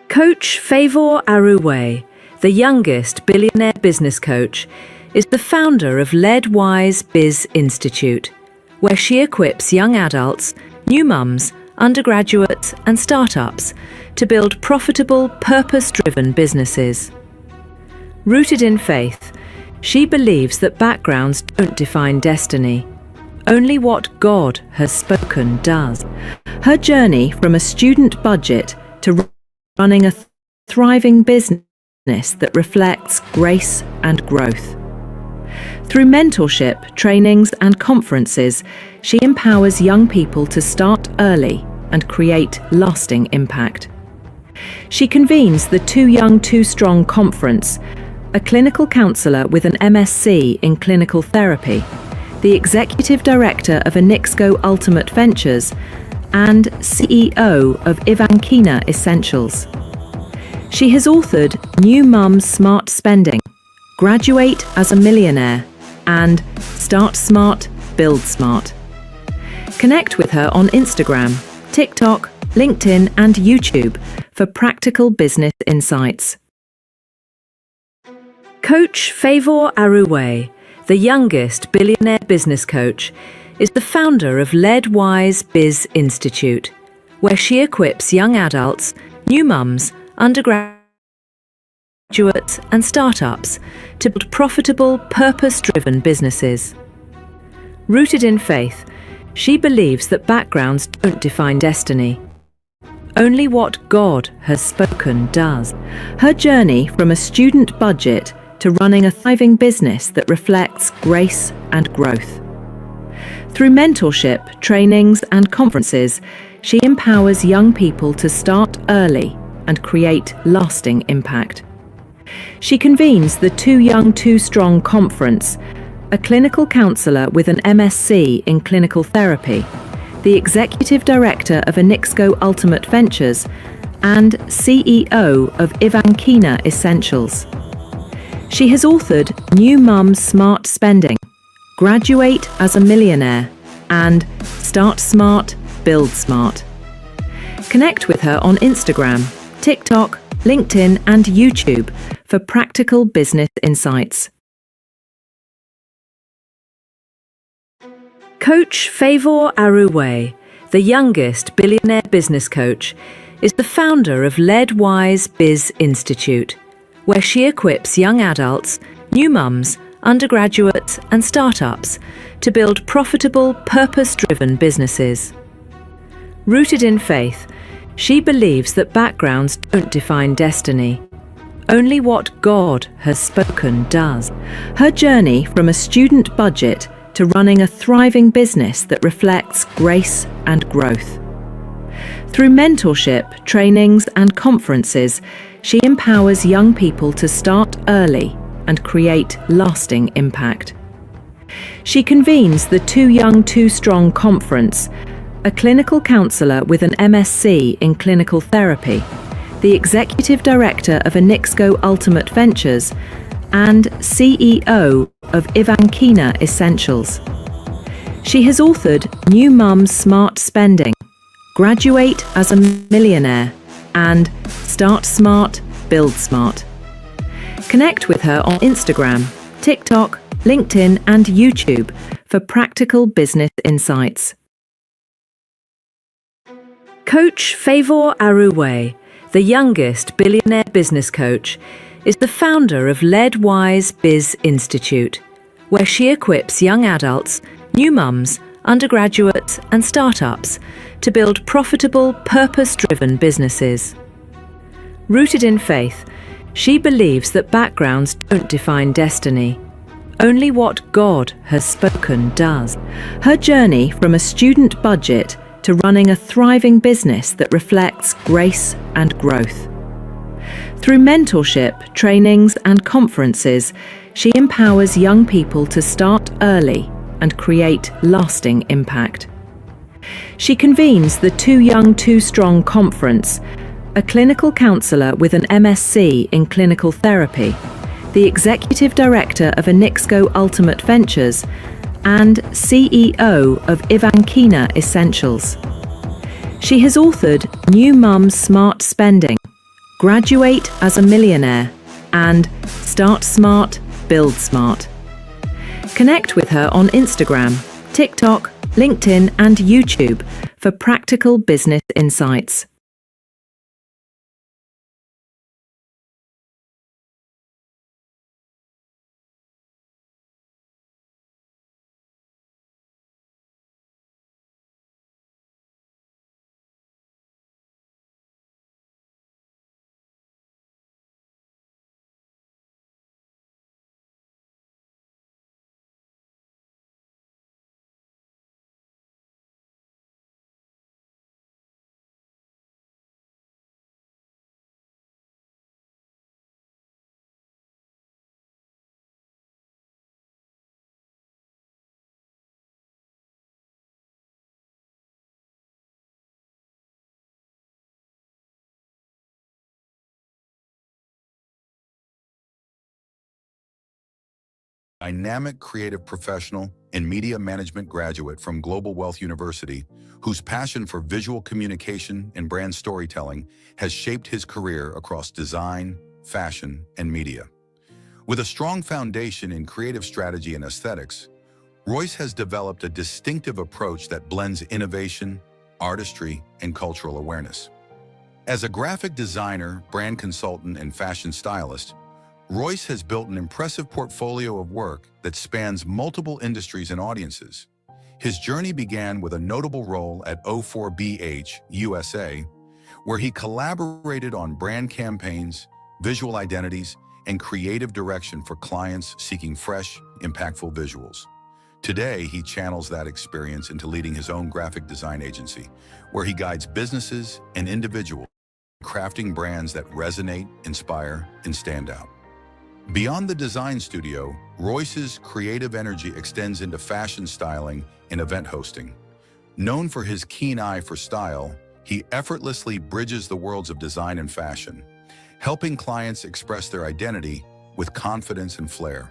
Coach Favour Aruwe, the youngest billionaire business coach, is the founder of LeadWise Biz Institute, where she equips young adults, new mums, undergraduates, and startups to build profitable, purpose-driven businesses. Rooted in faith, she believes that backgrounds don't define destiny. Only what God has spoken does. Her journey from a student budget to running a thriving business that reflects grace and growth. Through mentorship, trainings, and conferences, she empowers young people to start early and create lasting impact. She convenes the Too Young, Too Strong conference, a clinical counselor with an MSc in clinical therapy, the executive director of Enixco Ultimate Ventures, and CEO of Ivankina Essentials. She has authored New Mum's Smart Spending, Graduate as a Millionaire, and Start Smart, Build Smart. Connect with her on Instagram, TikTok, LinkedIn, and YouTube for practical business insights. Coach Favour Aruwe, the youngest billionaire business coach, is the founder of LeadWise Biz Institute, where she equips young adults, new mums, undergraduates, and startups to build profitable, purpose-driven businesses. Rooted in faith, she believes that backgrounds don't define destiny. Only what God has spoken does. Her journey from a student budget to running a thriving business that reflects grace and growth. Through mentorship, trainings, and conferences, she empowers young people to start early and create lasting impact. She convenes the Too Young, Too Strong conference, a clinical counselor with an MSc in clinical therapy, the executive director of Enixco Ultimate Ventures, and CEO of Ivankina Essentials. She has authored New Mum's Smart Spending, Graduate as a Millionaire, and Start Smart, Build Smart. Connect with her on Instagram, TikTok, LinkedIn, and YouTube for practical business insights. Coach Favour Aruwe, the youngest billionaire business coach, is the founder of LeadWise Biz Institute, where she equips young adults, new mums, undergraduates, and startups to build profitable, purpose-driven businesses. Rooted in faith, she believes that backgrounds don't define destiny. Only what God has spoken does. Her journey from a student budget to running a thriving business that reflects grace and growth. Through mentorship, trainings, and conferences, she empowers young people to start early and create lasting impact. She convenes the Too Young, Too Strong conference, a clinical counselor with an MSc in clinical therapy, the executive director of Enixco Ultimate Ventures, and CEO of Ivankina Essentials. She has authored New Mum's Smart Spending, Graduate as a Millionaire, and Start Smart, Build Smart. Connect with her on Instagram, TikTok, LinkedIn, and YouTube for practical business insights. Coach Favour Aruwe, the youngest billionaire business coach, is the founder of LeadWise Biz Institute, where she equips young adults, new mums, undergraduates, and startups to build profitable, purpose-driven businesses. Rooted in faith, she believes that backgrounds don't define destiny. Only what God has spoken does. Her journey from a student budget to running a thriving business that reflects grace and growth. Through mentorship, trainings, and conferences, she empowers young people to start early and create lasting impact. She convenes the Too Young, Too Strong conference, a clinical counselor with an MSc in clinical therapy, the executive director of Enixco Ultimate Ventures, and CEO of Ivankina Essentials. She has authored New Mum's Smart Spending, Graduate as a Millionaire and Start Smart, Build Smart. Connect with her on Instagram, TikTok, LinkedIn, and YouTube for practical business insights. Dynamic creative professional and media management graduate from Global Wealth University, whose passion for visual communication and brand storytelling has shaped his career across design, fashion, and media. With a strong foundation in creative strategy and aesthetics, Royce has developed a distinctive approach that blends innovation, artistry, and cultural awareness. As a graphic designer, brand consultant, and fashion stylist, Royce has built an impressive portfolio of work that spans multiple industries and audiences. His journey began with a notable role at O4BH USA, where he collaborated on brand campaigns, visual identities, and creative direction for clients seeking fresh, impactful visuals. Today, he channels that experience into leading his own graphic design agency, where he guides businesses and individuals in crafting brands that resonate, inspire, and stand out. Beyond the design studio, Royce's creative energy extends into fashion styling and event hosting. Known for his keen eye for style, he effortlessly bridges the worlds of design and fashion, helping clients express their identity with confidence and flair.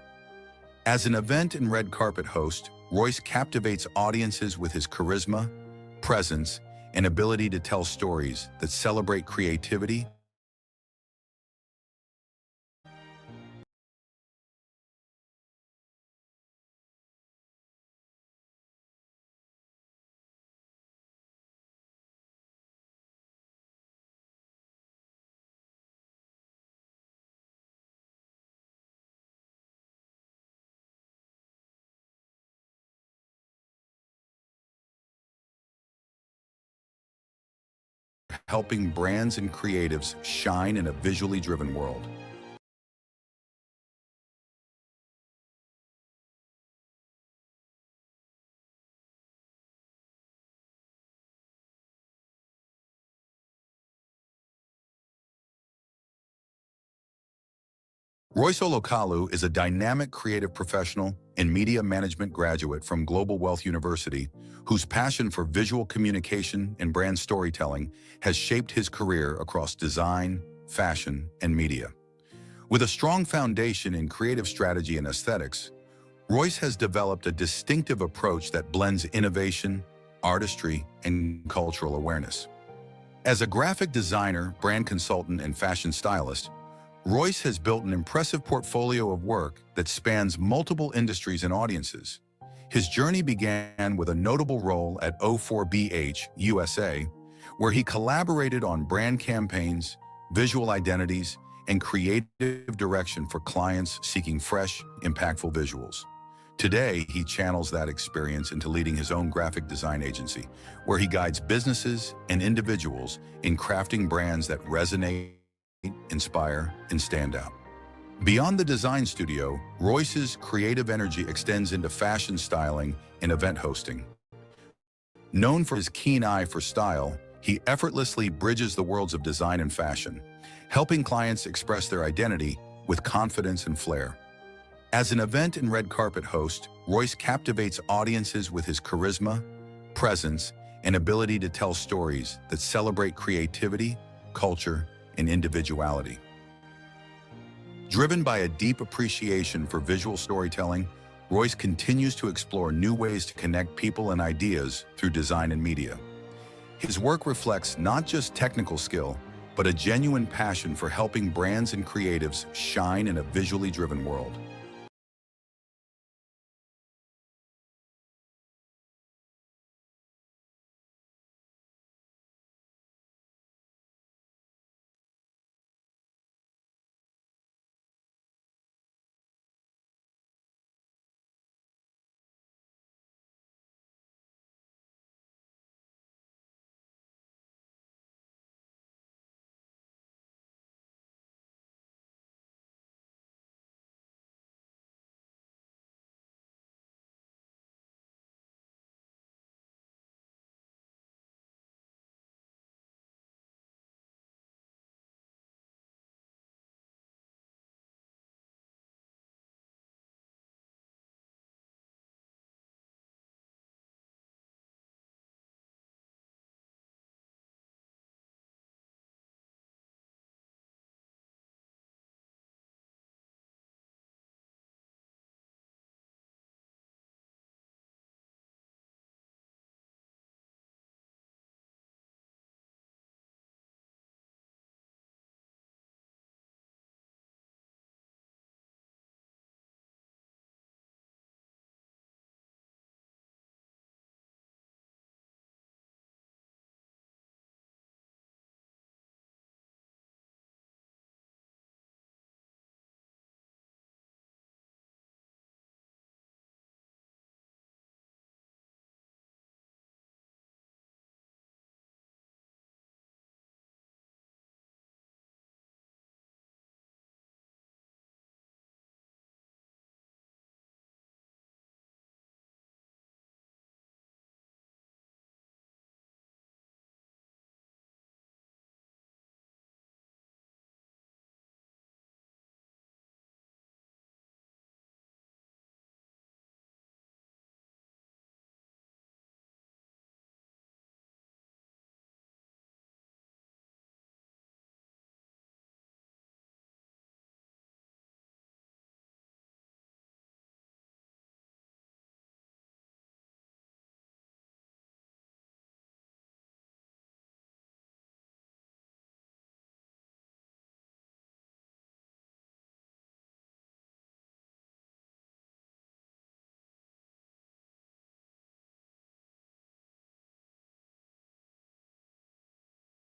As an event and red carpet host, Royce captivates audiences with his charisma, presence, and ability to tell stories that celebrate creativity, helping brands and creatives shine in a visually driven world. Royce Olokalu is a dynamic creative professional and media management graduate from Global Wealth University, whose passion for visual communication and brand storytelling has shaped his career across design, fashion, and media. With a strong foundation in creative strategy and aesthetics, Royce has developed a distinctive approach that blends innovation, artistry, and cultural awareness. As a graphic designer, brand consultant, and fashion stylist, Royce has built an impressive portfolio of work that spans multiple industries and audiences. His journey began with a notable role at O4BH USA, where he collaborated on brand campaigns, visual identities, and creative direction for clients seeking fresh, impactful visuals. Today, he channels that experience into leading his own graphic design agency, where he guides businesses and individuals in crafting brands that resonate, inspire, and stand out. Beyond the design studio, Royce's creative energy extends into fashion styling and event hosting. Known for his keen eye for style, he effortlessly bridges the worlds of design and fashion, helping clients express their identity with confidence and flair. As an event and red carpet host, Royce captivates audiences with his charisma, presence, and ability to tell stories that celebrate creativity, culture, and individuality. Driven by a deep appreciation for visual storytelling, Royce continues to explore new ways to connect people and ideas through design and media. His work reflects not just technical skill, but a genuine passion for helping brands and creatives shine in a visually driven world.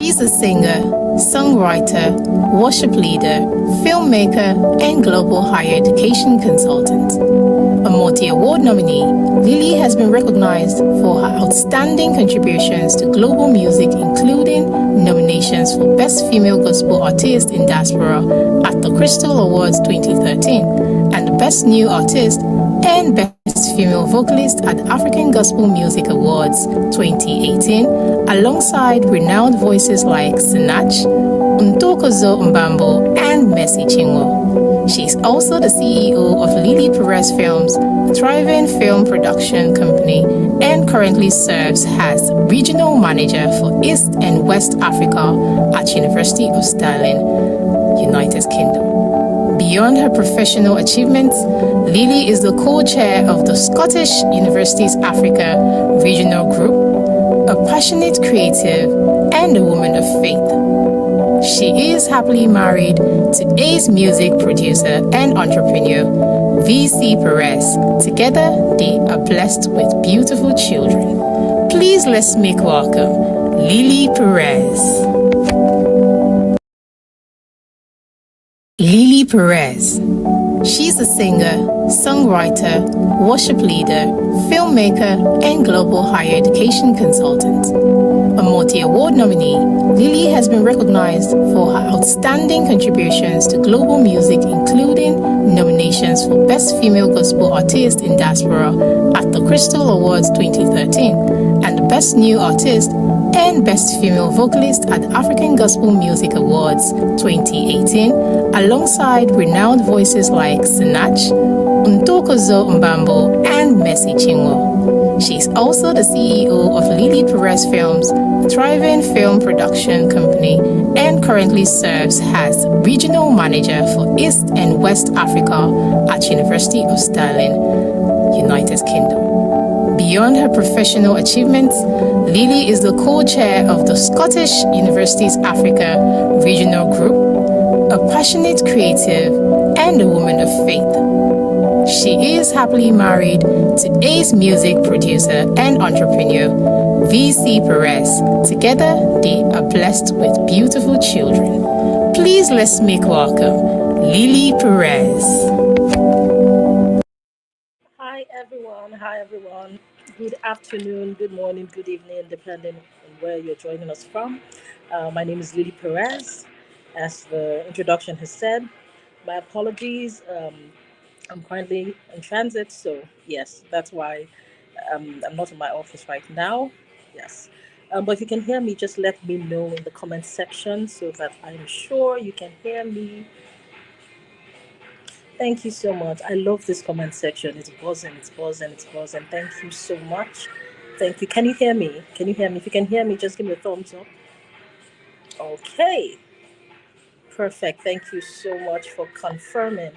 She's a singer, songwriter, worship leader, filmmaker, and global higher education consultant. A multi-award nominee, Lily has been recognized for her outstanding contributions to global music, including nominations for Best Female Gospel Artist in Diaspora at the Crystal Awards 2013 and Best New Artist and Best Female Vocalist at the African Gospel Music Awards 2018, alongside renowned voices like Sinach, Ntokozo Mbambo, and Mercy Chinwo. She is also the CEO of Lily Perez Films, a thriving film production company, and currently serves as Regional Manager for East and West Africa at University of Stirling, United Kingdom. Beyond her professional achievements, Lily is the co-chair of the Scottish Universities Africa Regional Group, a passionate creative, and a woman of faith. She is happily married to Ace music producer and entrepreneur VC Perez. Together, they are blessed with beautiful children. Please let's make welcome Lily Perez. Lily Perez. She's a singer, songwriter, worship leader, filmmaker, and global higher education consultant. A multi-award nominee, Lily has been recognized for her outstanding contributions to global music, including nominations for Best Female Gospel Artist in Diaspora at the Crystal Awards 2013 and Best New Artist and Best Female Vocalist at the African Gospel Music Awards 2018, alongside renowned voices like Sinach, Ntokozo Mbambo, and Mercy Chinwo. She is also the CEO of Lily Perez Films, a thriving film production company, and currently serves as Regional Manager for East and West Africa at University of Stirling, United Kingdom. Beyond her professional achievements, Lily is the co-chair of the Scottish Universities Africa Regional Group, a passionate creative, and a woman of faith. She is happily married to Ace music producer and entrepreneur, VC Perez. Together, they are blessed with beautiful children. Please let's make welcome Lily Perez. Hi everyone. Good afternoon, good morning, good evening, depending on where you're joining us from. My name is Lily Perez, as the introduction has said. My apologies. I'm currently in transit, so yes, that's why I'm not in my office right now. Yes. But if you can hear me, just let me know in the comment section so that I'm sure you can hear me. Thank you so much. I love this comment section. It's buzzing, it's buzzing, it's buzzing. Thank you so much. Thank you. Can you hear me? Can you hear me? If you can hear me, just give me a thumbs up. Okay, perfect. Thank you so much for confirming.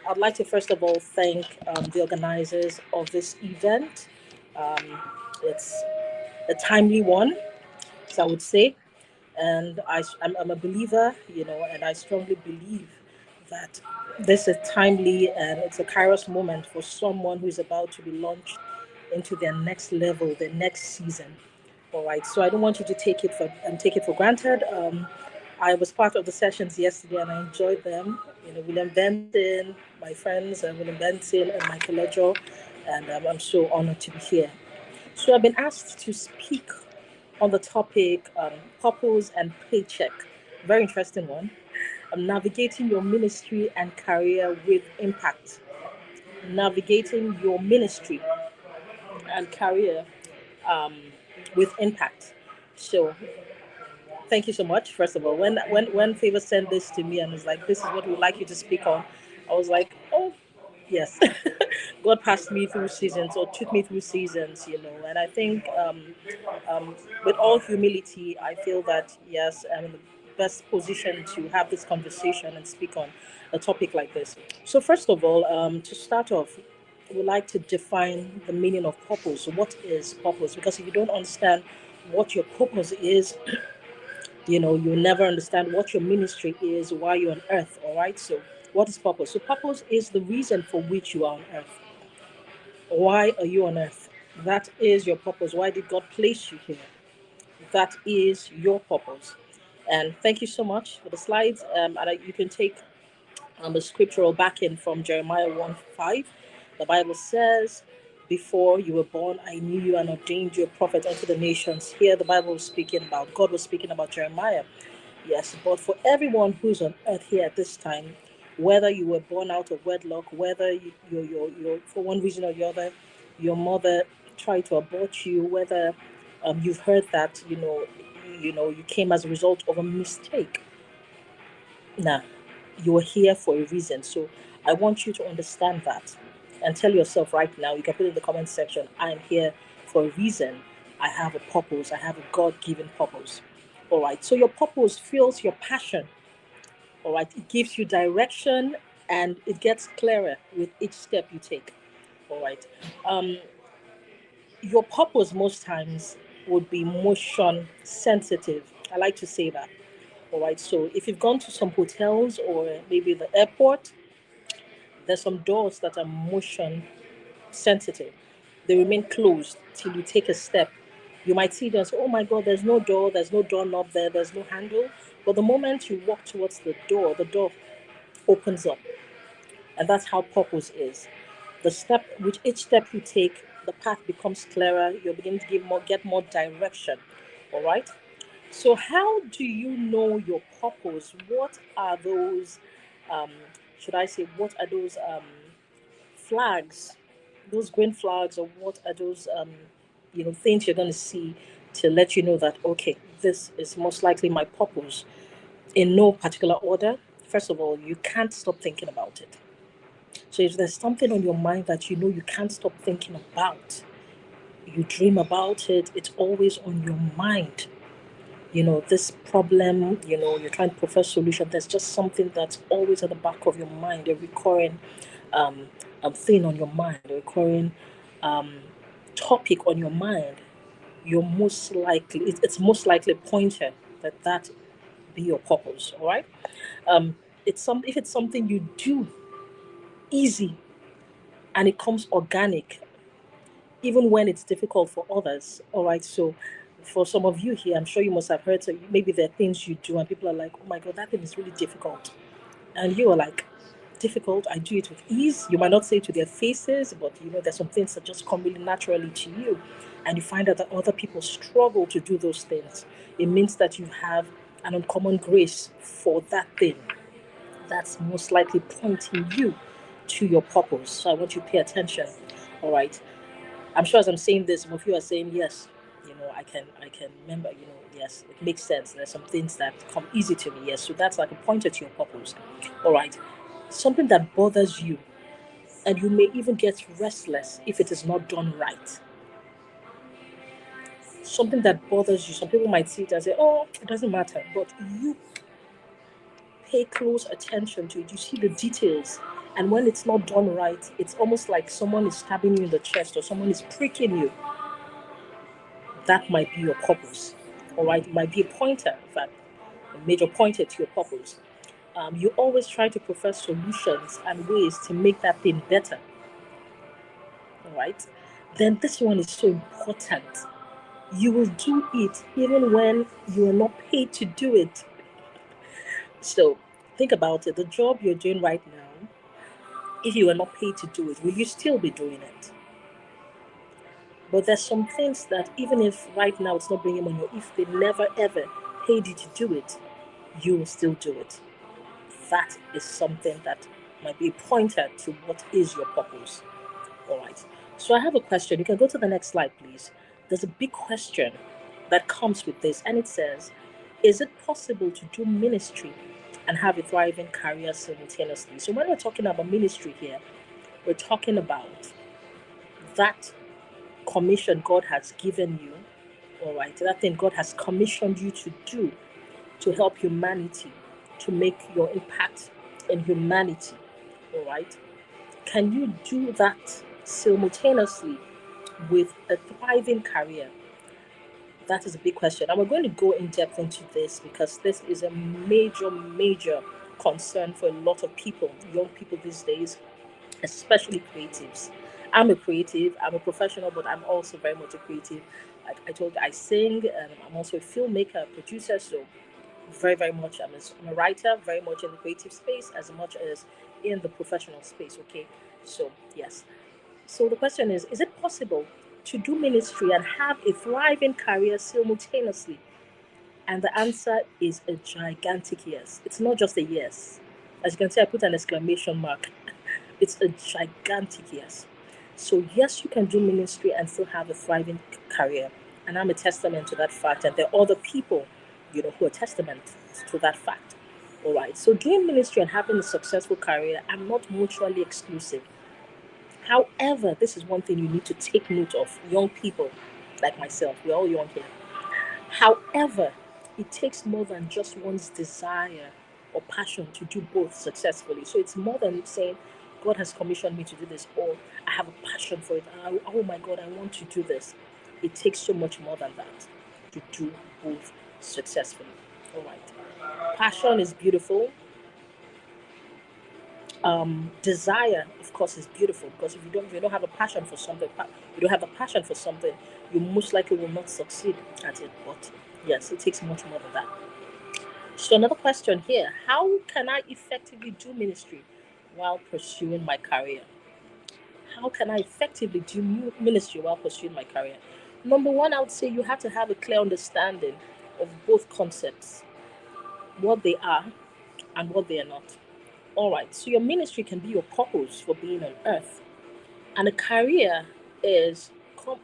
I'd like to first of all thank the organizers of this event. Um, it's a timely one, so I would say. And I'm a believer, and I strongly believe that this is timely and it's a kairos moment for someone who is about to be launched into their next level, their next season. All right, so I don't want you to take it for granted. I was part of the sessions yesterday and I enjoyed them. William Benson, my friends, William Benson and Michael Lejo, and I'm so honored to be here. So I've been asked to speak on the topic purpose and paycheck. Very interesting one. Navigating your ministry and career with impact. Navigating your ministry and career um, with impact. So thank you so much. First of all, when Favor sent this to me and was like, "This is what we'd like you to speak on," I was like, "Oh, yes." God passed me through seasons or took me through seasons, and I think with all humility, I feel that yes, I'm in the best position to have this conversation and speak on a topic like this. So first of all, to start off, I would like to define the meaning of purpose. What is purpose? Because if you don't understand what your purpose is, you'll never understand what your ministry is while you're on earth. All right. So what is purpose? So purpose is the reason for which you are on earth. Why are you on earth? That is your purpose. Why did God place you here? That is your purpose. And thank you so much for the slides. You can take a scriptural backing from Jeremiah 1:5. The Bible says, "Before you were born, I knew you and ordained you a prophet unto the nations." Here, the Bible was speaking about, God was speaking about Jeremiah. Yes, but for everyone who's on earth here at this time, whether you were born out of wedlock, whether you're for one reason or the other, your mother tried to abort you, whether you've heard that you came as a result of a mistake. Now, you are here for a reason. So I want you to understand that and tell yourself right now. You can put it in the comment section. I am here for a reason. I have a purpose. I have a God-given purpose. All right. So your purpose fuels your passion. All right. It gives you direction and it gets clearer with each step you take. All right. Um, your purpose most times would be motion sensitive. I like to say that. All right. So if you've gone to some hotels or maybe the airport, there's some doors that are motion sensitive. They remain closed till you take a step. You might see them and say, "Oh my God, there's no door, there's no doorknob there, there's no handle." But the moment you walk towards the door opens up. And that's how purpose is. With each step you take, the path becomes clearer. You're beginning to get more direction. All right. So how do you know your purpose? What are those? Um, should I say? What are those flags? Those green flags, or what are those? Things you're going to see to let you know that okay, this is most likely my purpose. In no particular order. First of all, you can't stop thinking about it. So if there's something on your mind that you can't stop thinking about, you dream about it, it's always on your mind. This problem, you're trying to profess solution, there's just something that's always at the back of your mind, a recurring thing on your mind, a recurring um, topic on your mind, you're most likely, it's most likely pointer that be your purpose. All right. Um, it's some if it's something you do easy and it comes organic, even when it's difficult for others. All right. So for some of you here, I'm sure you must have heard. So maybe there are things you do, and people are like, "Oh my God, that thing is really difficult," and you are like, "Difficult? I do it with ease." You might not say it to their faces, but there's some things that just come really naturally to you, and you find out that other people struggle to do those things. It means that you have an uncommon grace for that thing that's most likely pointing you to your purpose. So I want you to pay attention. All right. I'm sure as I'm saying this, some of you are saying yes. I can remember. Yes, it makes sense. There's some things that come easy to me. Yes, so that's like a pointer to your purpose. All right, something that bothers you, and you may even get restless if it is not done right. Something that bothers you. Some people might see it and say, "Oh, it doesn't matter," but you pay close attention to it. You see the details, and when it's not done right, it's almost like someone is stabbing you in the chest or someone is pricking you. That might be your purpose. All right, it might be a pointer, in fact, a major pointer to your purpose. You always try to profess solutions and ways to make that thing better. All right, then this one is so important. You will do it even when you are not paid to do it. So think about it. The job you're doing right now, if you were not paid to do it, will you still be doing it? But there's some things that even if right now it's not bringing money, if they never ever paid you to do it, you will still do it. That is something that might be a pointer to what is your purpose. All right. So I have a question. You can go to the next slide, please. There's a big question that comes with this, and it says, is it possible to do ministry and have a thriving career simultaneously? So when we're talking about ministry here, we're talking about that commission God has given you, all right, that thing God has commissioned you to do to help humanity, to make your impact in humanity, all right? Can you do that simultaneously with a thriving career? That is a big question. And we're going to go in depth into this because this is a major, major concern for a lot of people, young people these days, especially creatives. I'm a creative, I'm a professional, but I'm also very much a creative. Like I told you, I sing, and I'm also a filmmaker, producer, so very, very much I'm a writer, very much in the creative space as much as in the professional space, okay? So, yes. So the question is it possible to do ministry and have a thriving career simultaneously? And the answer is a gigantic yes. It's not just a yes. As you can see, I put an exclamation mark. It's a gigantic yes. So, yes, you can do ministry and still have a thriving career. And I'm a testament to that fact. And there are other people, who are testament to that fact. All right. So, doing ministry and having a successful career are not mutually exclusive. However, this is one thing you need to take note of, young people like myself. We're all young here. However, it takes more than just one's desire or passion to do both successfully. So it's more than saying, God has commissioned me to do this, or I have a passion for it. Oh my God, I want to do this. It takes so much more than that to do both successfully. All right. Passion is beautiful. Desire, of course, is beautiful because if you don't have a passion for something, you don't have a passion for something, you most likely will not succeed at it. But yes, it takes much more than that. So another question here: how can I effectively do ministry while pursuing my career? How can I effectively do ministry while pursuing my career? Number one, I would say you have to have a clear understanding of both concepts, what they are and what they are not. All right, so your ministry can be your purpose for being on earth, and a career is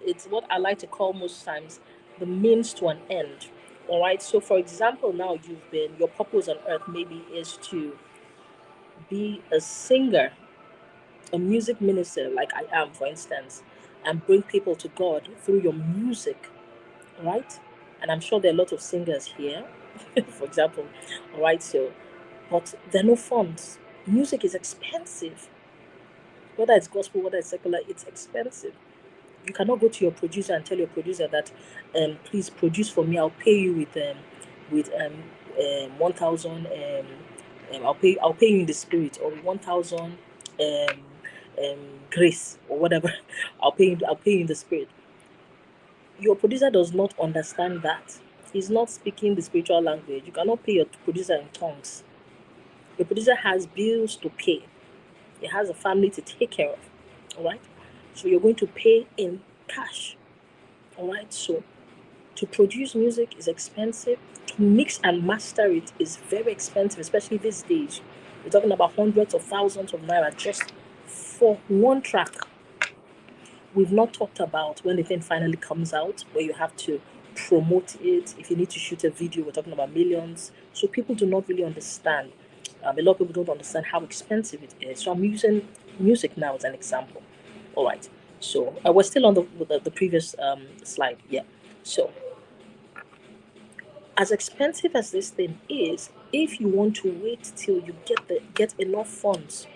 it's what I like to call most times the means to an end. All right, so for example, now your purpose on earth maybe is to be a singer, a music minister, like I am, for instance, and bring people to God through your music, right? And I'm sure there are a lot of singers here, for example, all right, so, but there are no funds. Music is expensive, whether it's gospel, whether it's secular, it's expensive. You cannot go to your producer and tell your producer that, please produce for me. I'll pay you with 1,000. I'll pay you in the spirit, or 1,000 grace, or whatever. I'll pay you in the spirit. Your producer does not understand that. He's not speaking the spiritual language. You cannot pay your producer in tongues. Your producer has bills to pay. He has a family to take care of. All right. So you're going to pay in cash. All right. So to produce music is expensive. To mix and master it is very expensive, especially these days. We're talking about hundreds of thousands of naira just for one track. We've not talked about when the thing finally comes out, where you have to promote it. If you need to shoot a video, we're talking about millions. So people do not really understand. A lot of people don't understand how expensive it is. So I'm using music now as an example. All right. So we're still on the previous slide. Yeah. So as expensive as this thing is, if you want to wait till you get enough funds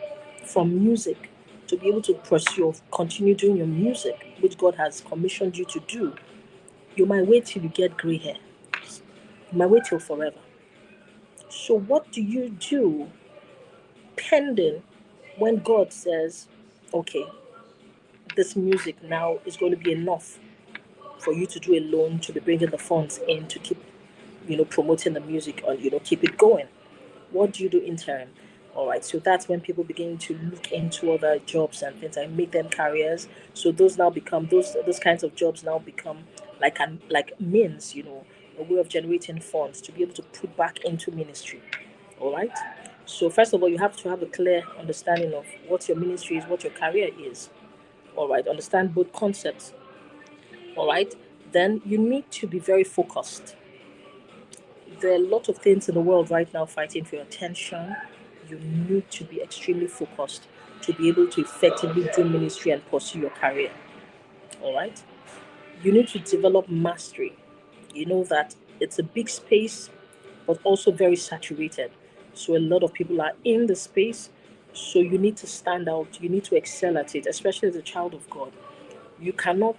from music to be able to pursue or continue doing your music, which God has commissioned you to do, you might wait till you get gray hair. You might wait till forever. So what do you do pending when God says, okay, this music now is going to be enough for you to do a loan, to be bringing the funds in to keep, promoting the music, or, keep it going? What do you do interim? All right, so that's when people begin to look into other jobs and things and make them careers. So those now become those kinds of jobs now become like means, a way of generating funds to be able to put back into ministry. All right. So first of all, you have to have a clear understanding of what your ministry is, what your career is. All right. Understand both concepts. All right. Then you need to be very focused. There are a lot of things in the world right now fighting for your attention. You need to be extremely focused to be able to effectively do ministry and pursue your career. All right. You need to develop mastery. You know that it's a big space, but also very saturated. So a lot of people are in the space. So you need to stand out. You need to excel at it, especially as a child of God. You cannot,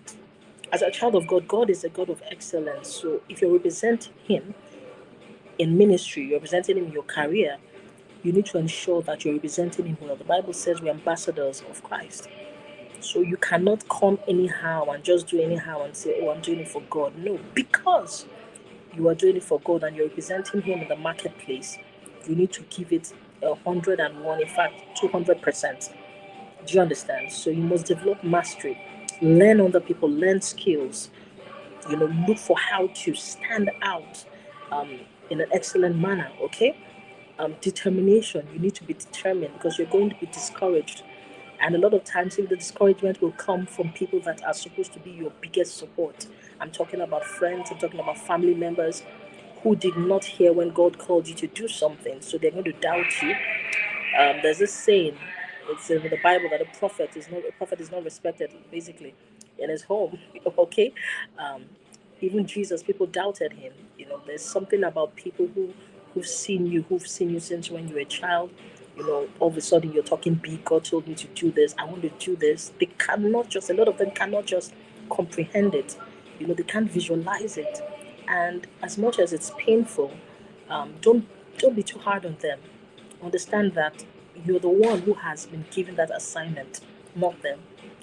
as a child of God, God is a God of excellence. So if you represent Him in ministry, you're representing Him in your career, you need to ensure that you're representing Him well. The Bible says we're ambassadors of Christ. So you cannot come anyhow and just do anyhow and say, oh, I'm doing it for God. No, because you are doing it for God and you're representing Him in the marketplace, you need to give it 101, in fact, 200%. Do you understand? So you must develop mastery, learn other people, learn skills, look for how to stand out in an excellent manner, okay? Determination, you need to be determined because you're going to be discouraged. And a lot of times, if the discouragement will come from people that are supposed to be your biggest support. I'm talking about friends, I'm talking about family members who did not hear when God called you to do something. So they're going to doubt you. There's this saying, it's in the Bible, that a prophet is not respected, basically, in his home. Okay? Even Jesus, people doubted him. There's something about people who've seen you since when you were a child. All of a sudden you're talking big. God told me to do this. I want to do this. A lot of them cannot just comprehend it. They can't visualize it. And as much as it's painful, don't be too hard on them. Understand that you're the one who has been given that assignment, not them.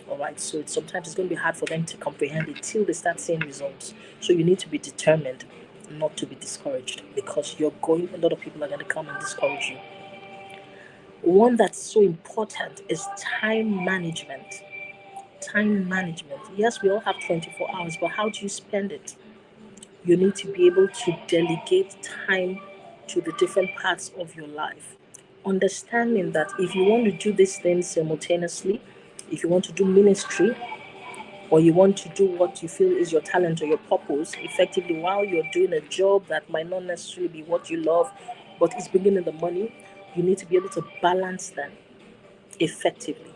All right. So sometimes it's going to be hard for them to comprehend it till they start seeing results. So you need to be determined not to be discouraged, because a lot of people are going to come and discourage you. One that's so important is time management. Time management. Yes, we all have 24 hours, but how do you spend it? You need to be able to delegate time to the different parts of your life. Understanding that if you want to do these things simultaneously, if you want to do ministry, or you want to do what you feel is your talent or your purpose effectively while you're doing a job that might not necessarily be what you love, but it's bringing in the money, you need to be able to balance them effectively.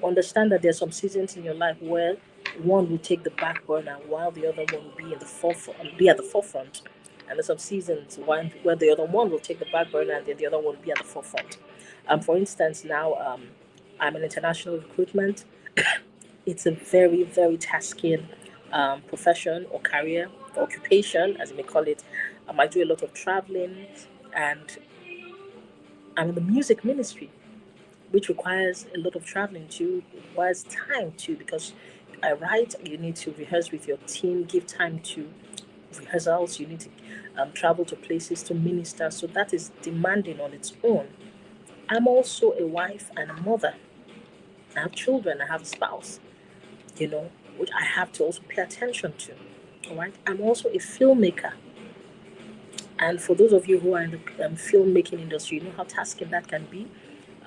Understand that there's some seasons in your life where one will take the back burner while the other one will be at the forefront. And there's some seasons where the other one will take the back burner and then the other one will be at the forefront. For instance, now I'm in international recruitment. It's a very, very tasking profession or career, occupation, as you may call it. I do a lot of traveling, and I'm in the music ministry, which requires a lot of traveling too. It requires time too, because I write, you need to rehearse with your team, give time to rehearsals, you need to travel to places to minister. So that is demanding on its own. I'm also a wife and a mother. I have children, I have a spouse, which I have to also pay attention to. All right. I'm also a filmmaker. And for those of you who are in the filmmaking industry, you know how tasking that can be.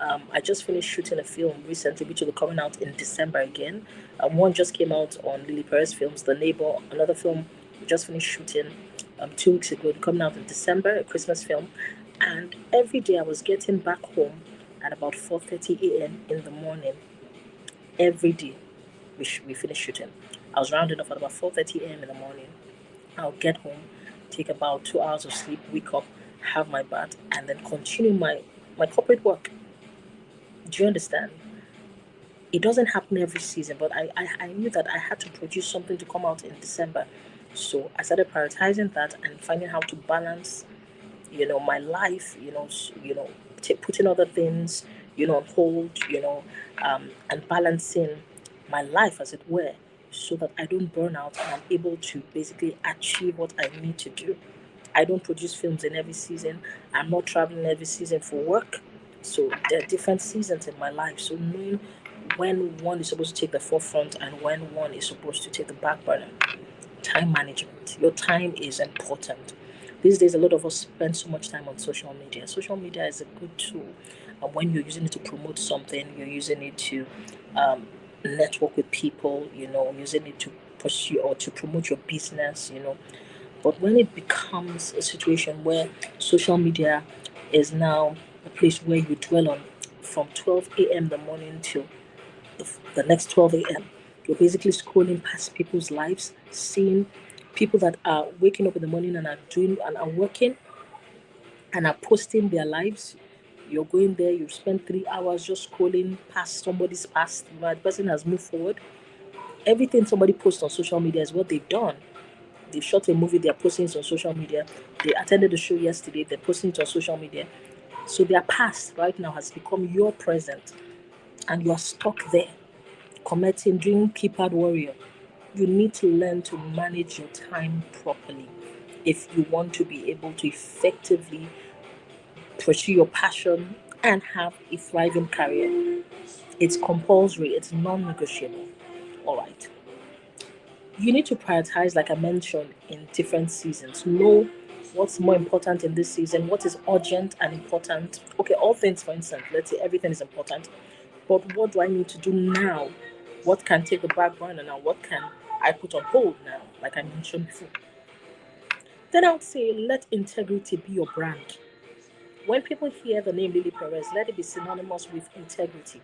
I just finished shooting a film recently, which will be coming out in December again. One just came out on Lily Perez Films, The Neighbor. Another film we just finished shooting 2 weeks ago, coming out in December, a Christmas film. And every day I was getting back home at about 4:30 a.m. in the morning. Every day we finished shooting. I was rounding off at about 4:30 a.m. in the morning. I'll get home, take about 2 hours of sleep, wake up, have my bath, and then continue my corporate work. Do you understand? It doesn't happen every season, but I knew that I had to produce something to come out in December. So I started prioritizing that and finding how to balance, my life, putting other things, on hold, and balancing my life, as it were, so that I don't burn out and I'm able to basically achieve what I need to do. I don't produce films in every season. I'm not traveling every season for work. So there are different seasons in my life. So knowing when one is supposed to take the forefront and when one is supposed to take the back burner. Time management. Your time is important. These days, a lot of us spend so much time on social media. Social media is a good tool. And when you're using it to promote something, you're using it to um, network with people, using it to pursue or to promote your business, But when it becomes a situation where social media is now a place where you dwell on from 12 a.m. in the morning till the next 12 a.m., you're basically scrolling past people's lives, seeing people that are waking up in the morning and are doing and are working and are posting their lives. You're going there, you spend 3 hours just scrolling past somebody's past. The person has moved forward. Everything somebody posts on social media is what they've done. They've shot a movie, they're posting it on social media. They attended the show yesterday, they're posting it on social media. So their past right now has become your present, and you are stuck there, committing, doing keypad warrior. You need to learn to manage your time properly if you want to be able to effectively pursue your passion and have a thriving career. It's compulsory, it's non negotiable. All right. You need to prioritize, like I mentioned, in different seasons. Know what's more important in this season, what is urgent and important. Okay, all things, for instance, let's say everything is important, but what do I need to do now? What can take the back burner now? What can I put on hold now, like I mentioned before? Then I would say let integrity be your brand. When people hear the name Lily Perez, let it be synonymous with integrity.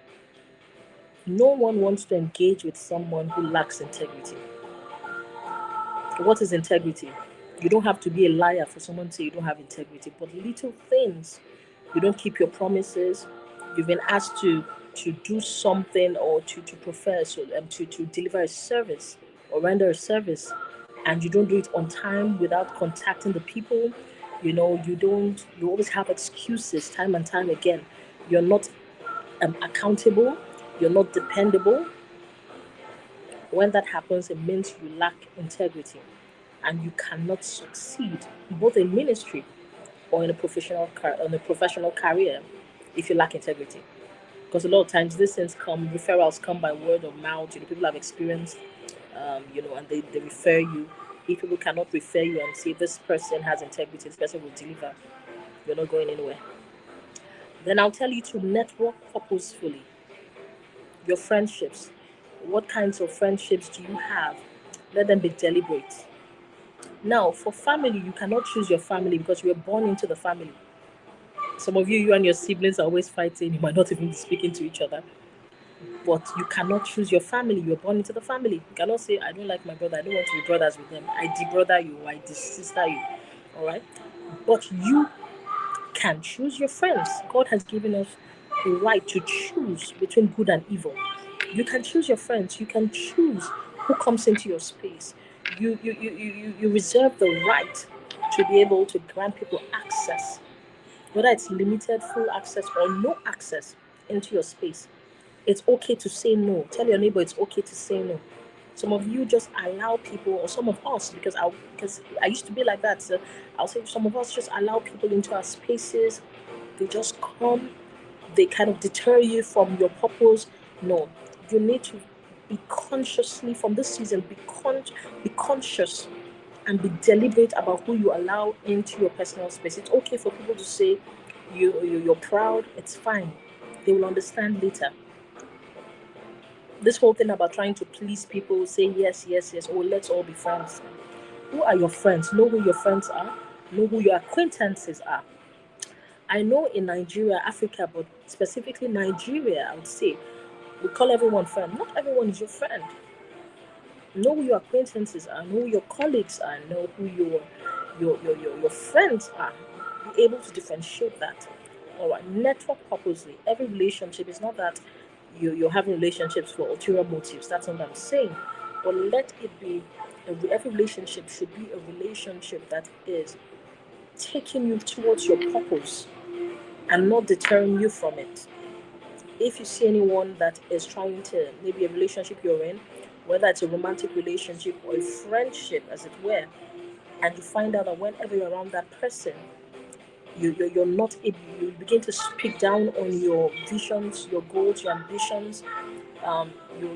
No one wants to engage with someone who lacks integrity. What is integrity? You don't have to be a liar for someone to say you don't have integrity, but little things. You don't keep your promises. You've been asked to do something or to prefer, so to deliver a service or render a service, and you don't do it on time without contacting the people. You always have excuses time and time again. You're not accountable. You're not dependable. When that happens, it means you lack integrity and you cannot succeed both in ministry or in a professional career if you lack integrity. Because a lot of times these things referrals come by word of mouth. People have experienced, and they refer you. If people cannot refer you and say this person has integrity, this person will deliver, you're not going anywhere. Then I'll tell you to network purposefully. Your friendships. What kinds of friendships do you have? Let them be deliberate. Now, for family, you cannot choose your family because you were born into the family. Some of you and your siblings are always fighting. You might not even be speaking to each other. But you cannot choose your family. You were born into the family. You cannot say, I don't like my brother. I don't want to be brothers with them. I de-brother you. I de-sister you. All right? But you can choose your friends. God has given us the right to choose between good and evil. You can choose your friends. You can choose who comes into your space. You reserve the right to be able to grant people access, whether it's limited, full access, or no access into your space. It's okay to say no. Tell your neighbor it's okay to say no. Some of you just allow people, or some of us, because I used to be like that. So I'll say some of us just allow people into our spaces. They just come. They kind of deter you from your purpose. No, you need to be consciously from this season. Be conscious and be deliberate about who you allow into your personal space. It's okay for people to say you're proud. It's fine. They will understand later. This whole thing about trying to please people, say yes, yes, yes, oh, let's all be friends. Who are your friends? Know who your friends are. Know who your acquaintances are. I know in Nigeria, Africa, but specifically Nigeria, I would say, we call everyone friend. Not everyone is your friend. Know who your acquaintances are. Know who your colleagues are. Know who your friends are. Be able to differentiate that. All right. Network purposely. Every relationship is not that you're having relationships for ulterior motives. That's not what I'm saying. But let it be. Every relationship should be a relationship that is taking you towards your purpose and not deterring you from it. If you see anyone that is trying to, maybe a relationship you're in, whether it's a romantic relationship or a friendship, as it were, and you find out that whenever you're around that person, you're not able, you begin to speak down on your visions, your goals, your ambitions.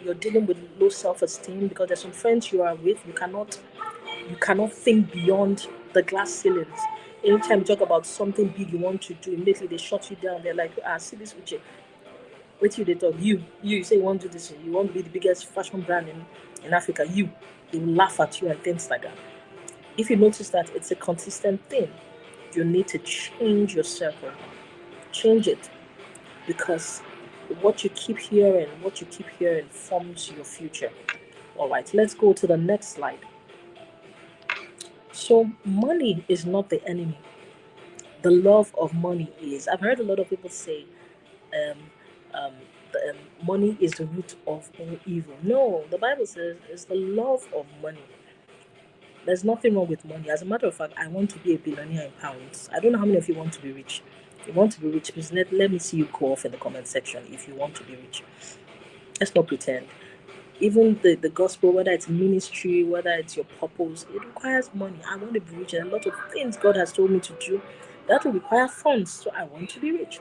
You're dealing with low self-esteem because there's some friends you are with, you cannot think beyond the glass ceilings. Anytime you talk about something big you want to do, immediately they shut you down. They're like, see this Uche. Wait till they talk. You say you want to do this, you want to be the biggest fashion brand in Africa. They will laugh at you and things like that. If you notice that it's a consistent thing, you need to change your circle. Change it, because what you keep hearing forms your future. All right, let's go to the next slide. So money is not the enemy. The love of money is. I've heard a lot of people say, um, um, money is the root of all evil. No, the Bible says it's the love of money. There's nothing wrong with money. As a matter of fact, I want to be a billionaire in pounds. I don't know how many of you want to be rich. If you want to be rich, please let me see you go off in the comment section if you want to be rich. Let's not pretend. Even the gospel, whether it's ministry, whether it's your purpose, it requires money. I want to be rich, and a lot of things God has told me to do that will require funds. So I want to be rich.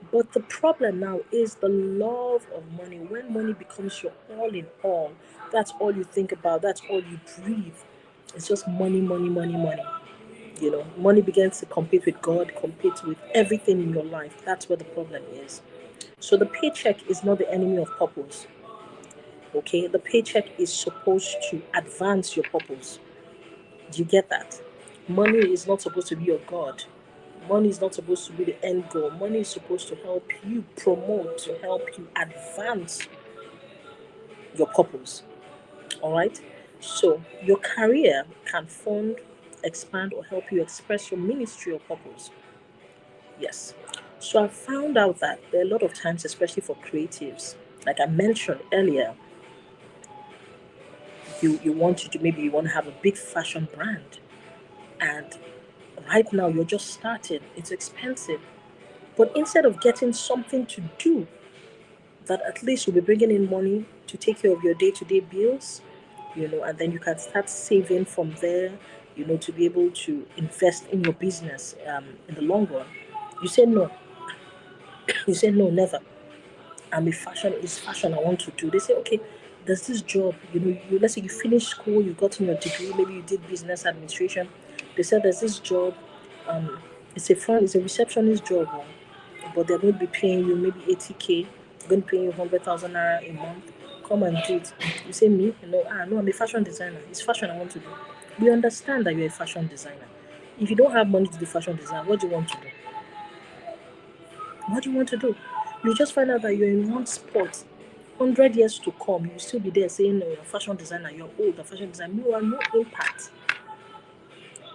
But the problem now is the love of money. When money becomes your all in all, that's all you think about, that's all you breathe. It's just money, money, money, money. Money begins to compete with God, compete with everything in your life. That's where the problem is. So the paycheck is not the enemy of purpose. Okay, the paycheck is supposed to advance your purpose. Do you get that? Money is not supposed to be your God. Money is not supposed to be the end goal. Money is supposed to help you promote, to help you advance your purpose. All right? So, your career can fund, expand, or help you express your ministry or purpose. Yes. So, I found out that there are a lot of times, especially for creatives, like I mentioned earlier, you want to do, maybe you want to have a big fashion brand, and right now you're just starting, it's expensive. But instead of getting something to do that at least will be bringing in money to take care of your day-to-day bills, and then you can start saving from there, to be able to invest in your business in the long run. You say no. You say no, never. It's fashion I want to do. They say, okay, there's this job, let's say you finish school, you got in your degree, maybe you did business administration. They said there's this job, um, it's a receptionist job, but they're going to be paying you maybe 80K, they're going to pay you 100,000 naira a month. Come and do it. You say me? No, I'm a fashion designer. It's fashion I want to do. We understand that you're a fashion designer. If you don't have money to do fashion design, what do you want to do? What do you want to do? You just find out that you're in one spot. 100 years to come, you'll still be there saying, no, you're a fashion designer, you're old, a fashion designer. You are no impact.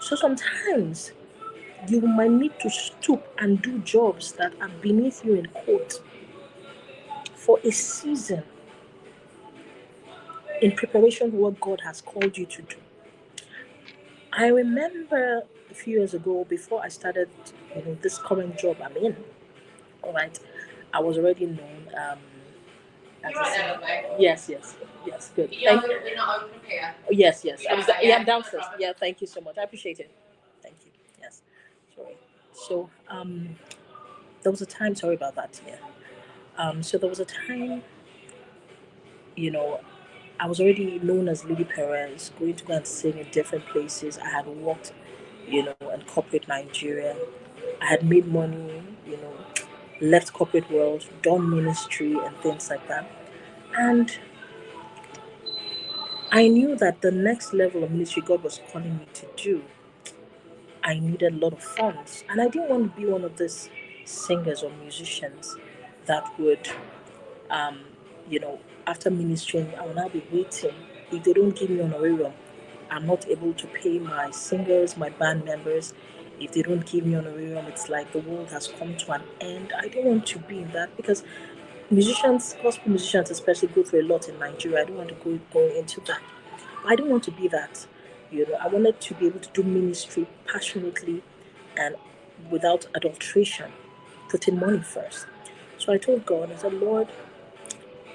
So sometimes you might need to stoop and do jobs that are beneath you in quote for a season. in preparation for what God has called you to do. I remember a few years ago, before I started, this current job I'm in. All right, I was already known as a singer. Yes, good. Thank you. You're not open here. Yes. I'm downstairs. Yeah, thank you so much. I appreciate it. Thank you. Yes. Sorry. So there was a time. Sorry about that. Yeah. So there was a time, you know, I was already known as Lily Perez, going to go and sing in different places. I had worked, in corporate Nigeria. I had made money, left corporate world, done ministry and things like that. And I knew that the next level of ministry God was calling me to do, I needed a lot of funds. And I didn't want to be one of these singers or musicians that would, um, after ministering, I will now be waiting. If they don't give me honorarium, I'm not able to pay my singers, my band members. If they don't give me honorarium, it's like the world has come to an end. I don't want to be in that, because musicians, gospel musicians especially, go through a lot in Nigeria. I don't want to go into that. I don't want to be that. I wanted to be able to do ministry passionately and without adulteration, putting money first. So I told God, I said, Lord,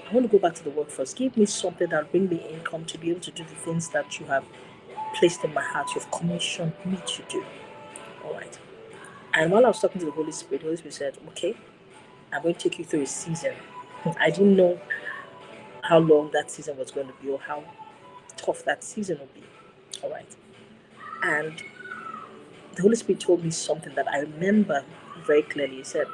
I want to go back to the workforce. Give me something that will bring me income to be able to do the things that you have placed in my heart, you've commissioned me to do. All right. And while I was talking to the Holy Spirit said, okay, I'm going to take you through a season. I didn't know how long that season was going to be or how tough that season would be. All right. And the Holy Spirit told me something that I remember very clearly. He said,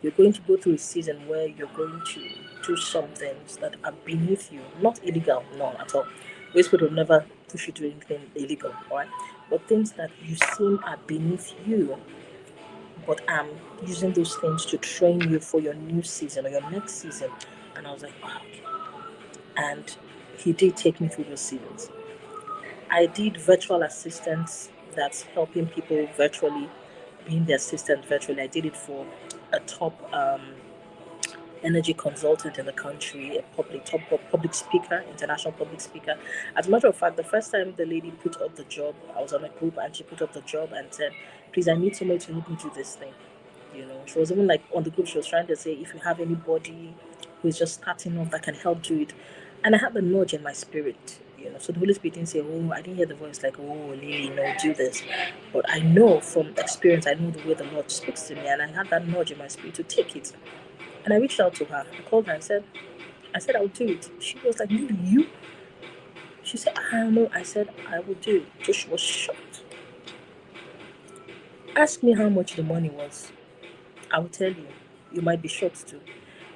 you're going to go through a season where you're going to do some things that are beneath you, not illegal, no, at all. The Holy Spirit will never push you to do anything illegal, all right? But things that you seem are beneath you, but I'm using those things to train you for your new season or your next season. And I was like, wow. And he did take me through those seasons. I did virtual assistance, that's helping people virtually, being the assistant virtually. I did it for a top energy consultant in the country, a top public speaker, international public speaker. As a matter of fact, the first time the lady put up the job, I was on a group and she put up the job and said, please, I need somebody to help me do this thing. She was even like on the group, she was trying to say, if you have anybody who is just starting off that can help do it. And I had the nudge in my spirit, so the Holy Spirit didn't say, oh, I didn't hear the voice like, oh, Lily, no, do this. But I know from experience, I know the way the Lord speaks to me, and I had that nudge in my spirit to take it. And I reached out to her. I called her and said, I'll do it. She was like, Lily, you? She said, I don't know. I said, I will do it. So she was shocked. Ask me how much the money was. I will tell you. You might be shocked too.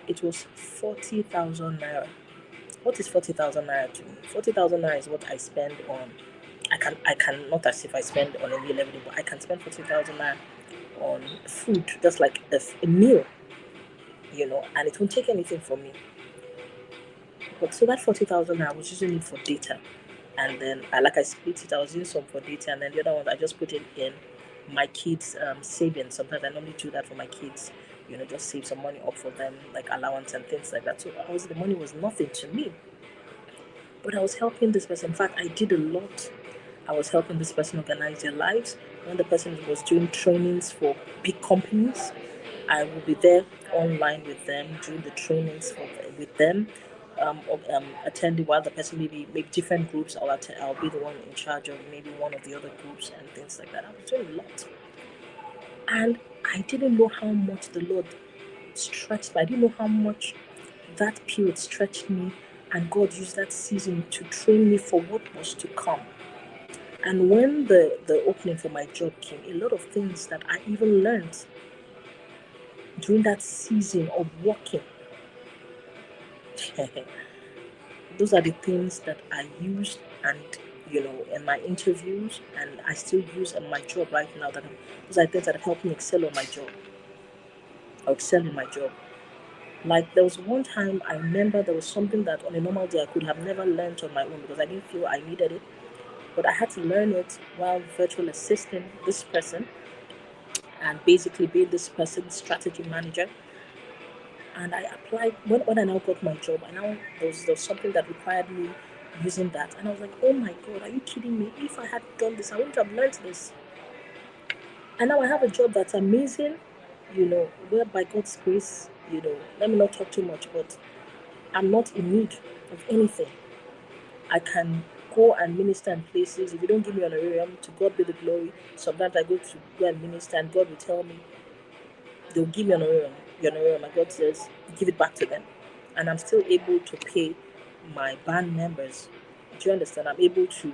It was 40,000 naira. What is 40,000 naira to me? 40,000 naira is what I spend on. I can not as if I spend on any level, but I can spend 40,000 naira on food, just like a meal, and it won't take anything from me. But so that 40,000 I was using it for data, and then I split it. I was using some for data, and then the other one I just put it in my kids' savings. Sometimes I normally do that for my kids, just save some money up for them, like allowance and things like that. So the money was nothing to me, but I was helping this person. In fact, I did a lot. I was helping this person organize their lives. When the person was doing trainings for big companies, I will be there online with them, doing the trainings with them, attending while the person maybe make different groups. I'll be the one in charge of maybe one of the other groups and things like that. I was doing a lot. And I didn't know how much the Lord stretched me. I didn't know how much that period stretched me, and God used that season to train me for what was to come. And when the opening for my job came, a lot of things that I even learned during that season of working, those are the things that I used and in my interviews, and I still use in my job right now. Those are things that have helped me excel on my job, or excel in my job. Like there was one time I remember there was something that on a normal day I could have never learned on my own because I didn't feel I needed it. But I had to learn it while virtual assisting this person and basically being this person's strategy manager. And I applied when I now got my job. I now there was something that required me using that, and I was like, oh my god, are you kidding me? If I had done this, I wouldn't have learned this. And now I have a job that's amazing, where by God's grace, let me not talk too much, but I'm not in need of anything. I can go and minister in places. If you don't give me honorarium, to God be the glory. Sometimes I go and minister, and God will tell me, they'll give me honorarium, and God says, give it back to them. And I'm still able to pay my band members. Do you understand? I'm able to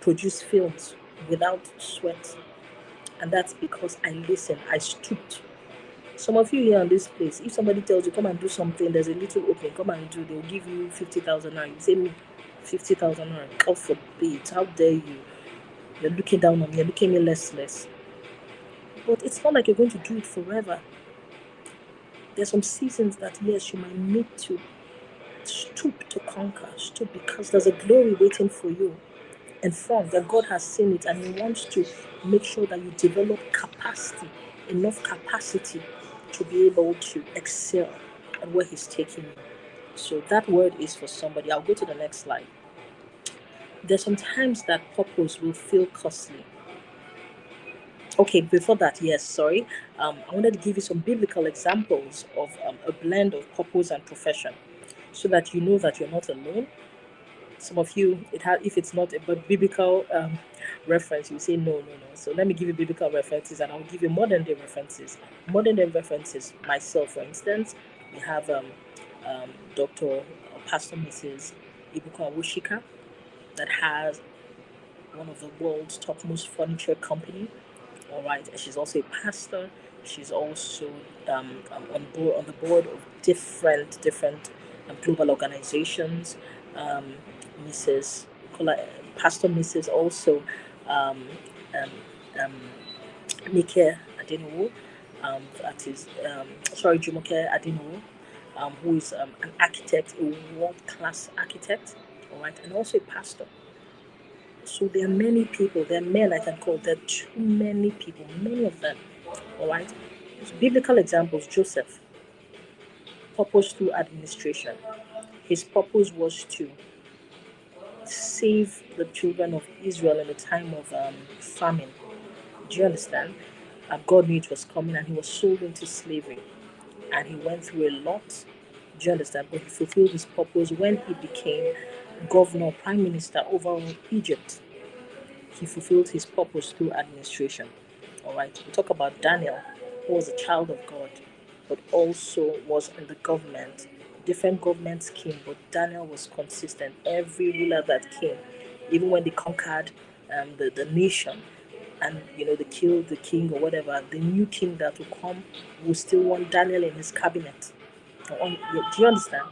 produce films without sweat. And that's because I listened, I stooped. Some of you here on this place, if somebody tells you, come and do something, there's a little opening, come and do, they'll give you 50,000 naira. You say, me, 50,000 naira, God forbid, how dare you? You're looking down on me, you're looking at me less. But it's not like you're going to do it forever. There's some seasons that, yes, you might need to stoop to conquer, stoop, because there's a glory waiting for you in front, that God has seen it, and He wants to make sure that you develop enough capacity to be able to excel at where He's taking you. So that word is for somebody. I'll go to the next slide. There's sometimes that purpose will feel costly. Okay, before that, yes, sorry. I wanted to give you some biblical examples of a blend of purpose and profession, so that you know that you're not alone. Some of you, if it's not a biblical reference, you say no. So let me give you biblical references, and I'll give you modern day references. Modern day references, myself, for instance, we have Dr. or Pastor Mrs. Ibuka Awushika, that has one of the world's topmost furniture company. All right, and she's also a pastor. She's also on the board of different global organizations. Mrs. Pastor Mrs. also Nike Adenowo, that is Jumoke Adenowo, who is an architect, a world-class architect, all right, and also a pastor. So there are many people, there are men I can call, there are too many people, many of them, all right. So biblical examples, Joseph, purpose through administration. His purpose was to save the children of Israel in a time of famine. Do you understand? God knew it was coming, and he was sold into slavery, and he went through a lot. Do you understand? But he fulfilled his purpose when he became governor, prime minister over Egypt. He fulfilled his purpose through administration. All right. We talk about Daniel, who was a child of God, but also was in the government. Different governments came, but Daniel was consistent. Every ruler that came, even when they conquered the nation, and they killed the king or whatever, the new king that will come will still want Daniel in his cabinet. Do you understand?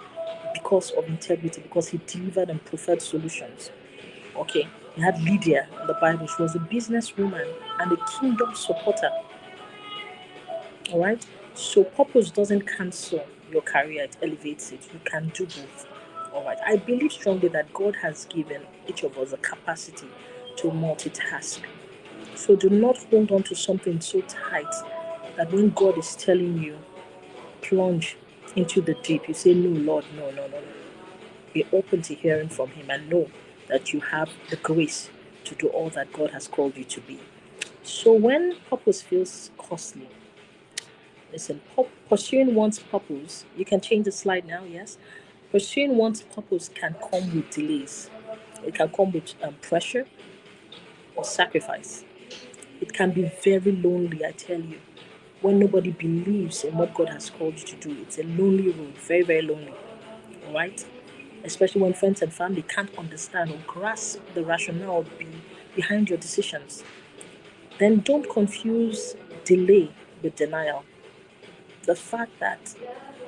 Because of integrity, because he delivered and preferred solutions. Okay, we had Lydia in the Bible. She was a businesswoman and a kingdom supporter. All right, so purpose doesn't cancel your career, it elevates it. You can do both. All right, I believe strongly that God has given each of us a capacity to multitask. So do not hold on to something so tight that when God is telling you, plunge into the deep, you say, no, Lord, no. Be open to hearing from Him, and know that you have the grace to do all that God has called you to be. So when purpose feels costly, listen, pursuing one's purpose, you can change the slide now, yes? Pursuing one's purpose can come with delays. It can come with pressure or sacrifice. It can be very lonely, I tell you. When nobody believes in what God has called you to do, it's a lonely road, very, very lonely. All right? Especially when friends and family can't understand or grasp the rationale behind your decisions. Then don't confuse delay with denial. The fact that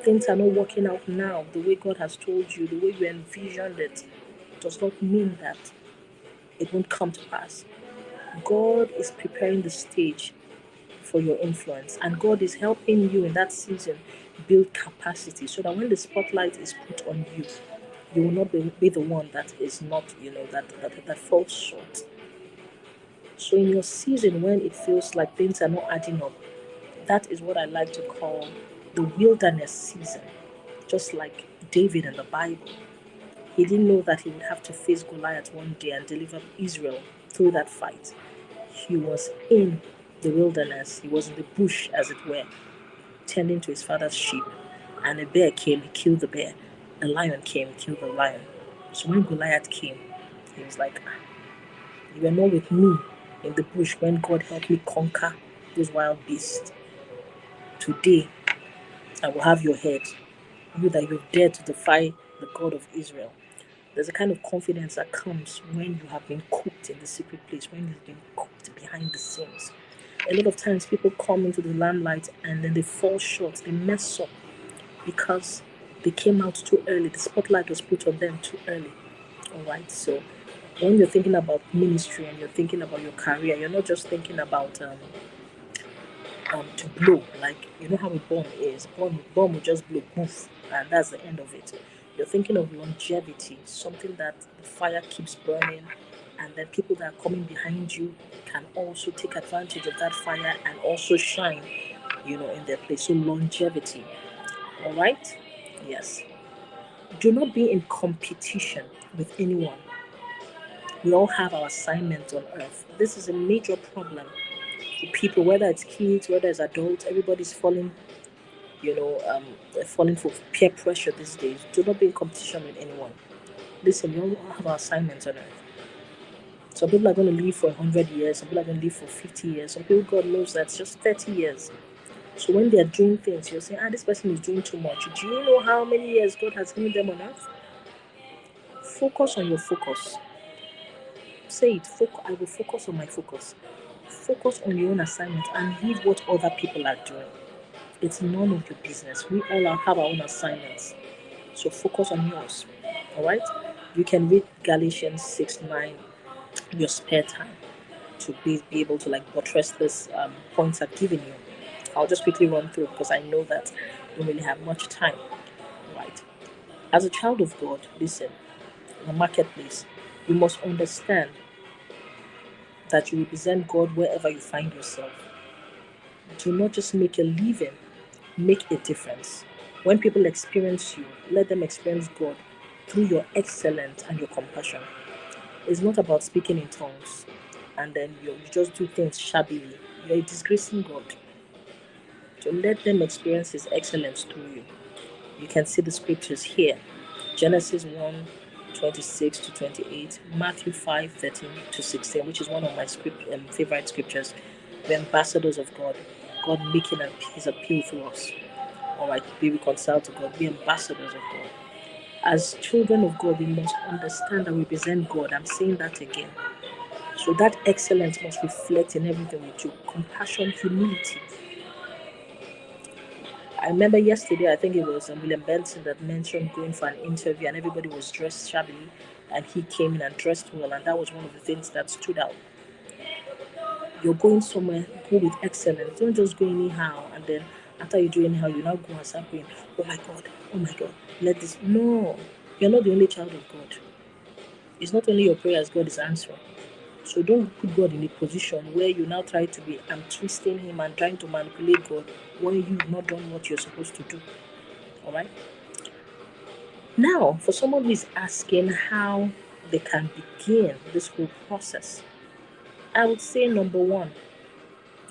things are not working out now the way God has told you, the way you envisioned it, does not mean that it won't come to pass. God is preparing the stage for your influence, and God is helping you in that season build capacity, so that when the spotlight is put on you, you will not be the one that is not, that falls short. So in your season when it feels like things are not adding up, that is what I like to call the wilderness season, just like David in the Bible. He didn't know that he would have to face Goliath one day and deliver Israel through that fight. He was in the wilderness, he was in the bush, as it were, tending to his father's sheep. And a bear came, he killed the bear. A lion came, he killed the lion. So when Goliath came, he was like, you were not with me in the bush when God helped me conquer those wild beasts. Today, I will have your head, you that you've dared to defy the God of Israel. There's a kind of confidence that comes when you have been cooked in the secret place, when you've been cooked behind the scenes. A lot of times people come into the limelight and then they fall short, they mess up because they came out too early. The spotlight was put on them too early. All right, so when you're thinking about ministry and you're thinking about your career, you're not just thinking about to blow, like you know how a bomb is. Bomb will just blow, poof, and that's the end of it. You're thinking of longevity, something that the fire keeps burning, and then people that are coming behind you can also take advantage of that fire and also shine, in their place. So longevity. All right? Yes. Do not be in competition with anyone. We all have our assignment on earth. This is a major problem for people, whether it's kids, whether it's adults. Everybody's falling falling for peer pressure these days. Do not be in competition with anyone. Listen, we all have our assignments on earth. Some people are going to live for 100 years, some people are going to live for 50 years, some people, God knows, that's just 30 years. So when they're doing things, you're saying, this person is doing too much. Do you know how many years God has given them on earth? Focus on your focus. Say it, I will focus on my focus. Focus on your own assignment and leave what other people are doing. It's none of your business. We all have our own assignments. So focus on yours. All right? You can read Galatians 6:9 in your spare time to be able to buttress this points I've given you. I'll just quickly run through because I know that we don't really have much time. Right? As a child of God, listen, in the marketplace, you must understand that you represent God wherever you find yourself. Do not just make a living, make a difference. When people experience you, let them experience God through your excellence and your compassion. It's not about speaking in tongues and then you just do things shabbily. You're disgracing God. So let them experience His excellence through you. You can see the scriptures here. Genesis 1:26 to 28, Matthew 5:13-16, which is one of my favorite scriptures. We're ambassadors of God. God making His appeal through us. All right, be reconciled to God. Be ambassadors of God. As children of God, we must understand that we represent God. I'm saying that again. So that excellence must reflect in everything we do. Compassion, humility. I remember yesterday, I think it was William Benson that mentioned going for an interview and everybody was dressed shabbily and he came in and dressed well, and that was one of the things that stood out. You're going somewhere, go with excellence. Don't just go anyhow and then after you do anyhow, you now go and start going, oh my God, let this. No, you're not the only child of God. It's not only your prayers God is answering. So don't put God in a position where you now try to be, I'm twisting Him and trying to manipulate God when you've not done what you're supposed to do. All right? Now, for someone who is asking how they can begin this whole process, I would say number one,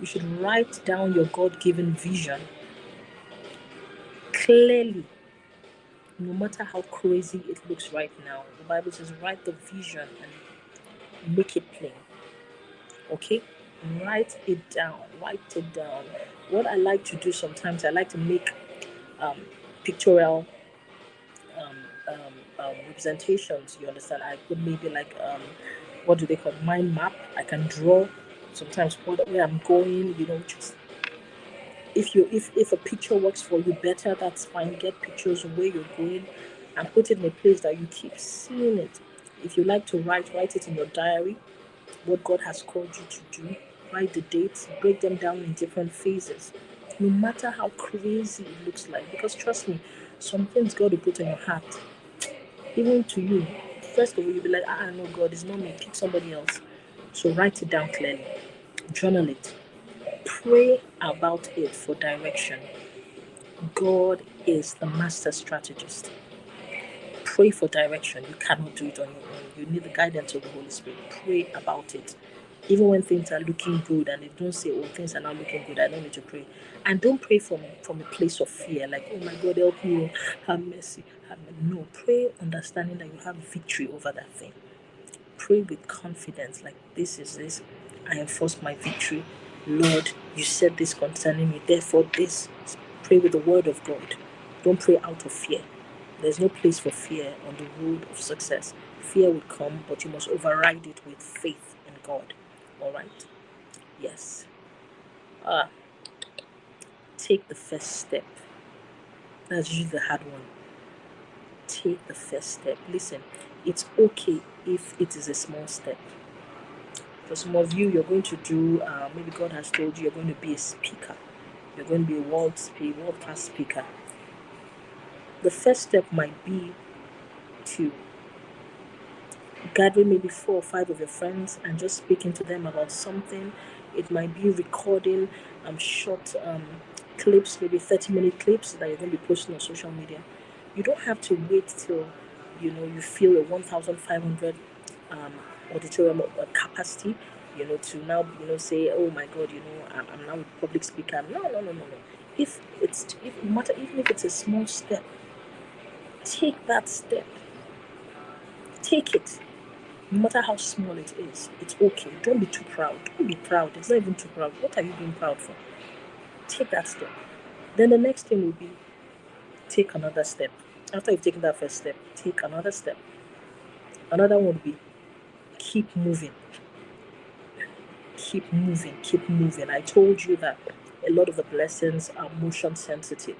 you should write down your God-given vision clearly, no matter how crazy it looks right now. The Bible says write the vision and make it plain. Okay? Write it down. What I like to do sometimes, I like to make pictorial representations. You understand? I could maybe what do they call mind map? I can draw sometimes where I'm going. Just if a picture works for you better, that's fine. Get pictures of where you're going and put it in a place that you keep seeing it. If you like to write it in your diary. What God has called you to do. Write the dates, break them down in different phases, no matter how crazy it looks like. Because trust me, some things God will put on your heart, even to you. First of all, you'll be like, no, God, it's not me, pick somebody else. So write it down clearly, journal it, pray about it for direction. God is the master strategist. Pray for direction. You cannot do it on your own. You need the guidance of the Holy Spirit. Pray about it. Even when things are looking good and they don't say, oh, things are not looking good, I don't need to pray. And don't pray from a place of fear, like, oh my God, help me, have mercy. No, pray understanding that you have victory over that thing. Pray with confidence, like, this is this. I enforce my victory. Lord, you said this concerning me, therefore this. Pray with the word of God. Don't pray out of fear. There's no place for fear on the road of success. Fear will come, but you must override it with faith in God. All right? Yes. Take the first step. That's usually the hard one. Take the first step. Listen, it's okay if it is a small step. For some of you, you're going to do, maybe God has told you you're going to be a speaker. You're going to be a world-class speaker. The first step might be to gather maybe 4 or 5 of your friends and just speaking to them about something. It might be recording short clips, maybe 30-minute clips that you're going to be posting on social media. You don't have to wait till you feel a 1,500 auditorium capacity, to now say, oh my God, I'm now a public speaker. No. Even if it's a small step, take that step. Take it. No matter how small it is, it's okay. Don't be too proud. Don't be proud. It's not even too proud. What are you being proud for? Take that step. Then the next thing will be take another step. After you've taken that first step, take another step. Another one will be keep moving. Keep moving. Keep moving. I told you that a lot of the blessings are motion sensitive,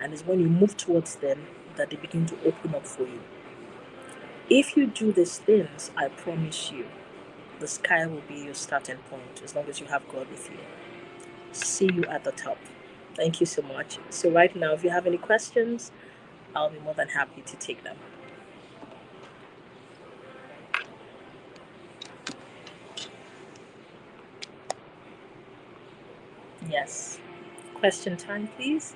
and it's when you move towards them that they begin to open up for you. If you do these things, I promise you, the sky will be your starting point as long as you have God with you. See you at the top. Thank you so much. So right now, if you have any questions, I'll be more than happy to take them. Yes. Question time, please.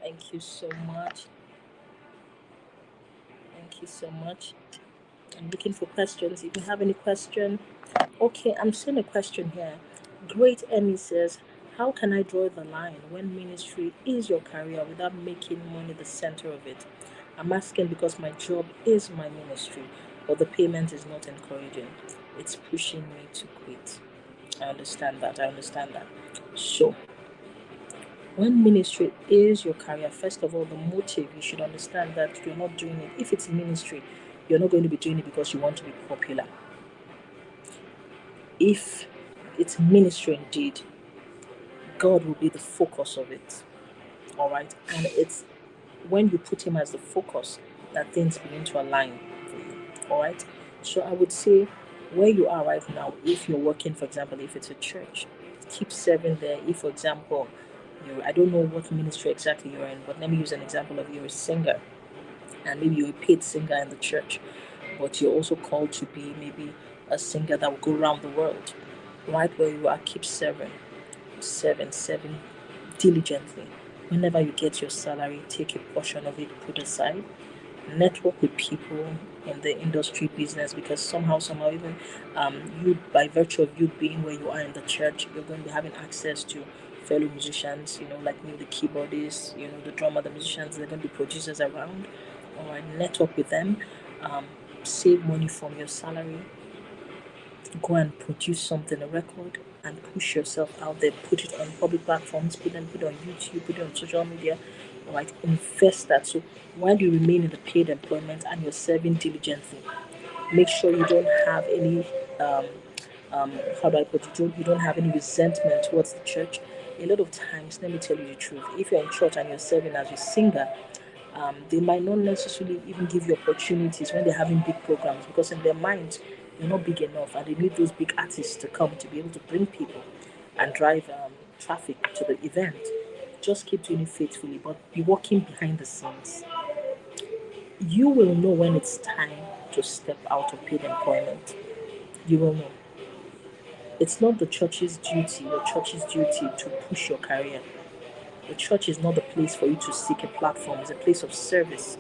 Thank you so much. Thank you so much. I'm looking for questions. If you have any question. Okay, I'm seeing a question here. Great Emmy says, how can I draw the line when ministry is your career without making money the center of it? I'm asking because my job is my ministry, but the payment is not encouraging. It's pushing me to quit. I understand that. So, when ministry is your career, first of all, the motive, you should understand that you're not doing it. If it's ministry, you're not going to be doing it because you want to be popular. If it's ministry indeed, God will be the focus of it. All right. And it's when you put Him as the focus that things begin to align for you. All right. So I would say where you are right now, if you're working, for example, if it's a church, keep serving there. If, for example, I don't know what ministry exactly you're in, but let me use an example of you're a singer and maybe you're a paid singer in the church, but you're also called to be maybe a singer that will go around the world. Right where you are, keep serving diligently. Whenever you get your salary, take a portion of it, put aside. Network with people in the industry business, because somehow even you, by virtue of you being where you are in the church, you're going to be having access to fellow musicians, like me, the keyboardists, the drummer, the musicians. They're going to be producers around. Or network with them. Save money from your salary. Go and produce something, a record, and push yourself out there. Put it on public platforms, put it on YouTube, put it on social media. Right? Invest that. So while you remain in the paid employment and you're serving diligently, make sure you don't have any how do I put it? You don't have any resentment towards the church. A lot of times, let me tell you the truth, if you're in church and you're serving as a singer, they might not necessarily even give you opportunities when they're having big programs, because in their minds you're not big enough and they need those big artists to come to be able to bring people and drive traffic to the event. Just keep doing it faithfully, but be working behind the scenes. You will know when it's time to step out of paid employment. You will know. It's not the church's duty, the church's duty to push your career. The church is not the place for you to seek a platform, it's a place of service.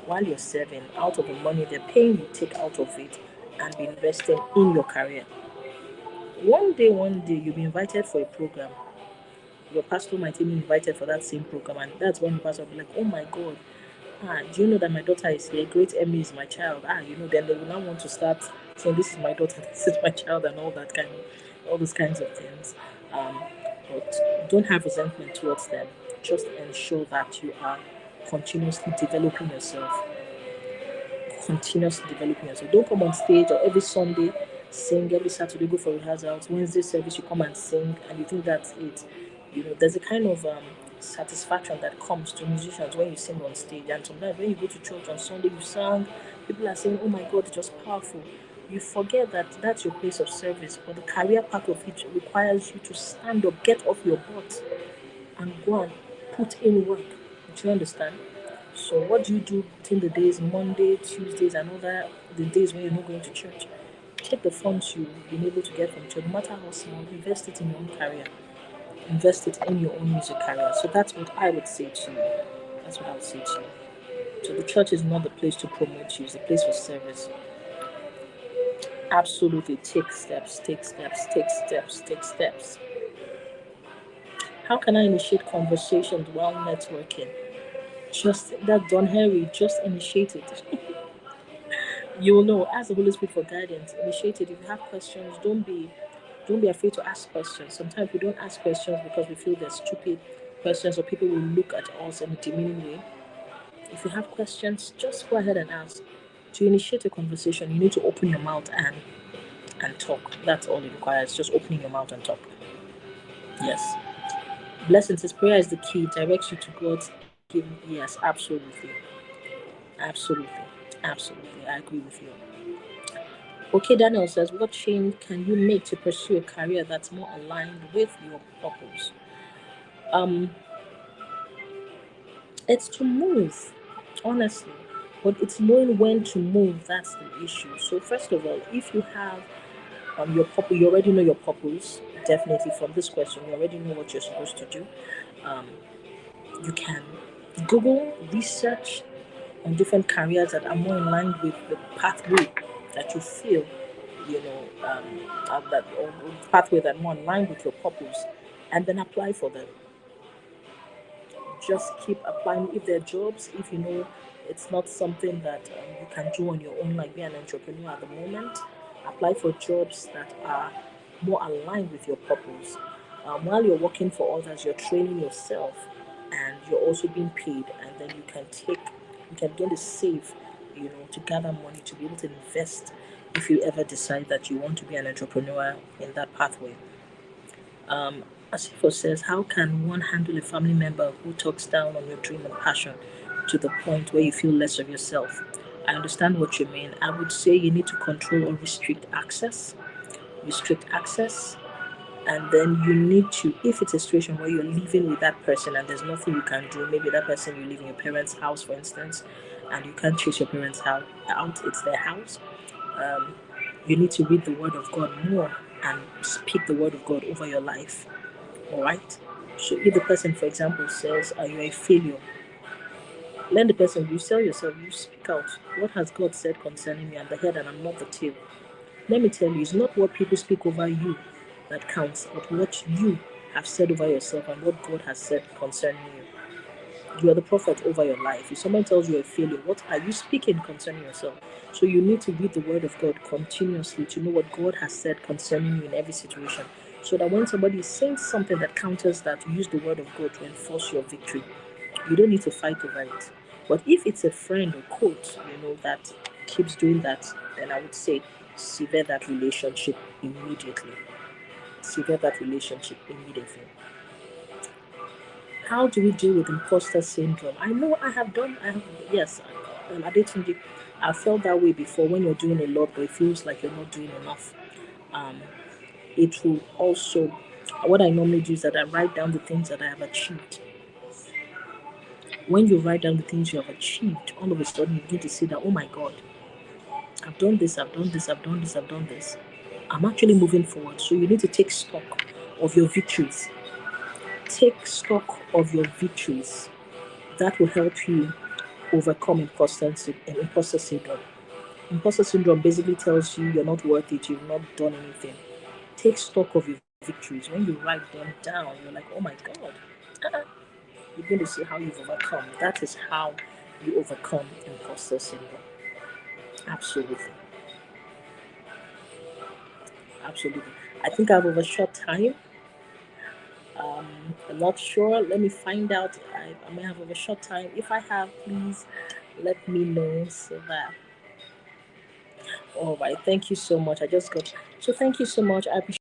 While you're serving, out of the money they're paying you, take out of it and be investing in your career. One day, you'll be invited for a program. Your pastor might even be invited for that same program, and that's when the pastor will be like, oh my God, do you know that my daughter is here? Great Emmy is my child. Then they will now want to start saying, this is my daughter, this is my child, and all those kinds of things. But don't have resentment towards them. Just ensure that you are continuously developing yourself. Don't come on stage or every Sunday sing, every Saturday go for rehearsals, Wednesday service you come and sing, and you think that's it. There's a kind of satisfaction that comes to musicians when you sing on stage, and sometimes when you go to church on Sunday you sang, people are saying, oh my God, it's just powerful. You forget that that's your place of service, but the career part of it requires you to stand up, get off your butt, and go and put in work. Do you understand? So what do you do between the days, Monday, Tuesdays, and the days when you're not going to church? Take the funds you've been able to get from church, no matter how small, invest it in your own career. Invest it in your own music career. So that's what I would say to you. So the church is not the place to promote you, it's the place for service. Absolutely, take steps. How can I initiate conversations while networking? Just that, Don Harry, just initiate it. You will know. Ask the Holy Spirit for guidance. Initiate it. If you have questions, don't be afraid to ask questions. Sometimes we don't ask questions because we feel they're stupid questions, or people will look at us in a demeaning way. If you have questions, just go ahead and ask. To initiate a conversation, you need to open your mouth and talk. That's all it requires. Just opening your mouth and talk. Yes. Blessings. His prayer is the key. It directs you to God's giving. Yes, absolutely. I agree with you. Okay, Daniel says, what change can you make to pursue a career that's more aligned with your purpose? It's to move, honestly, but it's knowing when to move. That's the issue. So first of all, if you have your purpose, you already know your purpose. Definitely from this question, you already know what you're supposed to do. You can Google, research on different careers that are more in line with the pathway that you feel, that or pathway that are more in line with your purpose, and then apply for them. Just keep applying. If there are jobs, if you know it's not something that you can do on your own, like be an entrepreneur at the moment, apply for jobs that are more aligned with your purpose. While you're working for others, you're training yourself, and you're also being paid, and then you can begin to save, to gather money to be able to invest if you ever decide that you want to be an entrepreneur in that pathway. Asifo says, how can one handle a family member who talks down on your dream and passion to the point where you feel less of yourself? I understand what you mean. I would say you need to control or restrict access. And then you need to, if it's a situation where you're living with that person and there's nothing you can do, maybe that person you live in your parents' house, for instance, and you can't chase your parents out, it's their house. You need to read the Word of God more and speak the Word of God over your life. All right. So if the person, for example, says you're a failure, let the person, you sell yourself, you speak out. What has God said concerning me? I'm the head and I'm not the tail. Let me tell you, it's not what people speak over you that counts, but what you have said over yourself and what God has said concerning you. You are the prophet over your life. If someone tells you a failure, what are you speaking concerning yourself? So you need to read the Word of God continuously to know what God has said concerning you in every situation. So that when somebody is saying something that counters that, you use the Word of God to enforce your victory. You don't need to fight over it. But if it's a friend or coach, that keeps doing that, then I would say sever that relationship immediately. How do we deal with imposter syndrome? I know yes, Adetunji, I felt that way before. When you're doing a lot, but it feels like you're not doing enough. It will also, what I normally do is that I write down the things that I have achieved when you write down the things you have achieved, all of a sudden you begin to see that, oh my God, I've done this, I've done this, I've done this, I've done this. I'm actually moving forward. So you need to take stock of your victories. Take stock of your victories. That will help you overcome imposter syndrome. Imposter syndrome basically tells you you're not worth it, you've not done anything. Take stock of your victories. When you write them down, you're like, oh my God. You're going to see how you've overcome. That is how you overcome imposter syndrome. Absolutely. Absolutely. I think I've overshot time. I'm not sure. Let me find out. I may have overshot time. If I have, please let me know so that. All right. Thank you so much. I just got. So thank you so much. I appreciate.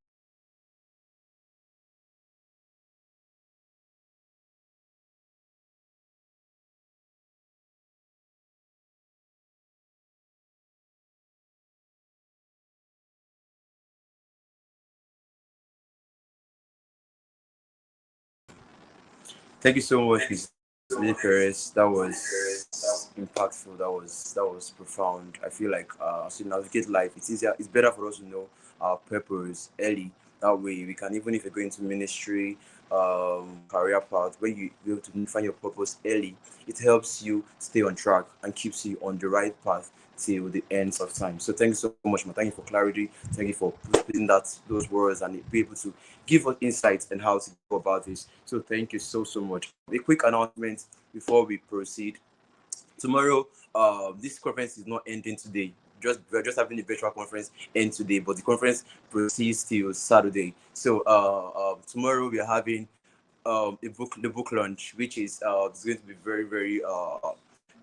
Thank you so much, Ms. Lee Perez. That was impactful. That was profound. I feel like as you navigate life, it's easier. It's better for us to know our purpose early. That way, we can, even if you're going to ministry, career path, when you be able to find your purpose early, it helps you stay on track and keeps you on the right path till the ends of time. So thank you so much, ma. Thank you for clarity. Thank you for putting those words and be able to give us insights on how to go about this. So thank you so much. A quick announcement before we proceed. Tomorrow, this conference is not ending today. We're just having a virtual conference end today, but the conference proceeds till Saturday. So tomorrow we are having the book launch, which is it's going to be very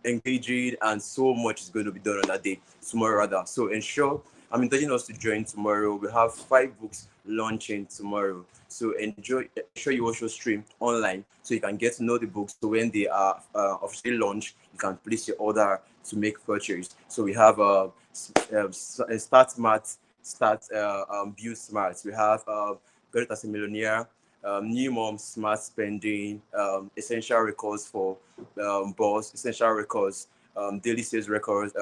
engaging, and so much is going to be done on that day, tomorrow rather. So I'm encouraging us to join tomorrow. We have 5 books launching tomorrow. So ensure you also stream online so you can get to know the books. So when they are officially launched, you can place your order to make purchase. So we have Start Smart, Build Smart. We have Get It As a Millionaire, New Mom, Smart Spending, Essential Records for Boss, Essential Records, Daily Sales Records,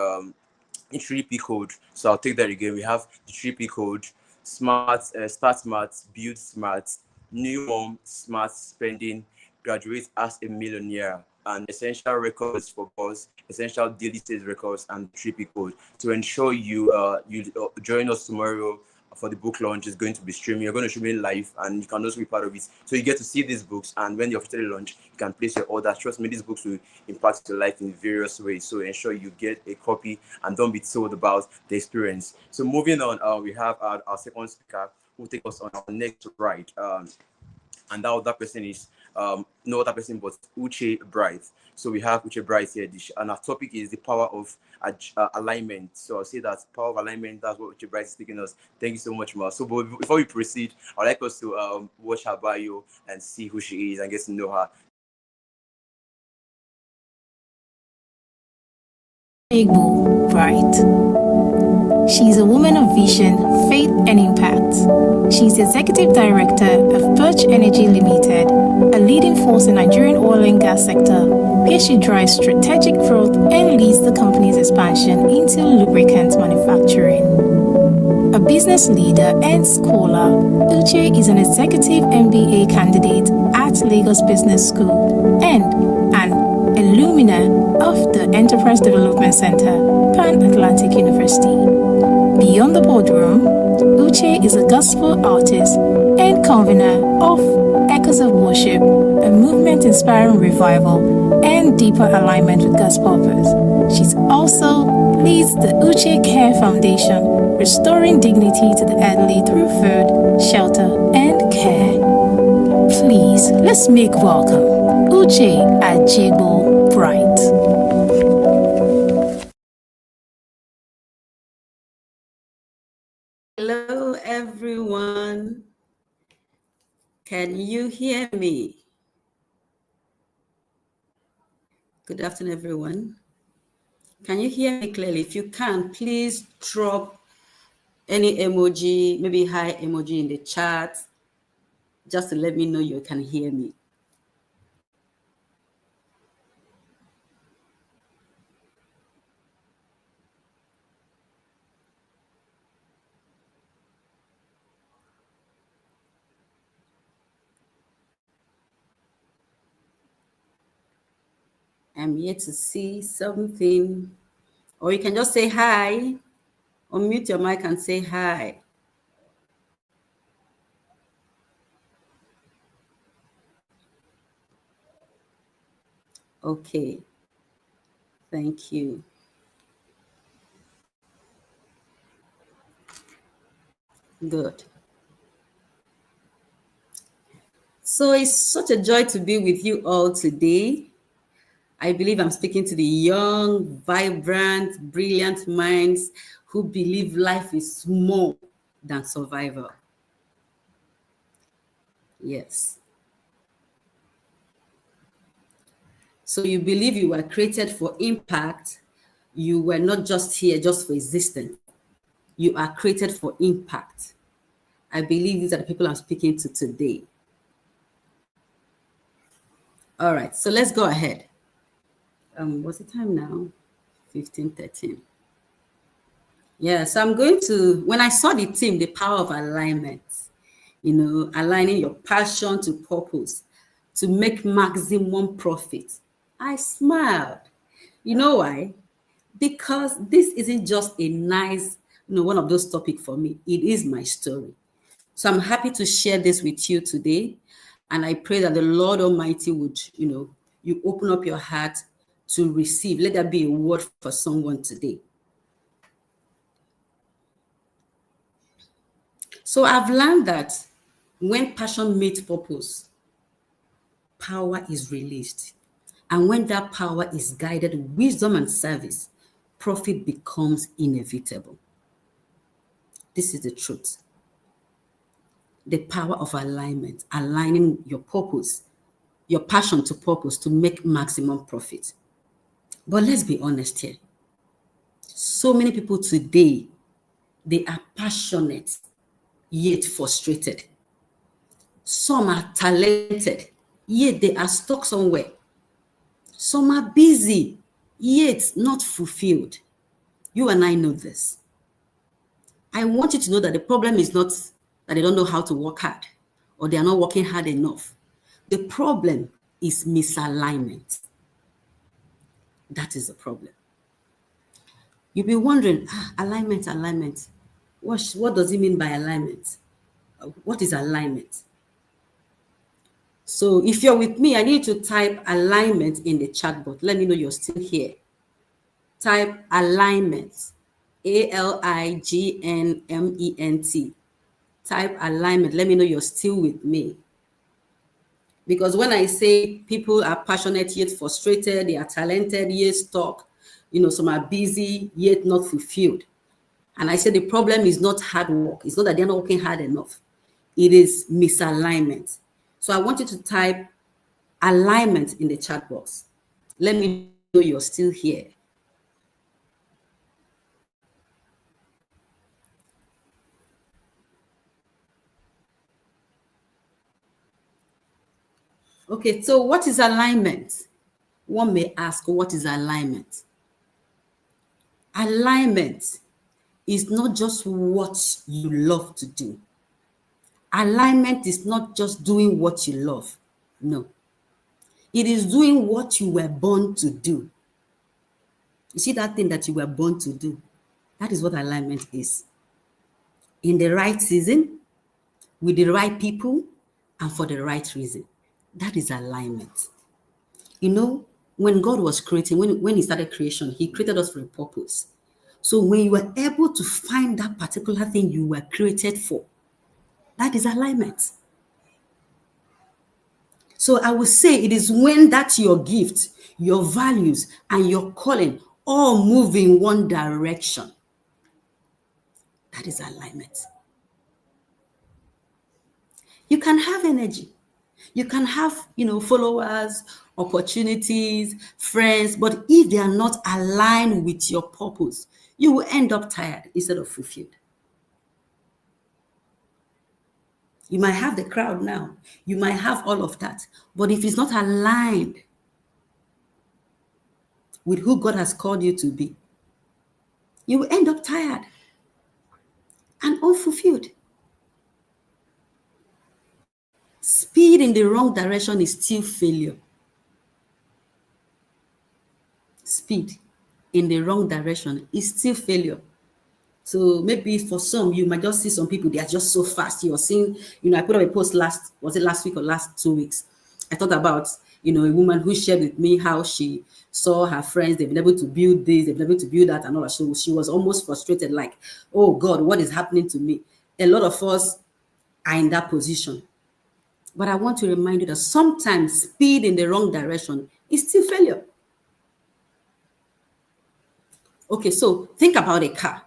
3P code. So I'll take that again. We have the 3P code: Smart, Start Smart, Build Smart, New Mom, Smart Spending, Graduate as a Millionaire, and Essential Records for Boss, Essential Daily Sales Records, and 3P code. To ensure you join us tomorrow for the book launch. Is going to be streaming. You're going to stream it live, and you can also be part of it. So you get to see these books, and when they officially launch, you can place your order. Trust me, these books will impact your life in various ways. So ensure you get a copy and don't be told about the experience. So moving on, we have our second speaker who will take us on our next ride. And that other person is no other person but Uche Bright. So we have Uche Bright here, and our topic is the power of alignment. So I'll say that power of alignment. That's what Uche Bright is taking us. Thank you so much, Ma. So before we proceed, I'd like us to watch her bio and see who she is and get to know her. Igbo Bright. She's a woman of vision, faith, and impact. She's the Executive Director of Birch Energy Limited, a leading force in Nigerian oil and gas sector, where she drives strategic growth and leads the company's expansion into lubricant manufacturing. A business leader and scholar, Uche is an executive MBA candidate at Lagos Business School and an alumna of the Enterprise Development Center, Pan Atlantic University. Beyond the boardroom, Uche is a gospel artist and convener of Echoes of Worship, a movement inspiring revival and deeper alignment with God's purpose. She's also leads the Uche Care Foundation, restoring dignity to the elderly through food, shelter, and care. Please, let's make welcome Uche Ajigbo Bright. Hello, everyone. Can you hear me? Good afternoon, everyone. Can you hear me clearly? If you can, please drop any emoji, maybe hi emoji in the chat, just to let me know you can hear me. I'm yet to see something. Or you can just say hi. Unmute your mic and say hi. Okay. Thank you. Good. So it's such a joy to be with you all today. I believe I'm speaking to the young, vibrant, brilliant minds who believe life is more than survival. Yes. So you believe you were created for impact. You were not just here just for existence. You are created for impact. I believe these are the people I'm speaking to today. All right, so let's go ahead. What's the time now? 15:13. Yeah, so I'm going to, when I saw the theme, the power of alignment, aligning your passion to purpose to make maximum profit, I smiled. You know why? Because this isn't just a nice, one of those topics for me. It is my story. So I'm happy to share this with you today. And I pray that the Lord Almighty would, you open up your heart to receive. Let there be a word for someone today. So I've learned that when passion meets purpose, power is released. And when that power is guided with wisdom and service, profit becomes inevitable. This is the truth. The power of alignment, aligning your purpose, your passion to purpose to make maximum profit. But let's be honest here. So many people today, they are passionate, yet frustrated. Some are talented, yet they are stuck somewhere. Some are busy, yet not fulfilled. You and I know this. I want you to know that the problem is not that they don't know how to work hard or they are not working hard enough. The problem is misalignment. That is the problem. You'll be wondering, alignment. What does it mean by alignment? What is alignment? So if you're with me, I need to type alignment in the chat box. Let me know you're still here. Type alignment, ALIGNMENT. Type alignment. Let me know you're still with me. Because when I say people are passionate yet frustrated, they are talented yet stuck, some are busy yet not fulfilled. And I say the problem is not hard work. It's not that they're not working hard enough. It is misalignment. So I want you to type alignment in the chat box. Let me know you're still here. Okay, so what is alignment? One may ask, what is alignment? Alignment is not just what you love to do. Alignment is not just doing what you love. No. It is doing what you were born to do. You see that thing that you were born to do? That is what alignment is. In the right season, with the right people, and for the right reason. That is alignment. When God was creating, when he started creation, he created us for a purpose. So when you were able to find that particular thing you were created for, that is alignment. So I would say it is when that your gift, your values, and your calling all move in one direction. That is alignment. You can have energy. You can have, followers, opportunities, friends, but if they are not aligned with your purpose, you will end up tired instead of fulfilled. You might have the crowd now. You might have all of that. But if it's not aligned with who God has called you to be, you will end up tired and unfulfilled. Speed in the wrong direction is still failure. speed in the wrong direction is still failure. So maybe for some, you might just see some people, they are just so fast. You're seeing, I put up a post was it last week or last 2 weeks? I thought about, a woman who shared with me how she saw her friends, they've been able to build this, they've been able to build that and all that. So she was almost frustrated, like, oh God, what is happening to me? A lot of us are in that position. But I want to remind you that sometimes speed in the wrong direction is still failure. Okay, so think about a car.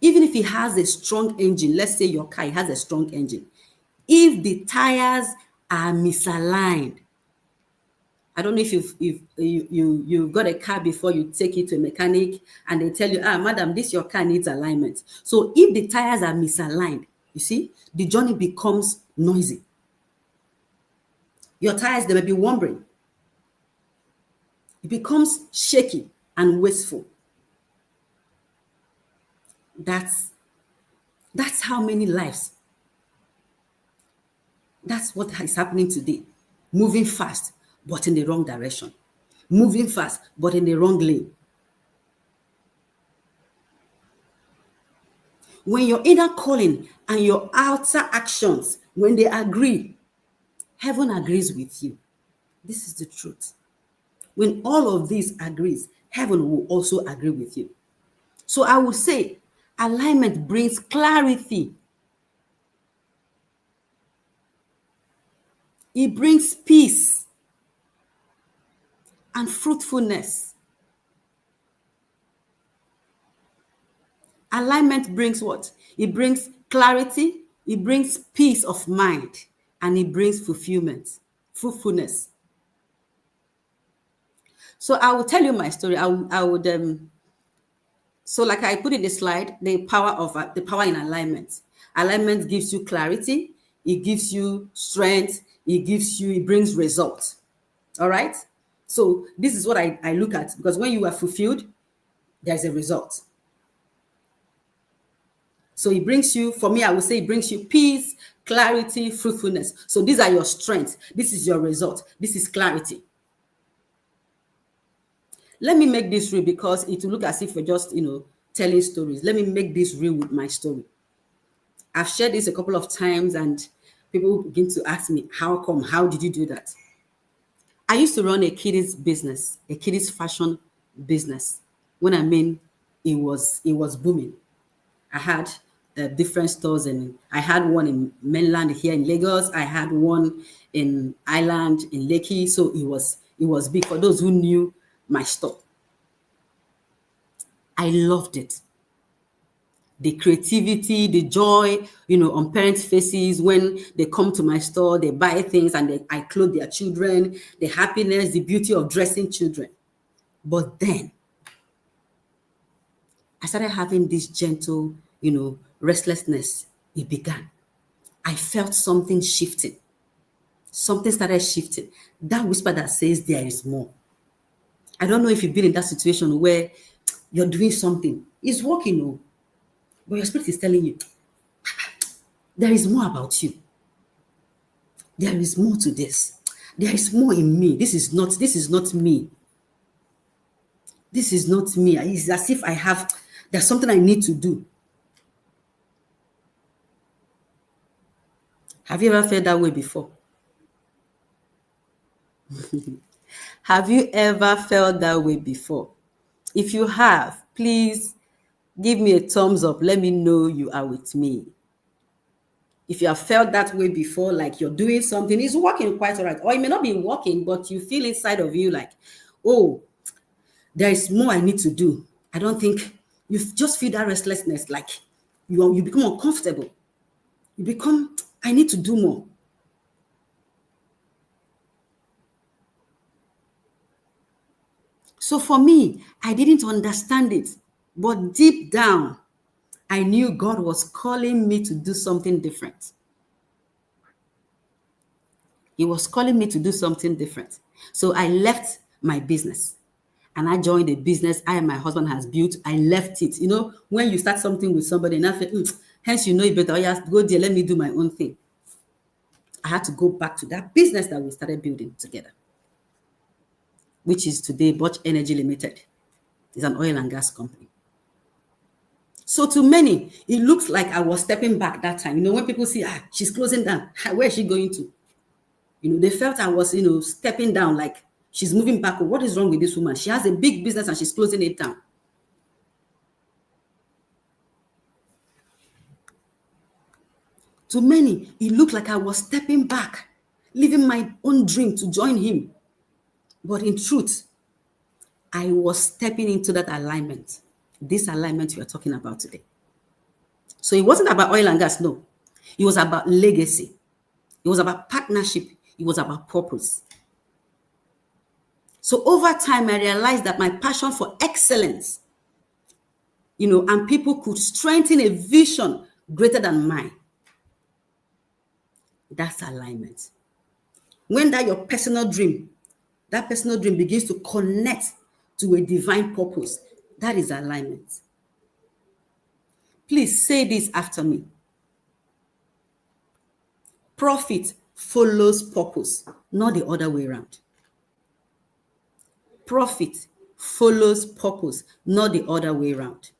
Even if it has a strong engine, let's say your car has a strong engine. If the tires are misaligned, I don't know if you've got a car before, you take it to a mechanic and they tell you, madam, your car needs alignment. So if the tires are misaligned, you see, the journey becomes noisy. Your tires, they may be wandering. It becomes shaky and wasteful. That's how many lives. That's what is happening today. Moving fast, but in the wrong direction. Moving fast, but in the wrong lane. When your inner calling and your outer actions, when they agree, heaven agrees with you. This is the truth. When all of this agrees, heaven will also agree with you. So I would say alignment brings clarity. It brings peace and fruitfulness. Alignment brings what? It brings clarity, it brings peace of mind, and it brings fulfillment, fruitfulness. So I will tell you my story. So like I put in the slide, the power in alignment. Alignment gives you clarity, it gives you strength, it brings results. All right. So this is what I look at, because when you are fulfilled, there's a result. So it brings you, for me, I would say it brings you peace, clarity, fruitfulness. So these are your strengths. This is your result. This is clarity. Let me make this real, because it will look as if we're just, telling stories. Let me make this real with my story. I've shared this a couple of times and people begin to ask me, how come? How did you do that? I used to run a kiddies business, a kiddies fashion business. When I mean it was booming. I had different stores, and I had one in mainland here in Lagos. I had one in Island in Lekki. So it was big for those who knew my store. I loved it. The creativity, the joy, on parents' faces when they come to my store, they buy things and I clothe their children, the happiness, the beauty of dressing children. But then I started having this gentle, restlessness. It began. I felt something shifting. Something started shifting. That whisper that says there is more. I don't know if you've been in that situation where you're doing something. It's working, but your spirit is telling you, there is more about you. There is more to this. There is more in me. This is not me. This is not me. It's as if there's something I need to do. Have you ever felt that way before? Have you ever felt that way before? If you have, please give me a thumbs up. Let me know you are with me. If you have felt that way before, like you're doing something, it's working quite all right. Or it may not be working, but you feel inside of you like, oh, there is more I need to do. I don't think, you just feel that restlessness, like you become uncomfortable. You become, I need to do more. So for me, I didn't understand it, but deep down, I knew God was calling me to do something different. He was calling me to do something different. So I left my business and I joined a business I and my husband has built. I left it. When you start something with somebody and I feel, hence you know it better. Oh, yeah, go there, let me do my own thing. I had to go back to that business that we started building together. which is today Butch Energy Limited. It's an oil and gas company. So to many, it looks like I was stepping back that time. When people see, she's closing down, where is she going to? They felt I was, stepping down, like she's moving backward. What is wrong with this woman? She has a big business and she's closing it down. To many, it looked like I was stepping back, living my own dream to join him. But in truth, I was stepping into that alignment, this alignment we are talking about today. So it wasn't about oil and gas, no. It was about legacy. It was about partnership. It was about purpose. So over time, I realized that my passion for excellence, and people could strengthen a vision greater than mine. That's alignment. When that your personal dream begins to connect to a divine purpose, that is alignment. Please say this after me. Profit follows purpose, not the other way around. Profit follows purpose, not the other way around.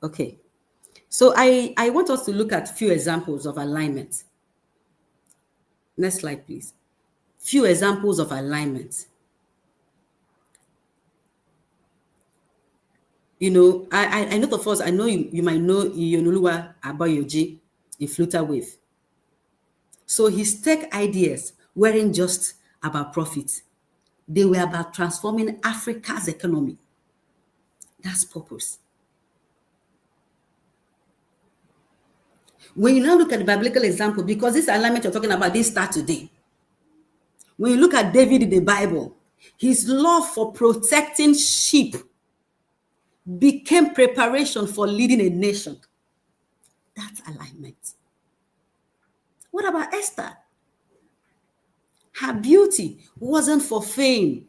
Okay. So I want us to look at a few examples of alignment. Next slide, please. Few examples of alignment. I know the first, I know you might know Iyonoluwa Abayoji in Flutterwave. So his tech ideas weren't just about profit. They were about transforming Africa's economy. That's purpose. When you now look at the biblical example, because this alignment you're talking about didn't start today. When you look at David in the Bible, his love for protecting sheep became preparation for leading a nation. That's alignment. What about Esther? Her beauty wasn't for fame,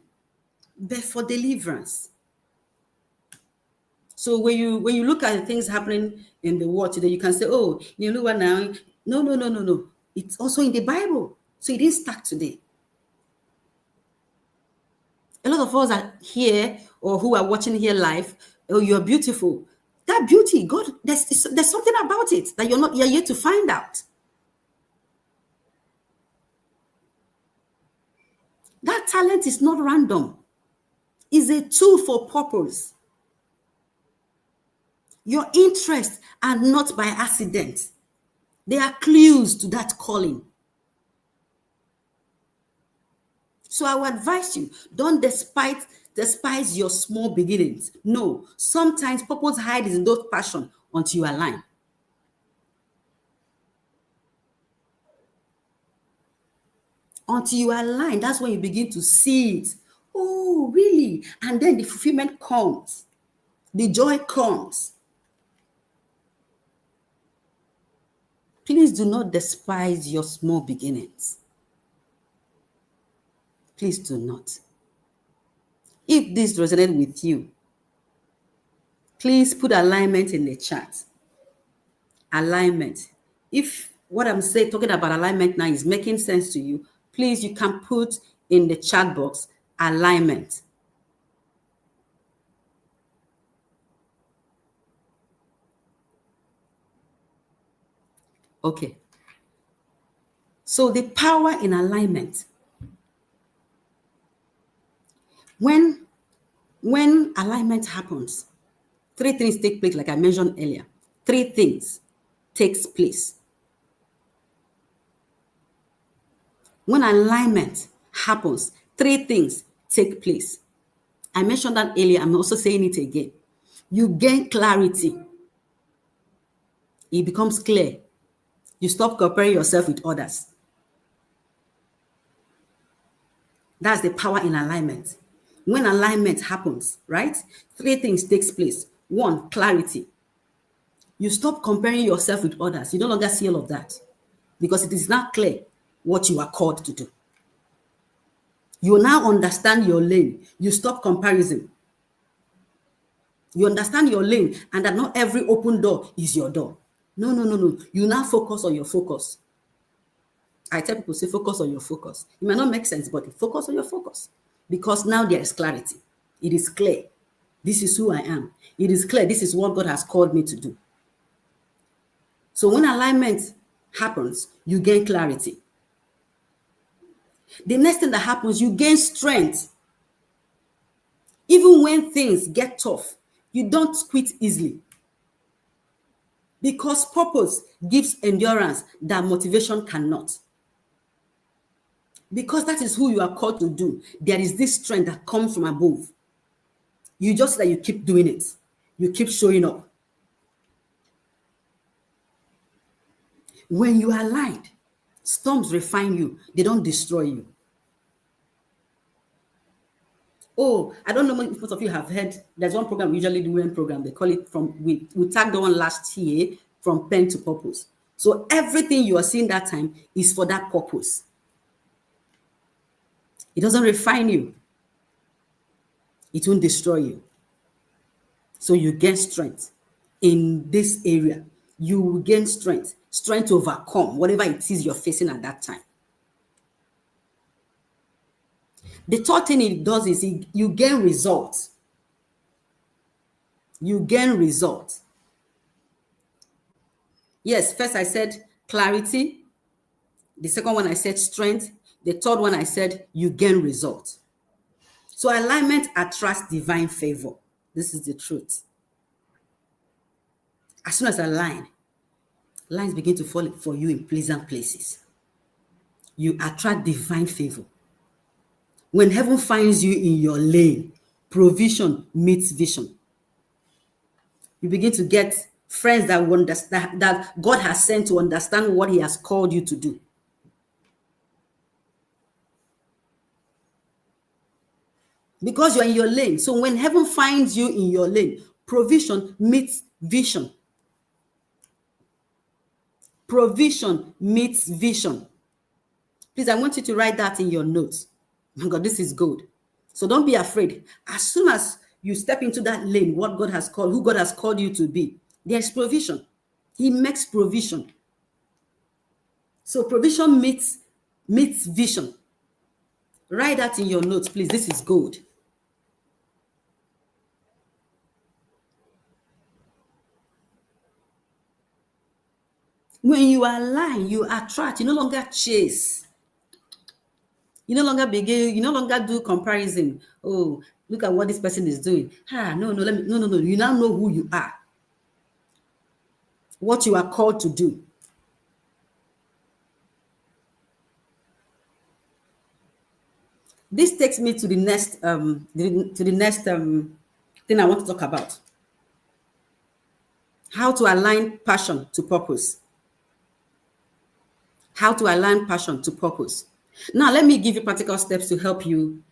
but for deliverance. So when you look at the things happening in the world today, you can say, oh, what now? No. It's also in the Bible. So it didn't start today. A lot of us are here or who are watching here live. Oh, you're beautiful. That beauty, God, there's something about it that you're yet to find out. That talent is not random. It's a tool for purpose. Your interests are not by accident. They are clues to that calling. So I would advise you, don't despise your small beginnings. No, sometimes purpose hides in those passion until you align. Until you align, that's when you begin to see it. Oh, really? And then the fulfillment comes. The joy comes. Please do not despise your small beginnings. Please do not. If this resonated with you, please put alignment in the chat. Alignment. If what I'm talking about alignment now is making sense to you, please, you can put in the chat box alignment. Okay. So the power in alignment. When alignment happens, three things take place, like I mentioned earlier. Three things takes place. When alignment happens, three things take place. I mentioned that earlier. I'm also saying it again. You gain clarity. It becomes clear. You stop comparing yourself with others. That's the power in alignment. When alignment happens, right? Three things takes place. One, clarity. You stop comparing yourself with others. You no longer see all of that because it is now clear what you are called to do. You now understand your lane. You stop comparison. You understand your lane and that not every open door is your door. No. You now focus on your focus. I tell people, say, focus on your focus. It might not make sense, but focus on your focus. Because now there is clarity. It is clear. This is who I am. It is clear. This is what God has called me to do. So when alignment happens, you gain clarity. The next thing that happens, you gain strength. Even when things get tough, you don't quit easily. Because purpose gives endurance that motivation cannot. Because that is who you are called to do. There is this strength that comes from above. You just that you keep doing it. You keep showing up. When you are aligned, storms refine you. They don't destroy you. Oh, I don't know if most of you have heard. There's one program we usually do, WEN program. They call it we tagged on last year, from pen to purpose. So everything you are seeing that time is for that purpose. It doesn't refine you. It won't destroy you. So you gain strength in this area. You will gain strength to overcome whatever it is you're facing at that time. The third thing it does is you gain results. You gain results. Yes, first I said clarity. The second one I said strength. The third one I said you gain results. So alignment attracts divine favor. This is the truth. As soon as I align, lines begin to fall for you in pleasant places. You attract divine favor. When heaven finds you in your lane, provision meets vision. You begin to get friends that will understand, that God has sent to understand what He has called you to do. Because you're in your lane. So when heaven finds you in your lane, provision meets vision. Provision meets vision. Please, I want you to write that in your notes. Oh God, this is good. So don't be afraid. As soon as you step into that lane, what God has called, who God has called you to be, there's provision. He makes provision. So provision meets vision. Write that in your notes, please. This is good. When you align, you attract. You no longer chase. You no longer do comparison. Oh, look at what this person is doing. No. You now know who you are. What you are called to do. This takes me to the next thing I want to talk about. How to align passion to purpose. How to align passion to purpose. Now, let me give you practical steps to help you,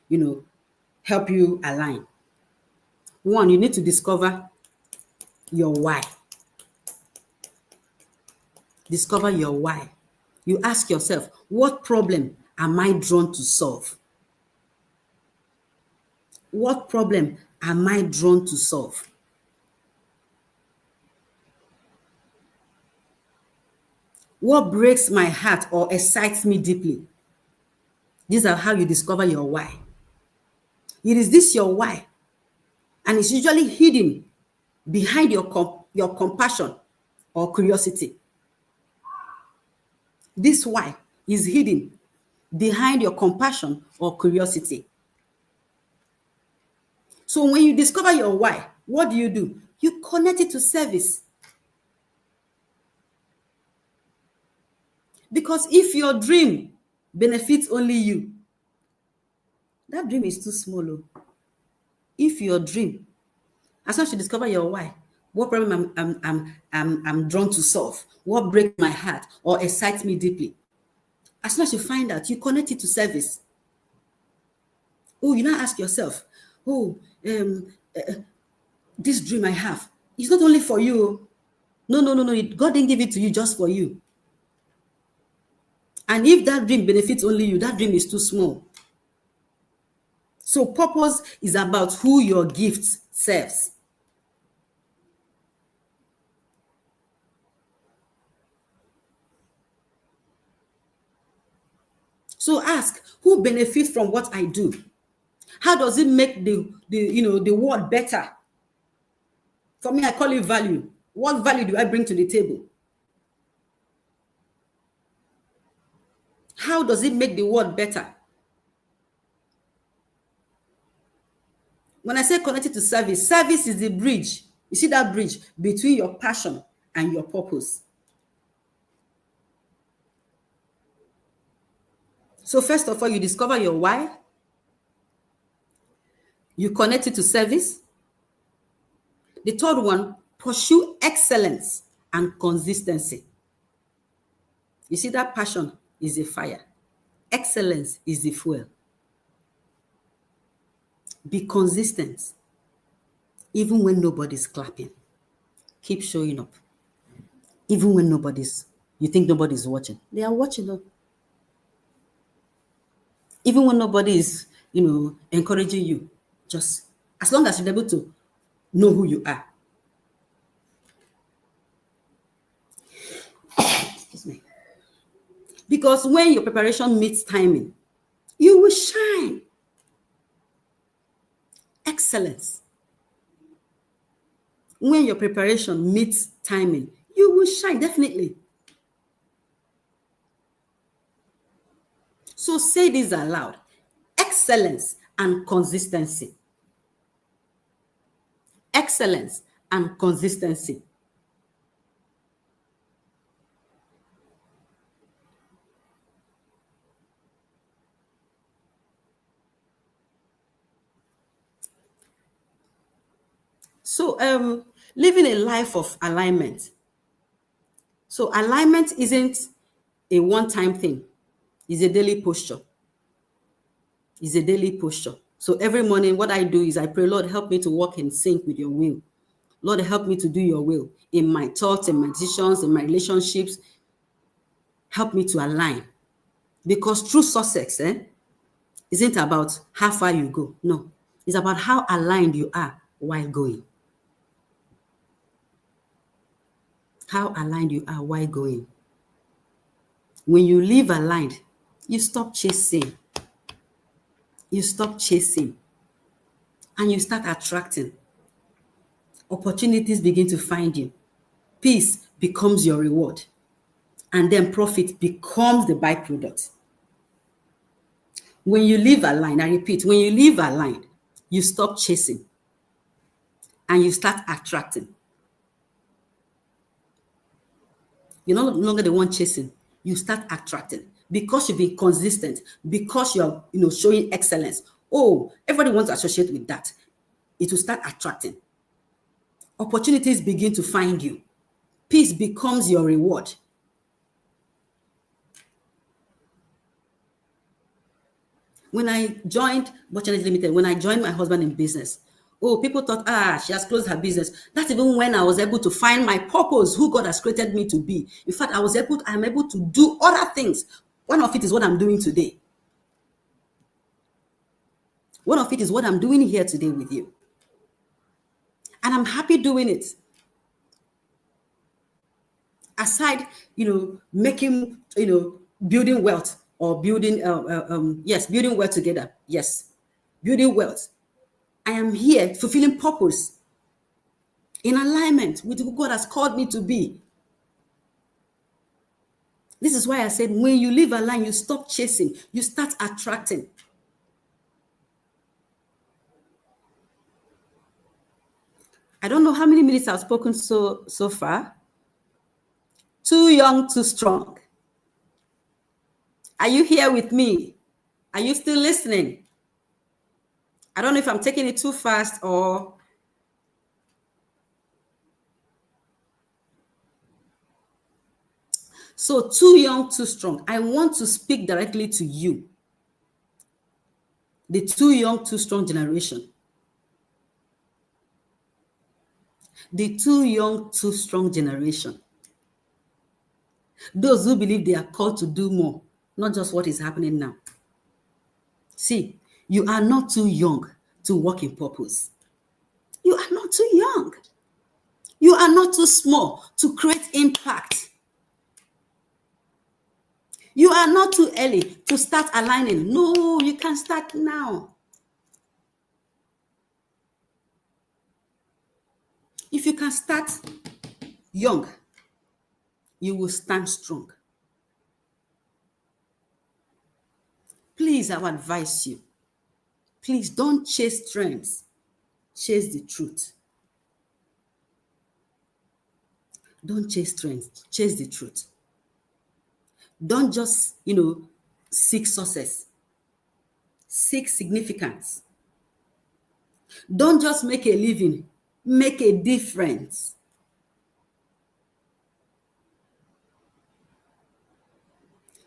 help you align. One, you need to discover your why. Discover your why. You ask yourself, what problem am I drawn to solve? What problem am I drawn to solve? What breaks my heart or excites me deeply? These are how you discover your why. It is this your why, and it's usually hidden behind your compassion or curiosity. This why is hidden behind your compassion or curiosity. So when you discover your why, what do? You connect it to service. Because if your dream benefits only you, that dream is too small. If your dream, as soon as you discover your why, what problem I'm drawn to solve, what breaks my heart or excites me deeply, as soon as you find out, you connect it to service. Oh, you now ask yourself, this dream I have, it's not only for you. No. God didn't give it to you just for you. And if that dream benefits only you, that dream is too small. So purpose is about who your gift serves. So ask, who benefits from what I do? How does it make the world better? For me, I call it value. What value do I bring to the table? How does it make the world better? When I say connected to service, service is the bridge. You see that bridge between your passion and your purpose. So first of all, you discover your why. You connect it to service. The third one, pursue excellence and consistency. You see that passion is a fire. Excellence is the fuel. Be consistent. Even when nobody's clapping, keep showing up. Even when you think nobody's watching, they are watching up. Even when nobody is, encouraging you, just as long as you're able to know who you are. Excuse me. Because when your preparation meets timing, you will shine. Excellence. When your preparation meets timing, you will shine, definitely. So say this aloud. Excellence and consistency. Excellence and consistency. So living a life of alignment. So alignment isn't a one-time thing. It's a daily posture. It's a daily posture. So every morning, what I do is I pray, Lord, help me to walk in sync with your will. Lord, help me to do your will in my thoughts, in my decisions, in my relationships. Help me to align. Because true success isn't about how far you go. No, it's about how aligned you are while going. How aligned you are while going. When you live aligned, you stop chasing. You stop chasing. And you start attracting. Opportunities begin to find you. Peace becomes your reward. And then profit becomes the byproduct. When you live aligned, I repeat, when you live aligned, you stop chasing. And you start attracting. You're no longer the one chasing. You start attracting because you've been consistent, because you're showing excellence. Oh, everybody wants to associate with that. It will start attracting. Opportunities begin to find you. Peace becomes your reward. When I joined Butch Energy Limited, when I joined my husband in business, people thought, she has closed her business. That's even when I was able to find my purpose, who God has created me to be. In fact, I'm able to do other things. One of it is what I'm doing today. One of it is what I'm doing here today with you. And I'm happy doing it. Aside, making, building wealth or building, building wealth together. Yes, building wealth. I am here fulfilling purpose in alignment with who God has called me to be. This is why I said when you live aligned, you stop chasing, you start attracting. I don't know how many minutes I've spoken so far. Too young, too strong. Are you here with me? Are you still listening? I don't know if I'm taking it too fast or... So, too young, too strong. I want to speak directly to you. The too young, too strong generation. The too young, too strong generation. Those who believe they are called to do more, not just what is happening now. See, you are not too young to walk in purpose. You are not too young. You are not too small to create impact. You are not too early to start aligning. No, you can start now. If you can start young, you will stand strong. Please, I would advise you. Please don't chase trends. Chase the truth. Don't chase trends. Chase the truth. Don't just, seek success. Seek significance. Don't just make a living. Make a difference.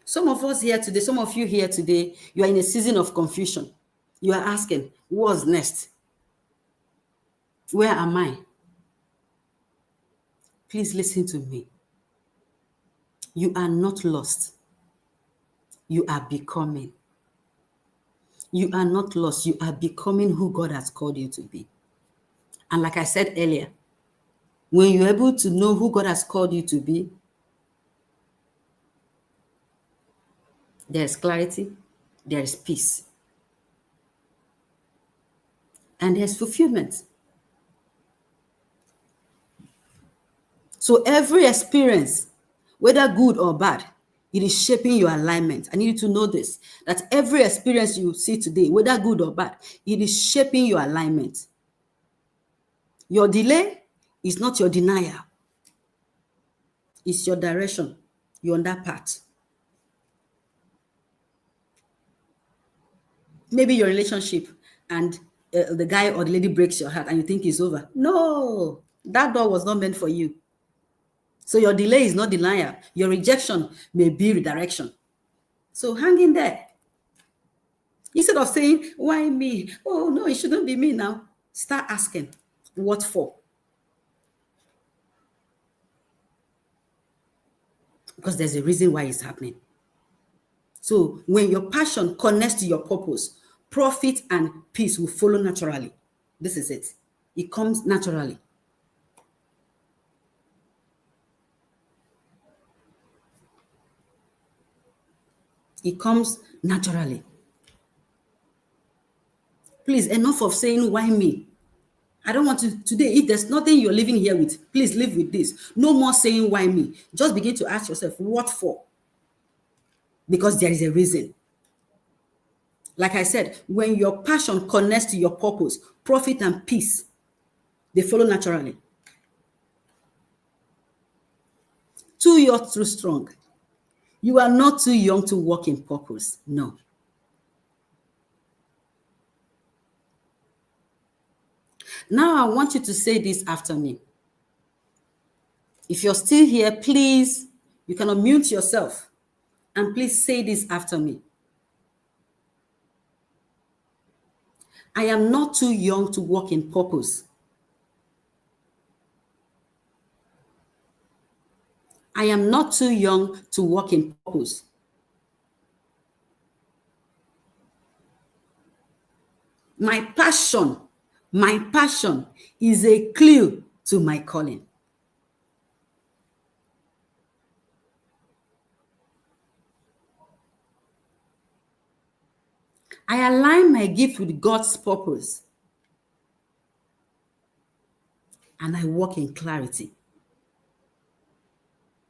Some of us here today, some of you here today, you are in a season of confusion. You are asking, what's next? Where am I? Please listen to me. You are not lost. You are becoming. You are not lost. You are becoming who God has called you to be. And like I said earlier, when you're able to know who God has called you to be, there's clarity, there's peace, and there's fulfillment. So every experience, whether good or bad, it is shaping your alignment. I need you to know this, that every experience you see today, whether good or bad, it is shaping your alignment. Your delay is not your denial. It's your direction. You're on that path. Maybe your relationship and the guy or the lady breaks your heart and you think it's over. No, that door was not meant for you. So your delay is not denial. Your rejection may be redirection. So hang in there. Instead of saying, why me? Oh, no, it shouldn't be me now. Start asking, what for? Because there's a reason why it's happening. So when your passion connects to your purpose, profit and peace will follow naturally. This is it. It comes naturally. It comes naturally. Please, enough of saying, why me? I don't want to, today, if there's nothing you're living here with, please live with this. No more saying, why me? Just begin to ask yourself, what for? Because there is a reason. Like I said, when your passion connects to your purpose, profit and peace, they follow naturally. Too young, too strong. You are not too young to walk in purpose. No. Now I want you to say this after me. If you're still here, please, you can unmute yourself and please say this after me. I am not too young to walk in purpose. I am not too young to walk in purpose. My passion is a clue to my calling. I align my gift with God's purpose. And I walk in clarity,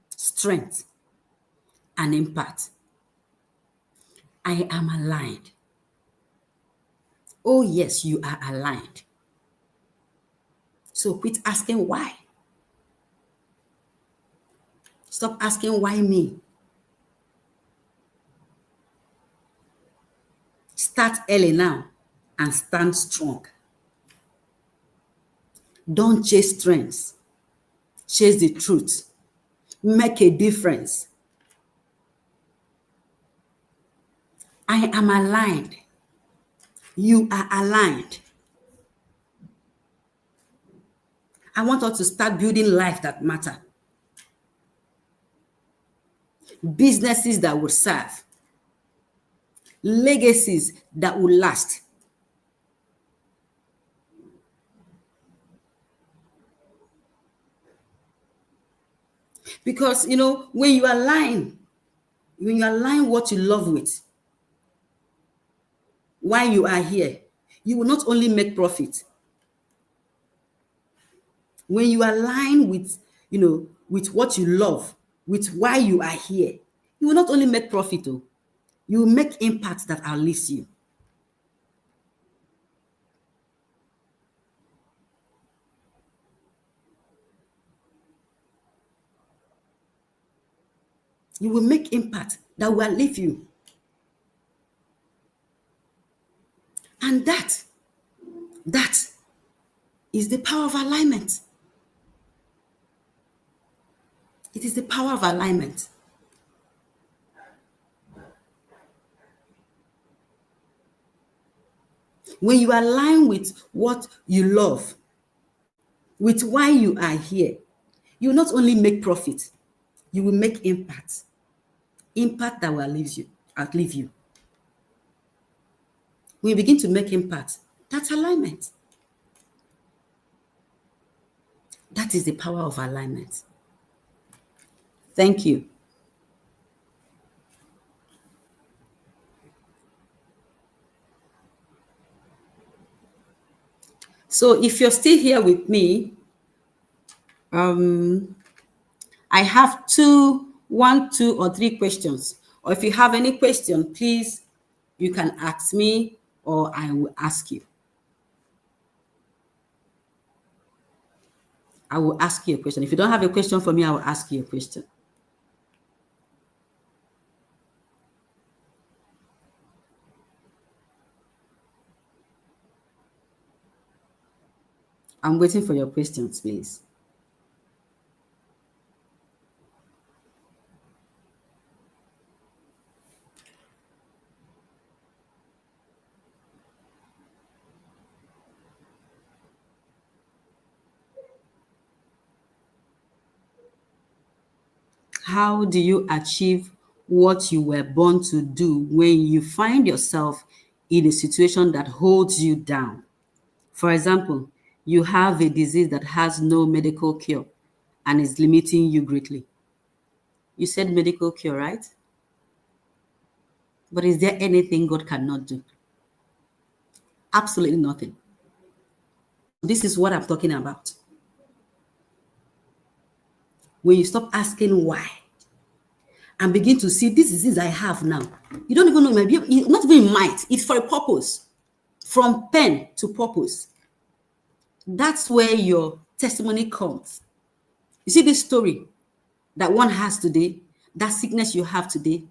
strength, and impact. I am aligned. Oh, yes, you are aligned. So quit asking why. Stop asking why me. Start early now and stand strong. Don't chase trends. Chase the truth. Make a difference. I am aligned. You are aligned. I want us to start building life that matter. Businesses that will serve. Legacies that will last. Because, when you align when you align what you love with why you are here, you will not only make profit. When you align with, with what you love, with why you are here, you will not only make profit, you will make impact that outlives you. You will make impact that will outlive you. And that is the power of alignment. It is the power of alignment. When you align with what you love, with why you are here, you not only make profit, you will make impact. Impact that will outlive you. When you begin to make impact, that's alignment. That is the power of alignment. Thank you. So if you're still here with me, I have one, two, or three questions. Or if you have any question, please, you can ask me or I will ask you. I will ask you a question. If you don't have a question for me, I will ask you a question. I'm waiting for your questions, please. How do you achieve what you were born to do when you find yourself in a situation that holds you down? For example, you have a disease that has no medical cure and is limiting you greatly. You said medical cure, right? But is there anything God cannot do? Absolutely nothing. This is what I'm talking about. When you stop asking why and begin to see this disease I have now, you don't even know, maybe not even might, it's for a purpose. From pain to purpose. That's where your testimony comes. You see this story that one has today, that sickness you have today,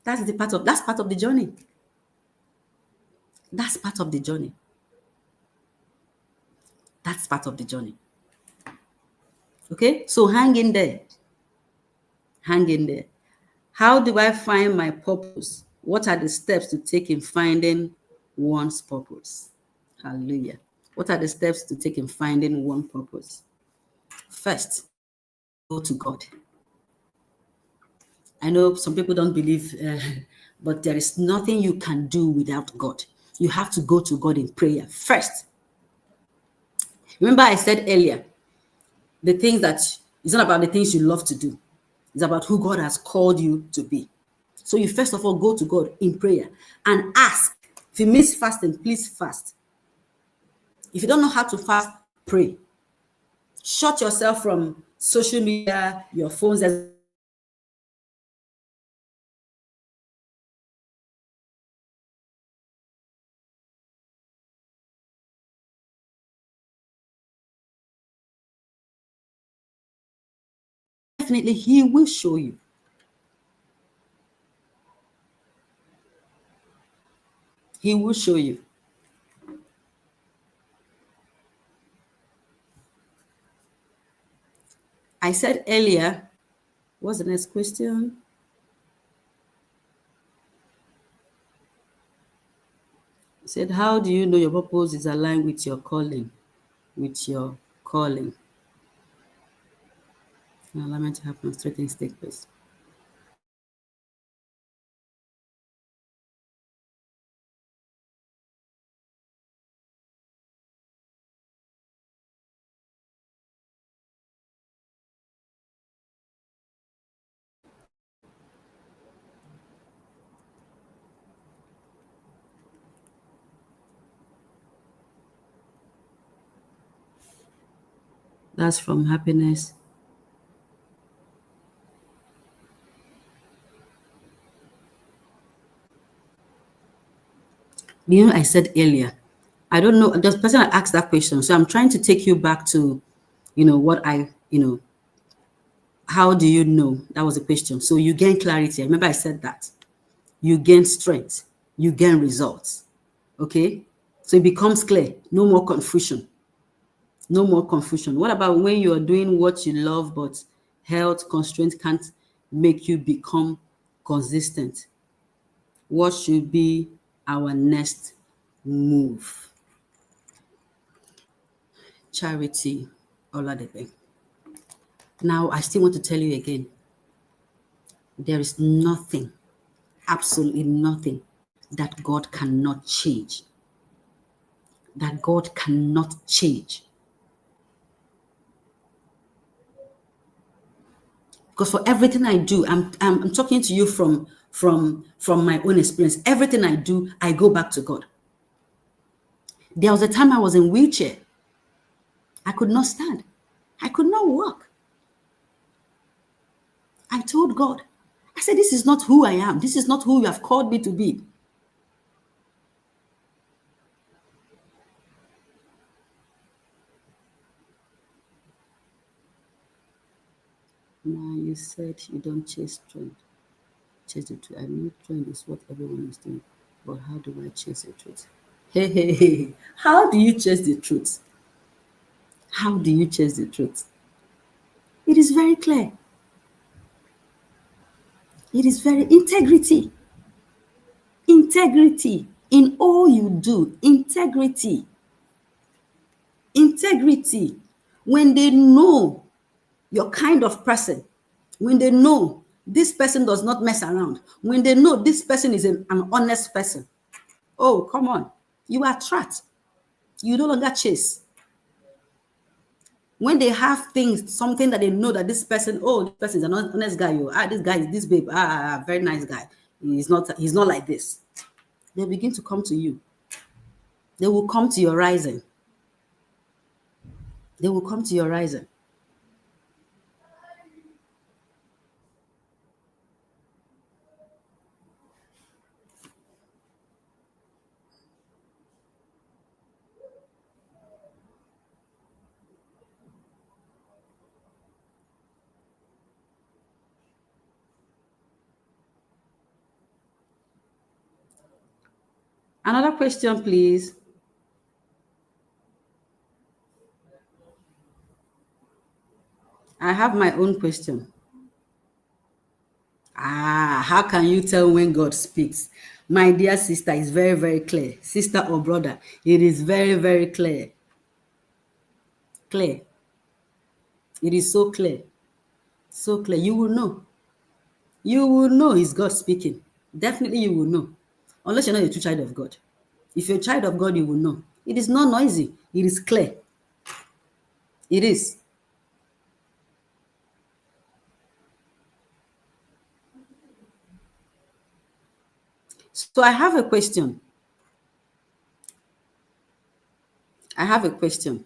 that's part of the journey. That's part of the journey. That's part of the journey. Okay, so hang in there. Hang in there. How do I find my purpose? What are the steps to take in finding one's purpose? Hallelujah. What are the steps to take in finding one purpose? First, go to God. I know some people don't believe, but there is nothing you can do without God. You have to go to God in prayer first. Remember I said earlier, the things that, it's not about the things you love to do. It's about who God has called you to be. So you first of all go to God in prayer and ask. If you miss fasting, please fast. If you don't know how to fast, pray. Shut yourself from social media, your phones. Definitely, He will show you. He will show you. I said earlier, what's the next question? I said, how do you know your purpose is aligned with your calling? With your calling. Alignment happens, three things take place. That's from happiness. You know, I said earlier, I don't know, the person that asked that question. So I'm trying to take you back to, what how do you know? That was the question. So you gain clarity. I remember I said that. You gain strength. You gain results. Okay? So it becomes clear. No more confusion. No more confusion. What about when you are doing what you love, but health constraints can't make you become consistent? What should be our next move? Charity Oladebe. Now, I still want to tell you again, there is nothing, absolutely nothing that God cannot change. That God cannot change. Because for everything I do, I'm talking to you from my own experience. Everything I do, I go back to God. There was a time I was in wheelchair. I could not stand. I could not walk. I told God, I said, this is not who I am. This is not who you have called me to be. Now you said you don't chase trend. Chase the truth. I know trend is what everyone is doing. But how do I chase the truth? Hey, hey, hey. How do you chase the truth? How do you chase the truth? It is very clear. It is very integrity. Integrity in all you do. Integrity. Integrity. When they know your kind of person, when they know this person does not mess around, when they know this person is an honest person, oh, come on. You attract. You no longer chase. When they have things, something that they know that this person, oh, this person is an honest guy. This guy is this babe. Very nice guy. He's not like this. They begin to come to you. They will come to your rising. They will come to your rising. Another question, please. I have my own question. How can you tell when God speaks? My dear sister, it's very, very clear. Sister or brother, it is very, very clear. Clear. It is so clear. So clear. You will know. You will know it's God speaking. Definitely you will know. Unless you're not a true child of God. If you're a child of God, you will know. It is not noisy. It is clear. It is. So I have a question. I have a question.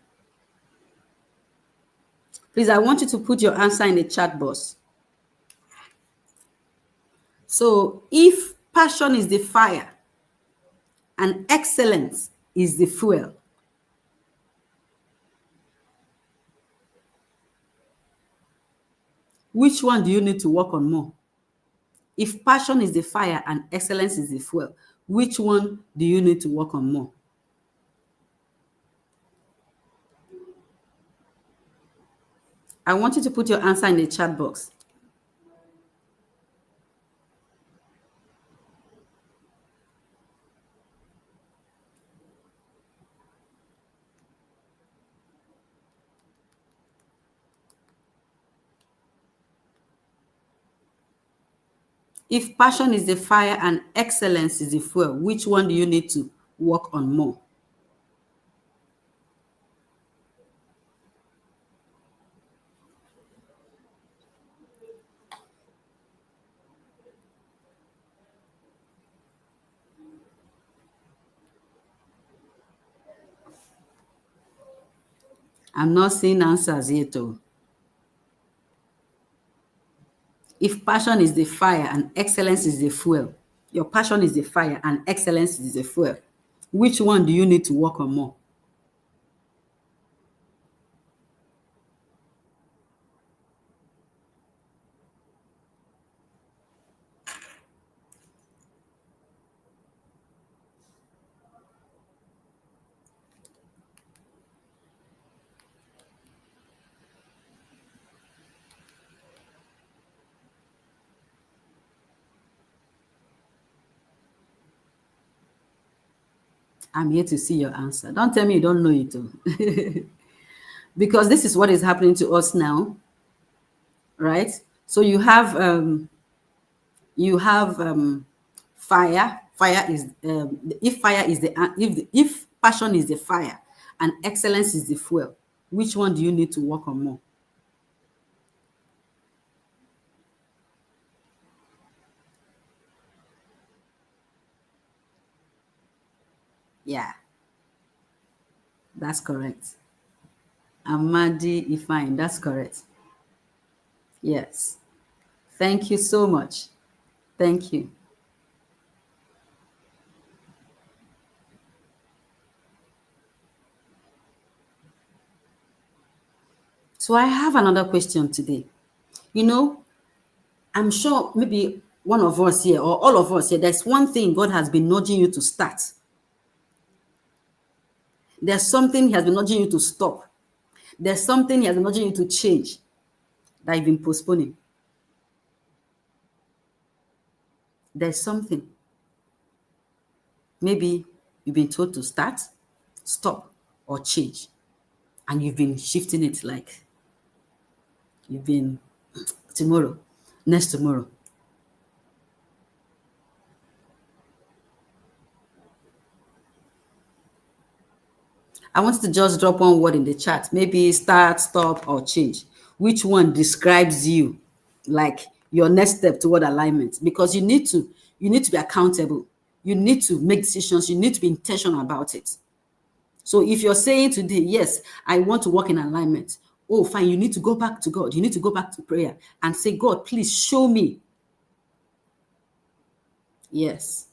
Please, I want you to put your answer in the chat box. So if passion is the fire and excellence is the fuel, which one do you need to work on more? If passion is the fire and excellence is the fuel, which one do you need to work on more? I want you to put your answer in the chat box. If passion is the fire and excellence is the fuel, which one do you need to work on more? I'm not seeing answers yet, though. If passion is the fire and excellence is the fuel, your passion is the fire and excellence is the fuel, which one do you need to work on more? I'm here to see your answer. Don't tell me you don't know it, though. Because this is what is happening to us now, right? So you have fire. Fire is if fire is the if passion is the fire and excellence is the fuel, which one do you need to work on more? Yeah, that's correct. Amadi Ifine, that's correct. Yes. Thank you so much. Thank you. So I have another question today. You know, I'm sure maybe one of us here or all of us here, there's one thing God has been nudging you to start. There's something He has been nudging you to stop. There's something He has been nudging you to change that you've been postponing. There's something. Maybe you've been told to start, stop, or change. And you've been shifting it like you've been tomorrow, next tomorrow. I want you to just drop one word in the chat. Maybe start, stop, or change. Which one describes you, like your next step toward alignment? Because you need to be accountable. You need to make decisions. You need to be intentional about it. So if you're saying today, yes, I want to walk in alignment. Oh, fine. You need to go back to God. You need to go back to prayer and say, God, please show me. Yes.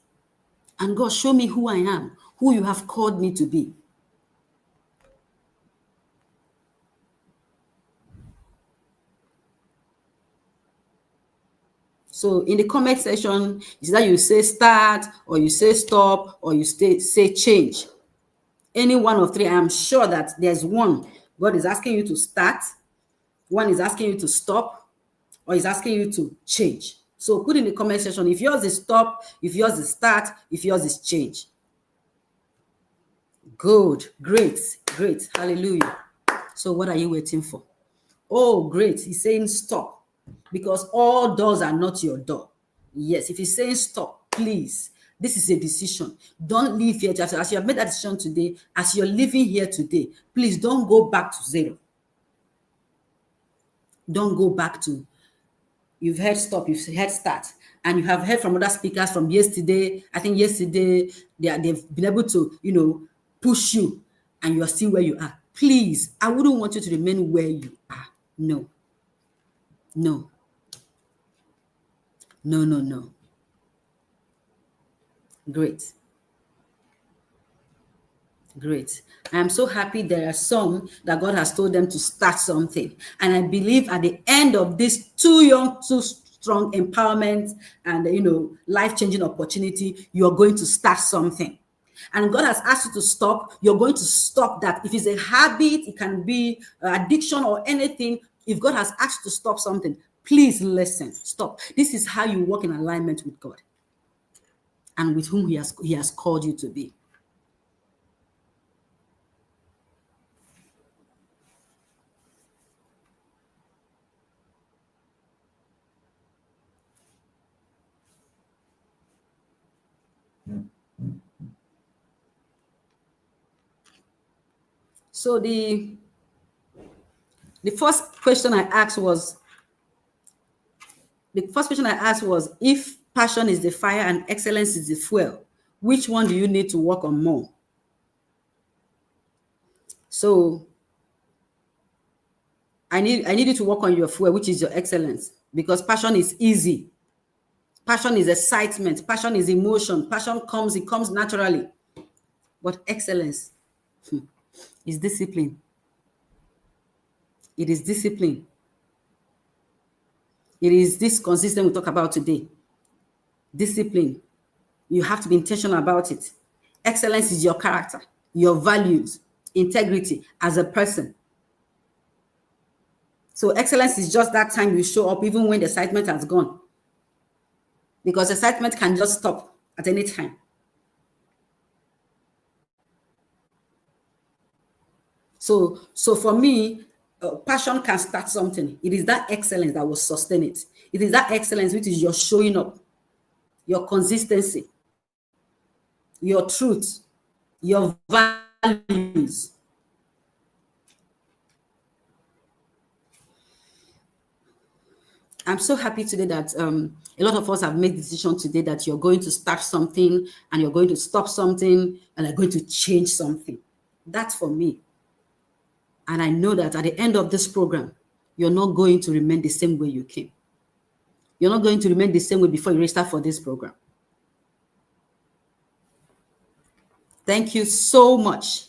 And God, show me who I am, who you have called me to be. So in the comment section, is that you say start, or you say stop, or you say change. Any one of three, I am sure that there's one. God is asking you to start, one is asking you to stop, or is asking you to change. So put in the comment section if yours is stop, if yours is start, if yours is change. Good, great, great, hallelujah. So what are you waiting for? Oh, great, he's saying stop. Because all doors are not your door. Yes, if he's saying stop, please, this is a decision. Don't leave here. Just as you have made that decision today, as you're living here today, please don't go back to zero. Don't go back to, you've heard stop, you've heard start, and you have heard from other speakers from yesterday. I think yesterday they've been able to, push you, and you are still where you are. Please, I wouldn't want you to remain where you are. No. No. No, no, no. Great. Great. I am so happy there are some that God has told them to start something. And I believe at the end of this too strong empowerment and, life-changing opportunity, you're going to start something. And God has asked you to stop. You're going to stop that. If it's a habit, it can be addiction or anything. If God has asked you to stop something, please listen. Stop. This is how you walk in alignment with God and with whom He has called you to be. So the first question I asked was, if passion is the fire and excellence is the fuel, which one do you need to work on more? So I need you to work on your fuel, which is your excellence, because passion is easy. Passion is excitement. Passion is emotion. Passion comes, it comes naturally. But excellence is discipline. It is discipline. It is this consistent we talk about today. Discipline. You have to be intentional about it. Excellence is your character, your values, integrity as a person. So excellence is just that time you show up even when the excitement has gone. Because excitement can just stop at any time. So for me, passion can start something. It is that excellence that will sustain it. It is that excellence which is your showing up, your consistency, your truth, your values. I'm so happy today that a lot of us have made the decision today that you're going to start something and you're going to stop something and are going to change something. That's for me. And I know that at the end of this program, you're not going to remain the same way you came. You're not going to remain the same way before you register for this program. Thank you so much.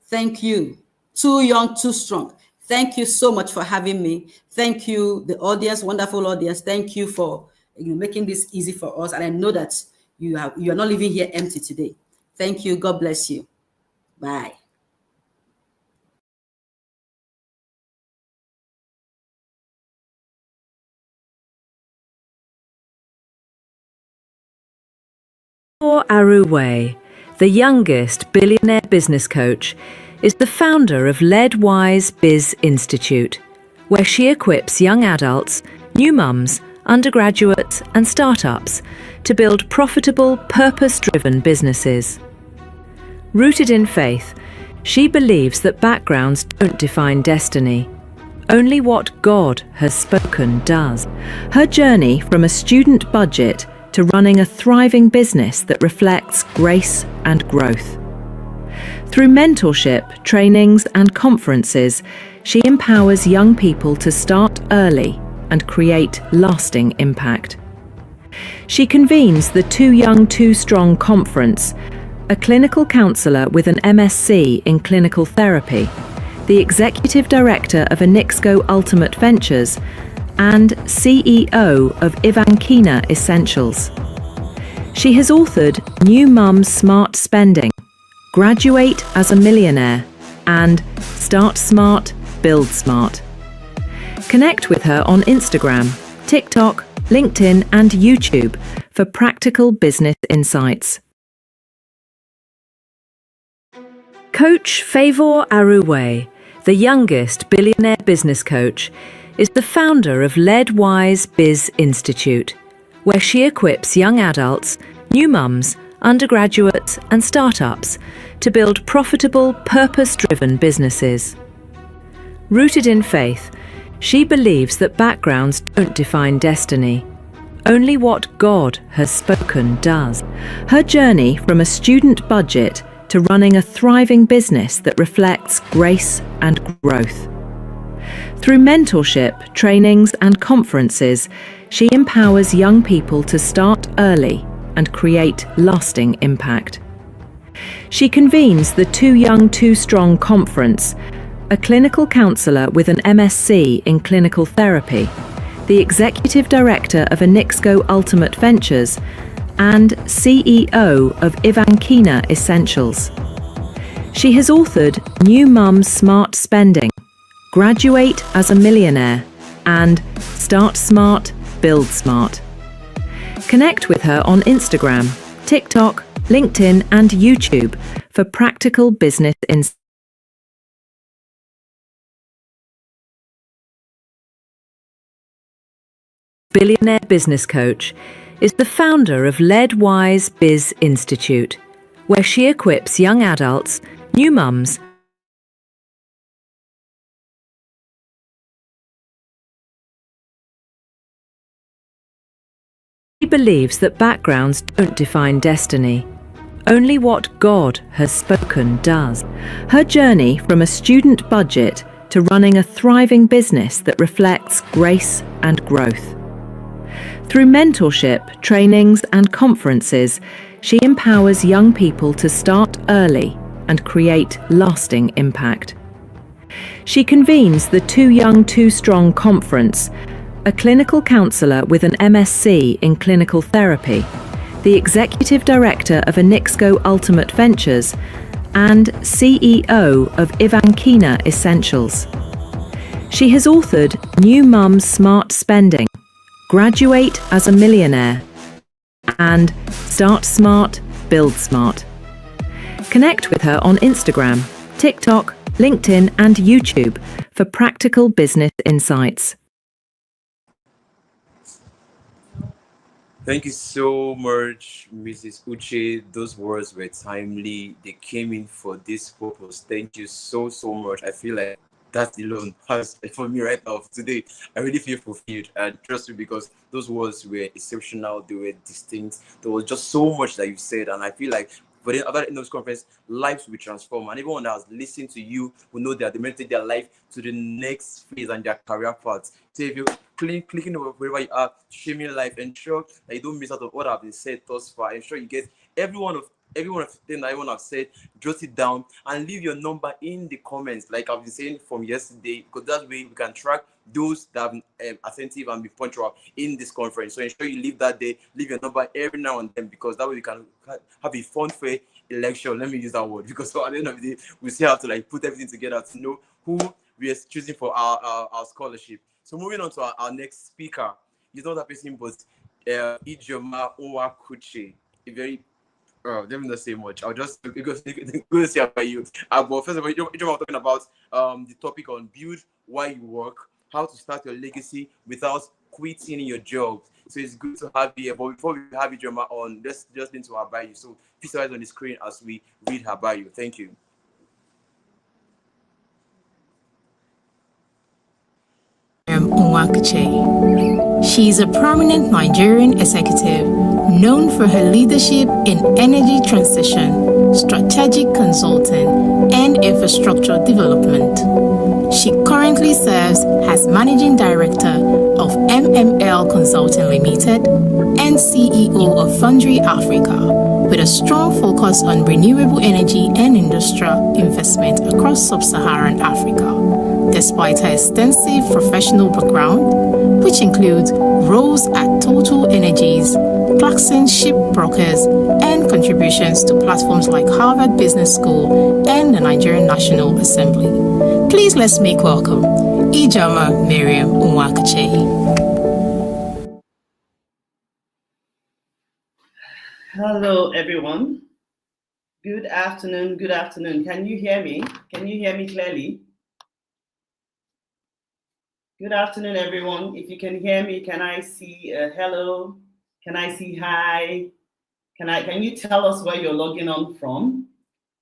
Thank you. Too young, too strong. Thank you so much for having me. Thank you, the audience, wonderful audience. Thank you for making this easy for us. And I know that you are not leaving here empty today. Thank you. God bless you. Bye. Favour Aruwe, the youngest billionaire business coach, is the founder of LeadWise Biz Institute, where she equips young adults, new mums, undergraduates, and startups to build profitable, purpose-driven businesses. Rooted in faith, she believes that backgrounds don't define destiny. Only what God has spoken does. Her journey from a student budget to running a thriving business that reflects grace and growth. Through mentorship, trainings, and conferences, she empowers young people to start early and create lasting impact. She convenes the Too Young, Too Strong conference, a clinical counsellor with an MSc in clinical therapy, the executive director of Anixco Ultimate Ventures, and CEO of Ivankina Essentials. She has authored New Mum Smart Spending, Graduate as a Millionaire, and Start Smart, Build Smart. Connect with her on Instagram, TikTok, LinkedIn, and YouTube for practical business insights. Coach Favour Aruwe, the youngest billionaire business coach, is the founder of LeadWise Biz Institute, where she equips young adults, new mums, undergraduates, and startups to build profitable, purpose-driven businesses. Rooted in faith, she believes that backgrounds don't define destiny. Only what God has spoken does. Her journey from a student budget to running a thriving business that reflects grace and growth. Through mentorship, trainings, and conferences, she empowers young people to start early and create lasting impact. She convenes the Too Young, Too Strong conference, a clinical counsellor with an MSc in clinical therapy, the executive director of Anixco Ultimate Ventures, and CEO of Ivankina Essentials. She has authored New Mum Smart Spending, Graduate as a Millionaire, and Start Smart, Build Smart. Connect with her on Instagram, TikTok, LinkedIn, and YouTube for practical business insights. Billionaire business coach is the founder of LeadWise Biz Institute, where she equips young adults, new mums, She believes that backgrounds don't define destiny. Only what God has spoken does. Her journey from a student budget to running a thriving business that reflects grace and growth. Through mentorship, trainings, and conferences, she empowers young people to start early and create lasting impact. She convenes the Too Young, Too Strong conference, a clinical counsellor with an MSc in clinical therapy, the executive director of Enixco Ultimate Ventures, and CEO of Ivankina Essentials. She has authored New Mum's Smart Spending, Graduate as a Millionaire, and Start Smart, Build Smart. Connect with her on Instagram, TikTok, LinkedIn, and YouTube for practical business insights. Thank you so much, Mrs. Uche. Those words were timely. They came in for this purpose. Thank you so much. I feel like that alone has, for me right now, today, I really feel fulfilled. And trust me, because those words were exceptional. They were distinct. There was just so much that you said. And I feel like for the other end of this conference, lives will be transformed. And everyone that has listened to you will know that they may take their life to the next phase and their career path. So if you clicking wherever you are, streaming live, ensure that you don't miss out on what have been said thus far. Ensure you get every one of the things that everyone have said, jot it down and leave your number in the comments, like I've been saying from yesterday, because that way we can track those that have been attentive and be punctual in this conference. So ensure you leave that day, leave your number every now and then, because that way we can have a fun fair election. Let me use that word, because at the end of the day, we still have to like put everything together to know who we are choosing for our scholarship. So moving on to our next speaker, he's not that person, but Ijeoma Onwuakuchi, a very let me not say much. I'll just go see about you. But first of all, I'm talking about the topic on build while you work, how to start your legacy without quitting your job. So it's good to have you here. But before we have Ijeoma on, let's just into her bio. So please eyes on the screen as we read her bio. Thank you. Onwuakuchi. She is a prominent Nigerian executive known for her leadership in energy transition, strategic consulting, and infrastructure development. She currently serves as Managing Director of MML Consulting Limited and CEO of Foundry Africa, with a strong focus on renewable energy and industrial investment across sub-Saharan Africa. Despite her extensive professional background, which includes roles at Total Energies, Clarkson Shipbrokers, and contributions to platforms like Harvard Business School and the Nigerian National Assembly. Please let's make welcome Ijeoma Mariam Onwuakuchi. Hello, everyone. Good afternoon. Good afternoon. Can you hear me? Can you hear me clearly? Good afternoon, everyone. If you can hear me, can I see hello? Can I see hi? Can you tell us where you're logging on from?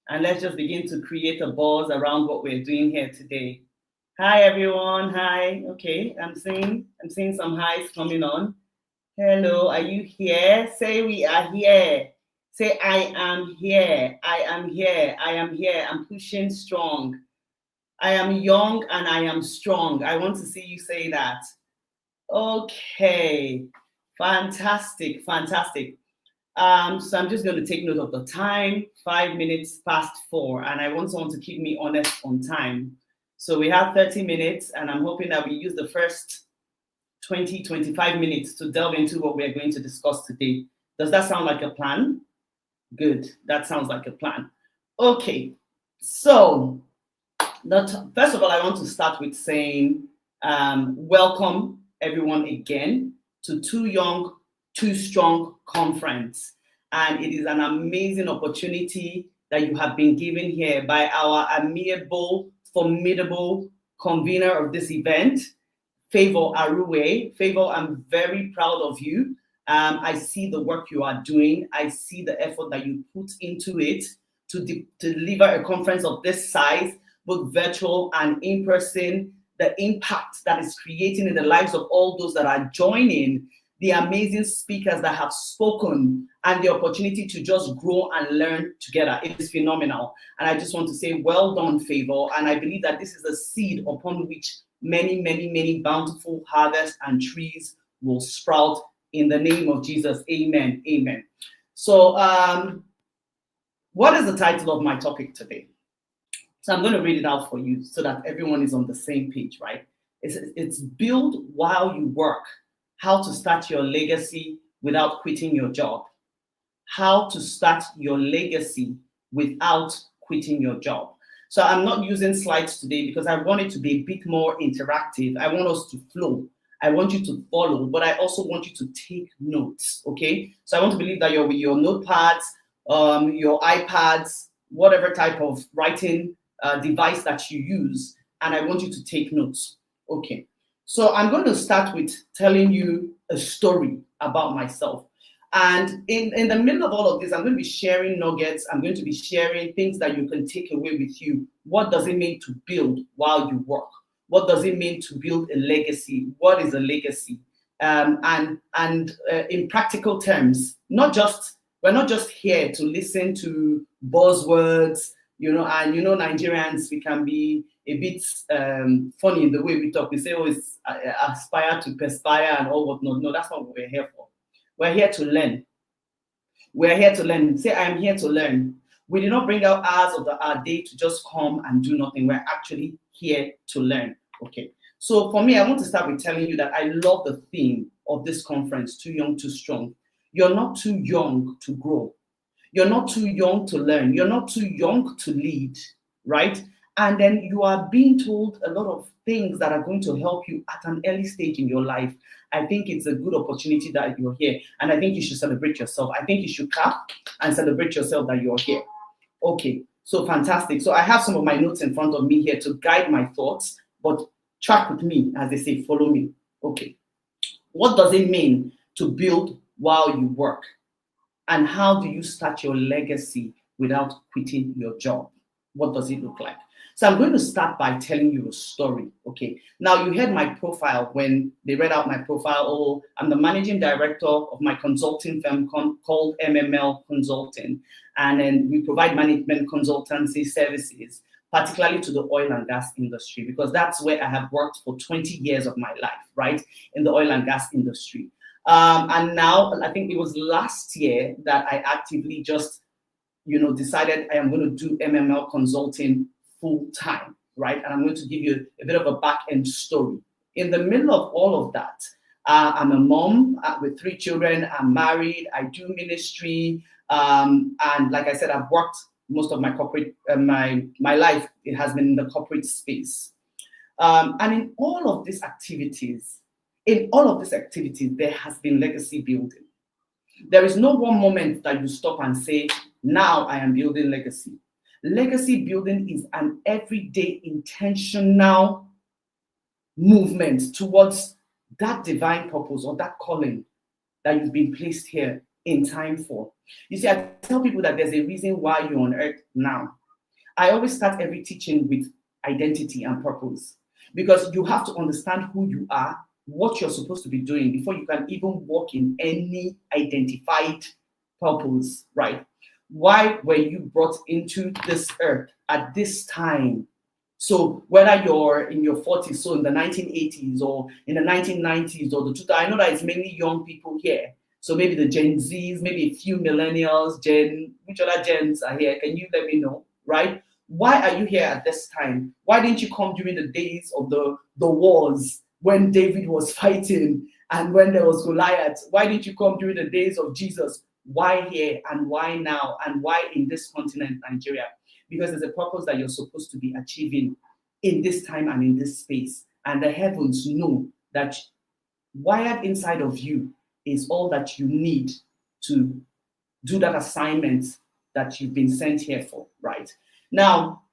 And let's just begin to create a buzz around what we're doing here today. Hi, everyone. Hi. Okay, I'm seeing some highs coming on. Hello, are you here? Say we are here. Say I am here. I am here. I am here. I'm pushing strong. I am young and I am strong. I want to see you say that. Okay, fantastic, fantastic. So I'm just going to take note of the time, 5 minutes past 4, and I want someone to keep me honest on time. So we have 30 minutes, and I'm hoping that we use the first 20, 25 minutes to delve into what we're going to discuss today. Does that sound like a plan? Good, that sounds like a plan. Okay, so first of all, I want to start with saying welcome everyone again to Too Young, Too Strong conference. And it is an amazing opportunity that you have been given here by our amiable, formidable convener of this event, Favour Aruwe. Favour, I'm very proud of you. I see the work you are doing. I see the effort that you put into it to deliver a conference of this size, both virtual and in person, the impact that is creating in the lives of all those that are joining the amazing speakers that have spoken, and the opportunity to just grow and learn together. It is phenomenal. And I just want to say, well done, Favor. And I believe that this is a seed upon which many, many, many bountiful harvests and trees will sprout in the name of Jesus. Amen. Amen. So what is the title of my topic today? So I'm going to read it out for you so that everyone is on the same page, right? It's build while you work. How to start your legacy without quitting your job. How to start your legacy without quitting your job. So I'm not using slides today because I want it to be a bit more interactive. I want us to flow. I want you to follow, but I also want you to take notes, okay? So I want to believe that you're with your notepads, your iPads, whatever type of writing device that you use, and I want you to take notes, okay? So I'm going to start with telling you a story about myself. And in the middle of all of this, I'm going to be sharing nuggets. I'm going to be sharing things that you can take away with you. What does it mean to build while you work? What does it mean to build a legacy? What is a legacy? And in practical terms, we're not just here to listen to buzzwords, and Nigerians, we can be a bit funny in the way we talk. We say, oh, it's aspire to perspire and all whatnot. No, that's not what we're here for. We're here to learn. We're here to learn. Say, I am here to learn. We did not bring out hours of our day to just come and do nothing. We're actually here to learn. Okay. So for me, I want to start with telling you that I love the theme of this conference, Too Young, Too Strong. You're not too young to grow. You're not too young to learn. You're not too young to lead, right? And then you are being told a lot of things that are going to help you at an early stage in your life. I think it's a good opportunity that you're here. And I think you should celebrate yourself. I think you should clap and celebrate yourself that you're here. Okay, so fantastic. So I have some of my notes in front of me here to guide my thoughts, but track with me, as they say, follow me. Okay, what does it mean to build while you work? And how do you start your legacy without quitting your job? What does it look like? So I'm going to start by telling you a story, okay? Now, you heard my profile when they read out my profile. Oh, I'm the managing director of my consulting firm called MML Consulting. And then we provide management consultancy services, particularly to the oil and gas industry, because that's where I have worked for 20 years of my life, right? In the oil and gas industry. And now, I think it was last year that I actively just, decided I am going to do MML consulting full time, right? And I'm going to give you a bit of a back end story. In the middle of all of that, I'm a mom with 3 children. I'm married. I do ministry. And like I said, I've worked most of my corporate, my life, it has been in the corporate space. And in all of these activities, there has been legacy building. There is no one moment that you stop and say, now I am building legacy. Legacy building is an everyday intentional movement towards that divine purpose or that calling that you've been placed here in time for. You see, I tell people that there's a reason why you're on earth now. I always start every teaching with identity and purpose, because you have to understand who you are, what you're supposed to be doing before you can even walk in any identified purpose, right? Why were you brought into this earth at this time? So whether you're in your 40s, so in the 1980s or in the 1990s or the 2000s, I know that it's mainly young people here. So maybe the Gen Zs, maybe a few millennials, which other gens are here? Can you let me know, right? Why are you here at this time? Why didn't you come during the days of the wars when David was fighting and when there was Goliath? Why didn't you come during the days of Jesus? Why here and why now and why in this continent, Nigeria? Because there's a purpose that you're supposed to be achieving in this time and in this space. And the heavens know that wired inside of you is all that you need to do that assignment that you've been sent here for, right? Now,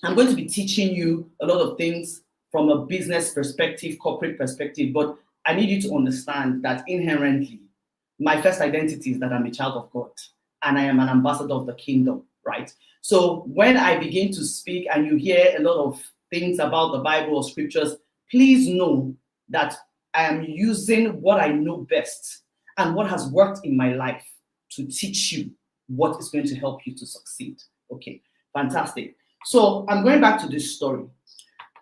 I'm going to be teaching you a lot of things from a business perspective, corporate perspective, but I need you to understand that inherently, my first identity is that I'm a child of God and I am an ambassador of the kingdom, right? So when I begin to speak and you hear a lot of things about the Bible or scriptures, please know that I am using what I know best and what has worked in my life to teach you what is going to help you to succeed. Okay, fantastic. So I'm going back to this story.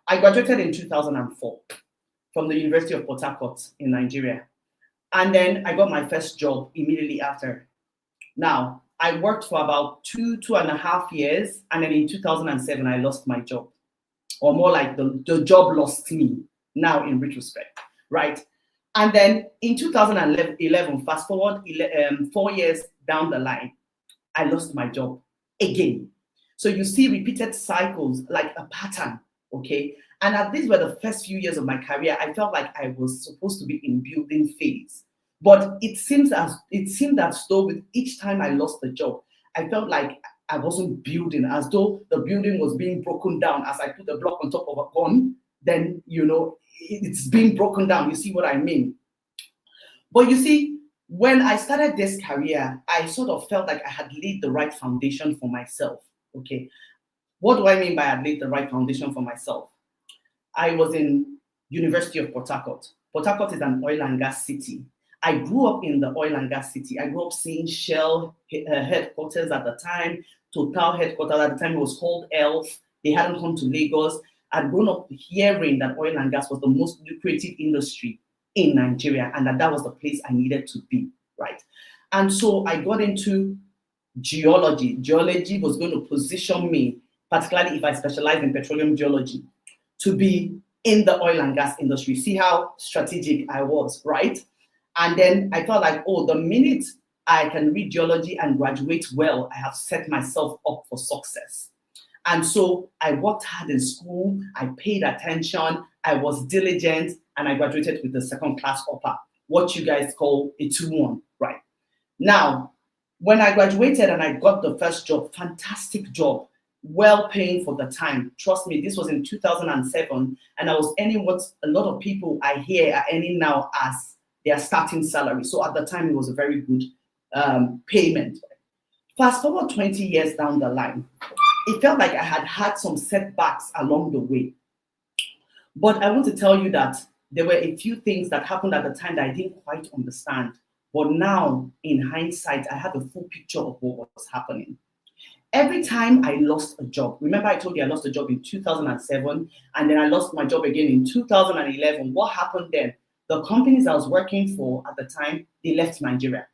I graduated in 2004 from the University of Port Harcourt in Nigeria. And then I got my first job immediately after. Now, I worked for about 2.5 years. And then in 2007, I lost my job. Or more like the job lost me now in retrospect, right? And then in 2011, fast forward 4 years down the line, I lost my job again. So you see repeated cycles like a pattern, okay? And these were the first few years of my career. I felt like I was supposed to be in building phase. But it seemed as though with each time I lost the job, I felt like I wasn't building, as though the building was being broken down. As I put the block on top of a gun, then, you know, it's being broken down. You see what I mean? But you see, when I started this career, I sort of felt like I had laid the right foundation for myself, okay? What do I mean by I had laid the right foundation for myself? I was in University of Port Harcourt. Port Harcourt is an oil and gas city. I grew up in the oil and gas city. I grew up seeing Shell headquarters at the time, Total headquarters at the time. It was called ELF. They hadn't come to Lagos. I'd grown up hearing that oil and gas was the most lucrative industry in Nigeria, and that was the place I needed to be, right? And so I got into geology. Geology was going to position me, particularly if I specialized in petroleum geology, to be in the oil and gas industry. See how strategic I was, right? And then I felt like, oh, the minute I can read geology and graduate well, I have set myself up for success. And so I worked hard in school, I paid attention, I was diligent, and I graduated with the second class upper, what you guys call a 2-1, right? Now, when I graduated and I got the first job, fantastic job, well paying for the time. Trust me, this was in 2007, and I was earning what a lot of people I hear are earning now as their starting salary. So at the time, it was a very good payment. Fast forward 20 years down the line, it felt like I had had some setbacks along the way. But I want to tell you that there were a few things that happened at the time that I didn't quite understand. But now, in hindsight, I had the full picture of what was happening. Every time I lost a job, remember I told you I lost a job in 2007, and then I lost my job again in 2011. What happened then? The companies I was working for at the time, they left Nigeria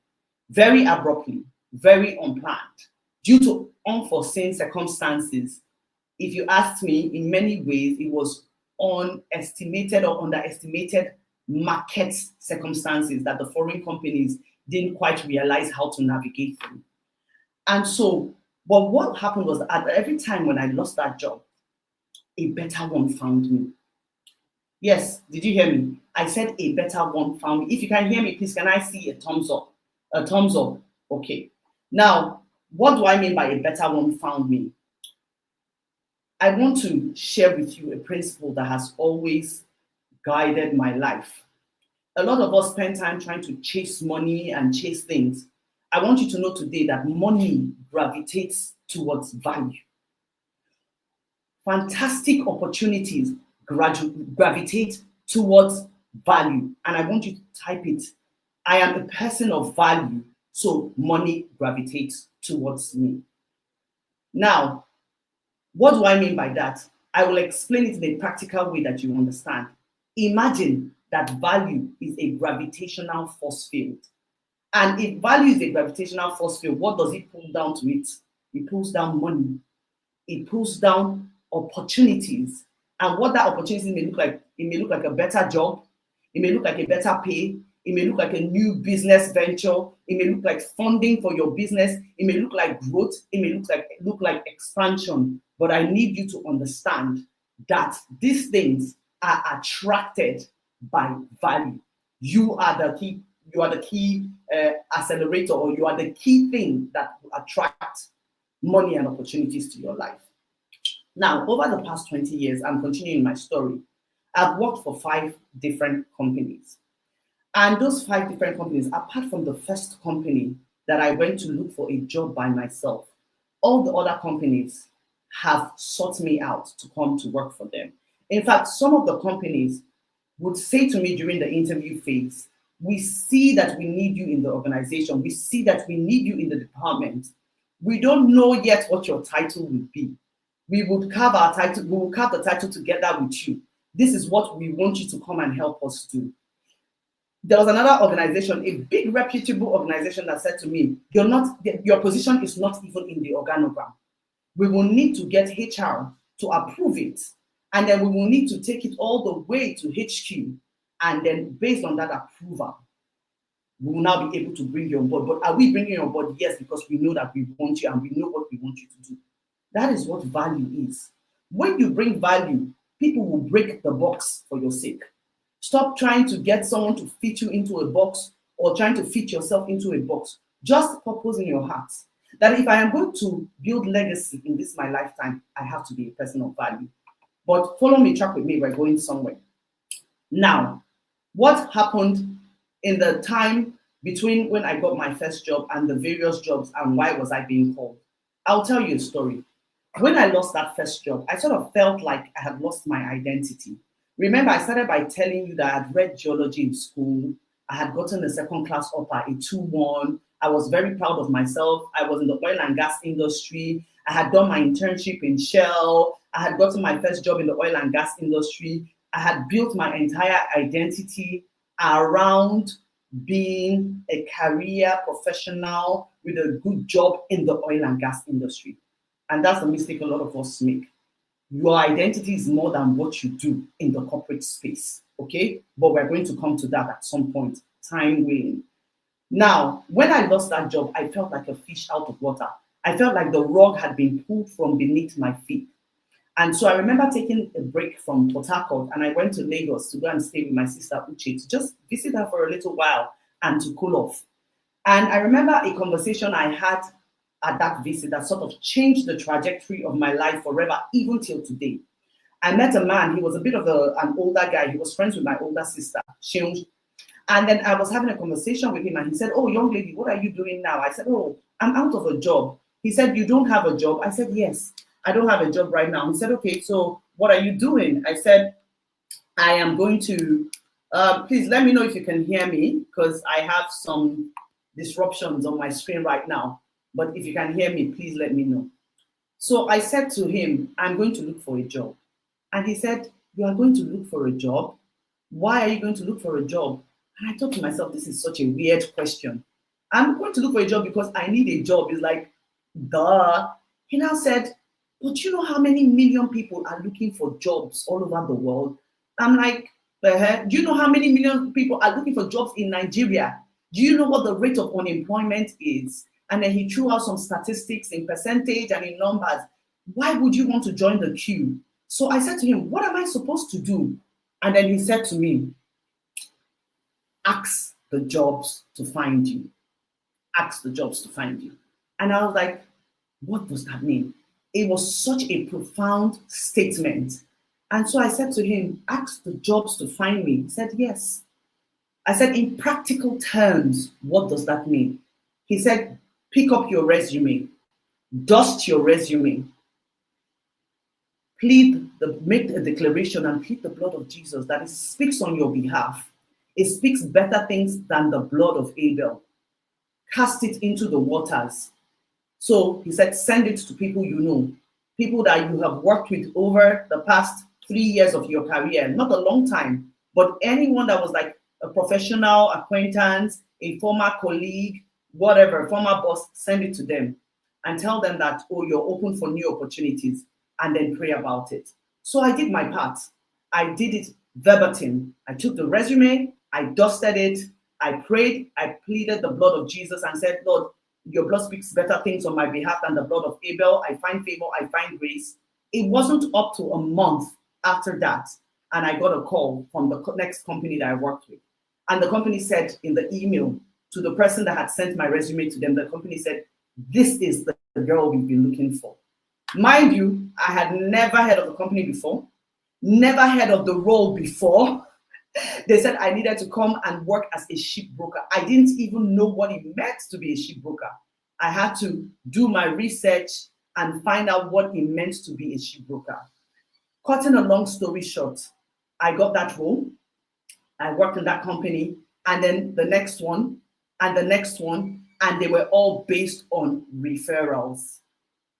very abruptly, very unplanned, due to unforeseen circumstances. If you asked me, in many ways, it was unestimated or underestimated market circumstances that the foreign companies didn't quite realize how to navigate through. And so, but what happened was that every time when I lost that job, a better one found me. Yes, did you hear me? I said a better one found me. If you can hear me, please, can I see a thumbs up? A thumbs up. Okay. Now, what do I mean by a better one found me? I want to share with you a principle that has always guided my life. A lot of us spend time trying to chase money and chase things. I want you to know today that money gravitates towards value. Fantastic opportunities gravitate towards value. And I want you to type it. I am a person of value, so money gravitates towards me. Now, what do I mean by that? I will explain it in a practical way that you understand. Imagine that value is a gravitational force field. And if value is a gravitational force field, what does it pull down to it? It pulls down money. It pulls down opportunities. And what that opportunity may look like, it may look like a better job. It may look like a better pay. It may look like a new business venture. It may look like funding for your business. It may look like growth. It may look like expansion. But I need you to understand that these things are attracted by value. You are the key accelerator, or you are the key thing that will attract money and opportunities to your life. Now, over the past 20 years, I'm continuing my story. I've worked for 5 different companies. And those 5 different companies, apart from the first company that I went to look for a job by myself, all the other companies have sought me out to come to work for them. In fact, some of the companies, would say to me during the interview phase, we see that we need you in the organization. We see that we need you in the department. We don't know yet what your title will be. We would carve our title, we will carve the title together with you. This is what we want you to come and help us do. There was another organization, a big reputable organization, that said to me, your position is not even in the organogram. We will need to get HR to approve it. And then we will need to take it all the way to HQ. And then based on that approval, we will now be able to bring you on board. But are we bringing you on board? Yes, because we know that we want you and we know what we want you to do. That is what value is. When you bring value, people will break the box for your sake. Stop trying to get someone to fit you into a box or trying to fit yourself into a box. Just purpose in your heart that if I am going to build legacy in this my lifetime, I have to be a person of value. But follow me, track with me, we're going somewhere. Now, what happened in the time between when I got my first job and the various jobs and why was I being called? I'll tell you a story. When I lost that first job, I sort of felt like I had lost my identity. Remember, I started by telling you that I had read geology in school. I had gotten a second class upper, a 2-1. I was very proud of myself. I was in the oil and gas industry. I had done my internship in Shell. I had gotten my first job in the oil and gas industry. I had built my entire identity around being a career professional with a good job in the oil and gas industry. And that's the mistake a lot of us make. Your identity is more than what you do in the corporate space, okay? But we're going to come to that at some point, time willing. Now, when I lost that job, I felt like a fish out of water. I felt like the rug had been pulled from beneath my feet. And so I remember taking a break from Port Harcourt and I went to Lagos to go and stay with my sister Uche to just visit her for a little while and to cool off. And I remember a conversation I had at that visit that sort of changed the trajectory of my life forever, even till today. I met a man, he was a bit of an older guy. He was friends with my older sister, Sheung. And then I was having a conversation with him and he said, "Oh, young lady, what are you doing now?" I said, "Oh, I'm out of a job." He said, "You don't have a job?" I said, "Yes, I don't have a job right now." He said, "Okay, so what are you doing?" I said, "I am going to, please let me know if you can hear me because I have some disruptions on my screen right now. But if you can hear me, please let me know." So I said to him, "I'm going to look for a job." And he said, "You are going to look for a job? Why are you going to look for a job?" And I thought to myself, this is such a weird question. "I'm going to look for a job because I need a job." It's like, duh. He now said, "But you know how many million people are looking for jobs all over the world?" I'm like, the heck? Do you know how many million people are looking for jobs in Nigeria? Do you know what the rate of unemployment is? And then he threw out some statistics in percentage and in numbers. Why would you want to join the queue? So I said to him, "What am I supposed to do?" And then he said to me, "Ask the jobs to find you. Ask the jobs to find you." And I was like, what does that mean? It was such a profound statement. And so I said to him, "Ask the jobs to find me." He said, "Yes." I said, "In practical terms, what does that mean?" He said, "Pick up your resume, dust your resume, make a declaration and plead the blood of Jesus that it speaks on your behalf. It speaks better things than the blood of Abel. Cast it into the waters." So he said, send it to people you know, people that you have worked with over the past 3 years of your career, not a long time, but anyone that was like a professional acquaintance, a former colleague, whatever, former boss, send it to them and tell them that, oh, you're open for new opportunities, and then pray about it. So I did my part. I did it verbatim. I took the resume, I dusted it, I prayed, I pleaded the blood of Jesus and said, "Lord, your blood speaks better things on my behalf than the blood of Abel. I find favor, I find grace." It wasn't up to a month after that, and I got a call from the next company that I worked with. And the company said in the email to the person that had sent my resume to them, the company said, "This is the girl we've been looking for." Mind you, I had never heard of the company before, never heard of the role before. They said I needed to come and work as a shipbroker. I didn't even know what it meant to be a shipbroker. I had to do my research and find out what it meant to be a shipbroker. Cutting a long story short, I got that role. I worked in that company, and then the next one, and the next one, and they were all based on referrals.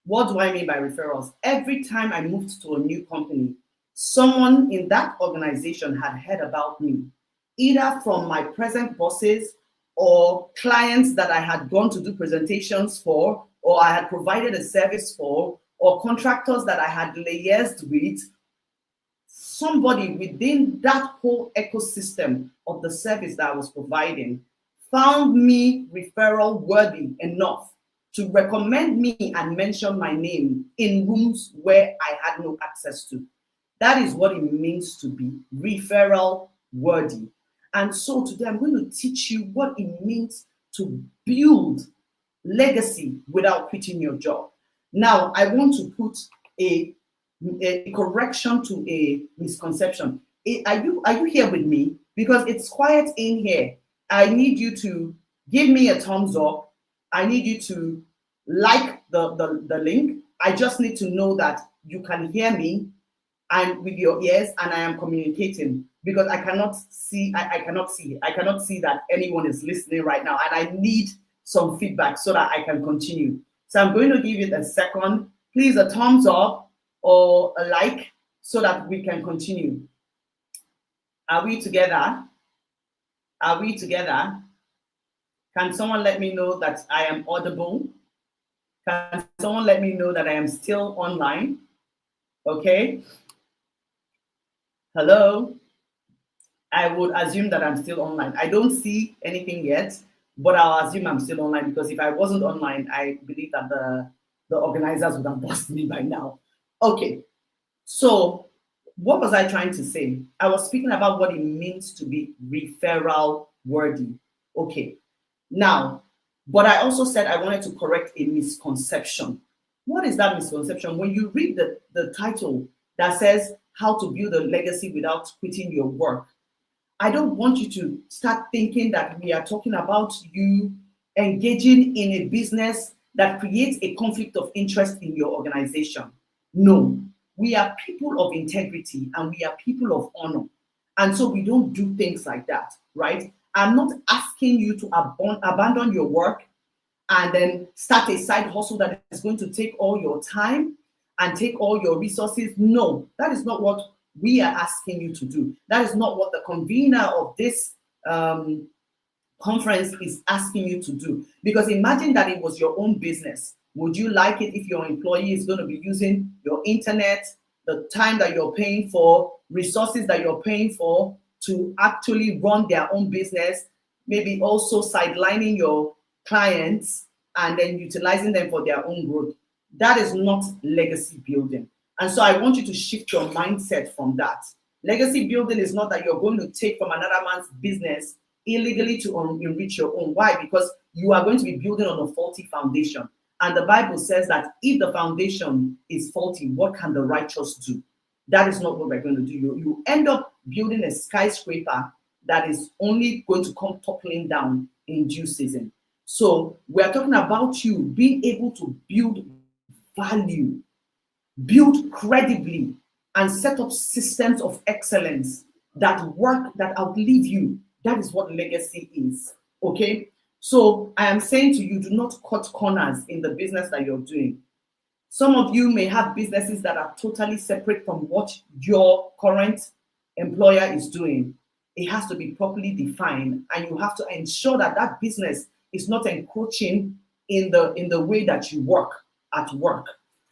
What do I mean by referrals? Every time I moved to a new company, someone in that organization had heard about me, either from my present bosses or clients that I had gone to do presentations for, or I had provided a service for, or contractors that I had liaised with. Somebody within that whole ecosystem of the service that I was providing found me referral worthy enough to recommend me and mention my name in rooms where I had no access to. That is what it means to be referral worthy. And so today I'm going to teach you what it means to build legacy without quitting your job. Now, I want to put a correction to a misconception. Are you here with me? Because it's quiet in here. I need you to give me a thumbs up. I need you to like the link. I just need to know that you can hear me and with your ears, and I am communicating, because I cannot see that anyone is listening right now, and I need some feedback so that I can continue. So I'm going to give it a second. Please, a thumbs up or a like so that we can continue. Are we together? Are we together? Can someone let me know that I am audible? Can someone let me know that I am still online? Okay. Hello. I would assume that I'm still online. I don't see anything yet, but I'll assume I'm still online, because if I wasn't online, I believe that the organizers would have busted me by now. Okay. So what was I trying to say? I was speaking about what it means to be referral worthy. Okay. Now, but I also said I wanted to correct a misconception. What is that misconception? When you read the title that says how to build a legacy without quitting your work, I don't want you to start thinking that we are talking about you engaging in a business that creates a conflict of interest in your organization. No, we are people of integrity and we are people of honor. And so we don't do things like that, right? I'm not asking you to abandon your work and then start a side hustle that is going to take all your time and take all your resources. No, that is not what we are asking you to do. That is not what the convener of this conference is asking you to do. Because imagine that it was your own business. Would you like it if your employee is going to be using your internet, the time that you're paying for, resources that you're paying for to actually run their own business, maybe also sidelining your clients and then utilizing them for their own growth? That is not legacy building. And so I want you to shift your mindset from that. Legacy building is not that you're going to take from another man's business illegally to enrich your own. Why? Because you are going to be building on a faulty foundation. And the Bible says that if the foundation is faulty, what can the righteous do? That is not what we're going to do. You end up building a skyscraper that is only going to come toppling down in due season. So we're talking about you being able to build value, build credibly, and set up systems of excellence that work, that outlive you. That is what legacy is, okay? So I am saying to you, do not cut corners in the business that you're doing. Some of you may have businesses that are totally separate from what your current employer is doing. It has to be properly defined, and you have to ensure that that business is not encroaching in the way that you work at work,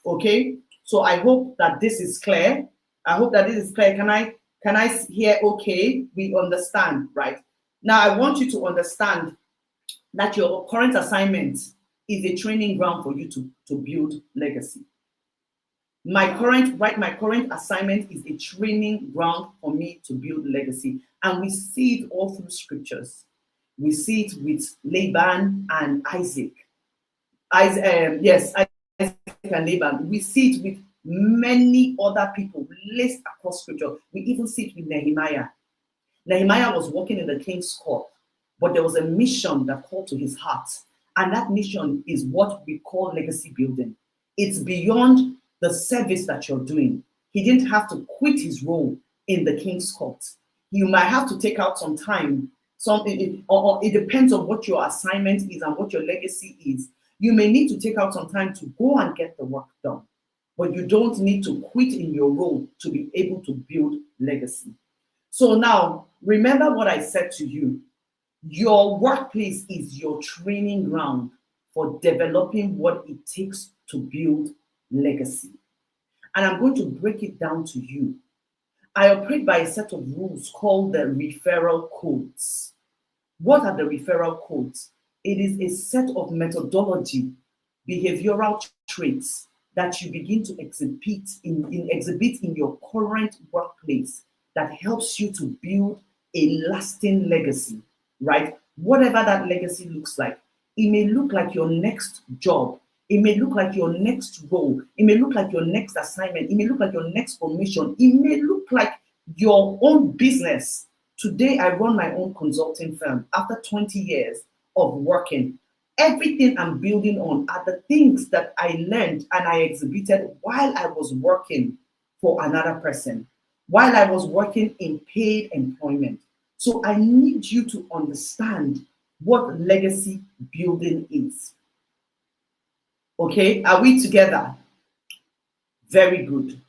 okay? So I hope that this is clear. I hope that this is clear. Can I hear okay? We understand, right? Now I want you to understand that your current assignment is a training ground for you to build legacy. My current assignment is a training ground for me to build legacy. And we see it all through scriptures. We see it with Laban and Isaac. Isaac and Laban. We see it with many other people laced across scripture. We even see it with Nehemiah. Nehemiah was working in the king's court, but there was a mission that called to his heart. And that mission is what we call legacy building. It's beyond the service that you're doing. He didn't have to quit his role in the king's court. You might have to take out some time. Or it depends on what your assignment is and what your legacy is. You may need to take out some time to go and get the work done, but you don't need to quit in your role to be able to build legacy. So now, remember what I said to you. Your workplace is your training ground for developing what it takes to build legacy. And I'm going to break it down to you. I operate by a set of rules called the referral codes. What are the referral codes? It is a set of methodology, behavioral traits that you begin to exhibit in your current workplace that helps you to build a lasting legacy, right? Whatever that legacy looks like. It may look like your next job. It may look like your next role. It may look like your next assignment. It may look like your next promotion. It may look like your own business. Today, I run my own consulting firm after 20 years of working. Everything I'm building on are the things that I learned and I exhibited while I was working for another person, while I was working in paid employment. So I need you to understand what legacy building is. Okay, are we together? Very good.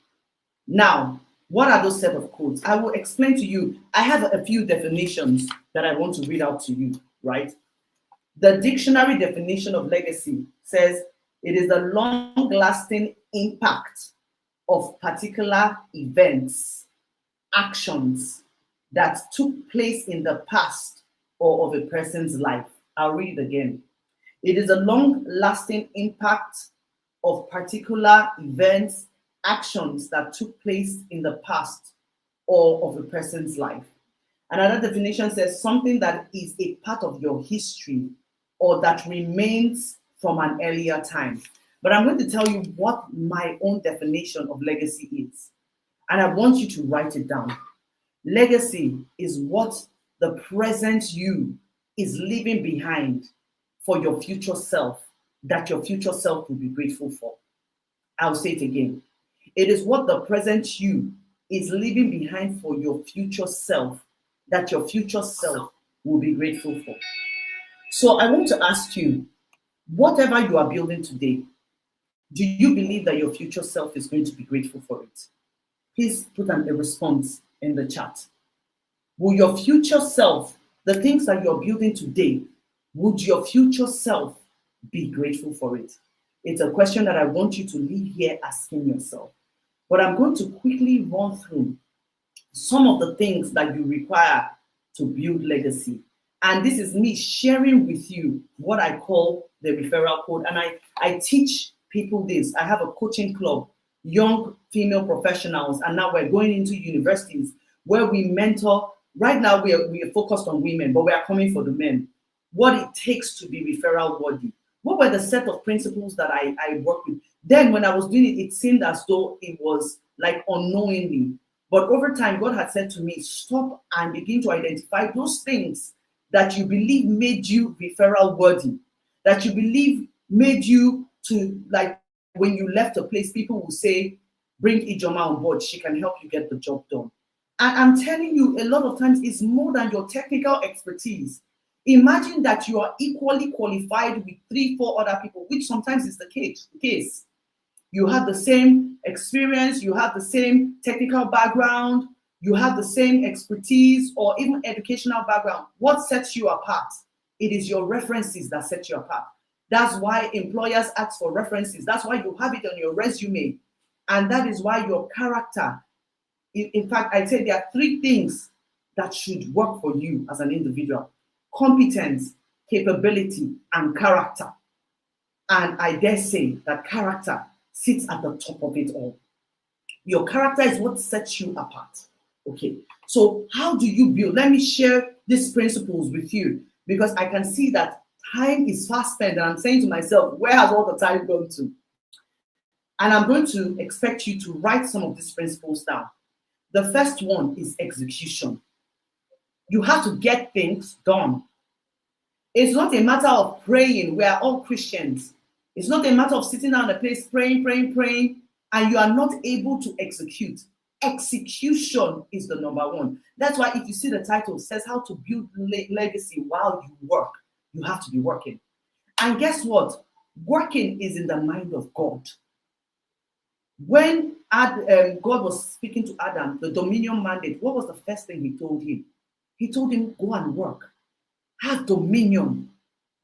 Now, what are those set of codes? I will explain to you. I have a few definitions that I want to read out to you, right? The dictionary definition of legacy says it is the long-lasting impact of particular events, actions that took place in the past or of a person's life. I'll read it again. It is a long-lasting impact of particular events, actions that took place in the past or of a person's life. Another definition says something that is a part of your history or that remains from an earlier time. But I'm going to tell you what my own definition of legacy is. And I want you to write it down. Legacy is what the present you is leaving behind for your future self, that your future self will be grateful for. I'll say it again. It is what the present you is leaving behind for your future self, that your future self will be grateful for. So I want to ask you, whatever you are building today, do you believe that your future self is going to be grateful for it? Please put a response in the chat. Will your future self, the things that you're building today, would your future self be grateful for it? It's a question that I want you to leave here asking yourself. But I'm going to quickly run through some of the things that you require to build legacy. And this is me sharing with you what I call the referral code. And I teach people this. I have a coaching club, young female professionals, and now we're going into universities where we mentor. Right now we are focused on women, but we are coming for the men. What it takes to be referral worthy. What were the set of principles that I worked with? Then when I was doing it, it seemed as though it was like unknowingly. But over time, God had said to me, stop and begin to identify those things that you believe made you referral worthy, that you believe made you to, like, when you left a place, people will say, bring Ijoma on board, she can help you get the job done. And I'm telling you, a lot of times it's more than your technical expertise. Imagine that you are equally qualified with 3-4 other people, which sometimes is the case. You have the same experience, you have the same technical background, you have the same expertise or even educational background. What sets you apart? It is your references that set you apart. That's why employers ask for references. That's why you have it on your resume. And that is why your character, in fact, I'd say there are 3 things that should work for you as an individual: competence, capability, and character. And I dare say that character sits at the top of it all. Your character is what sets you apart. Okay, so how do you build? Let me share these principles with you, because I can see that time is fast spent, and I'm saying to myself, where has all the time gone to? And I'm going to expect you to write some of these principles down. The first one is execution. You have to get things done. It's not a matter of praying. We are all Christians. It's not a matter of sitting down in a place praying, and you are not able to execute. Execution is the number one. That's why if you see the title, it says how to build legacy while you work. You have to be working. And guess what? Working is in the mind of God. When God was speaking to Adam, the dominion mandate, what was the first thing he told him? He told him, go and work. Have dominion.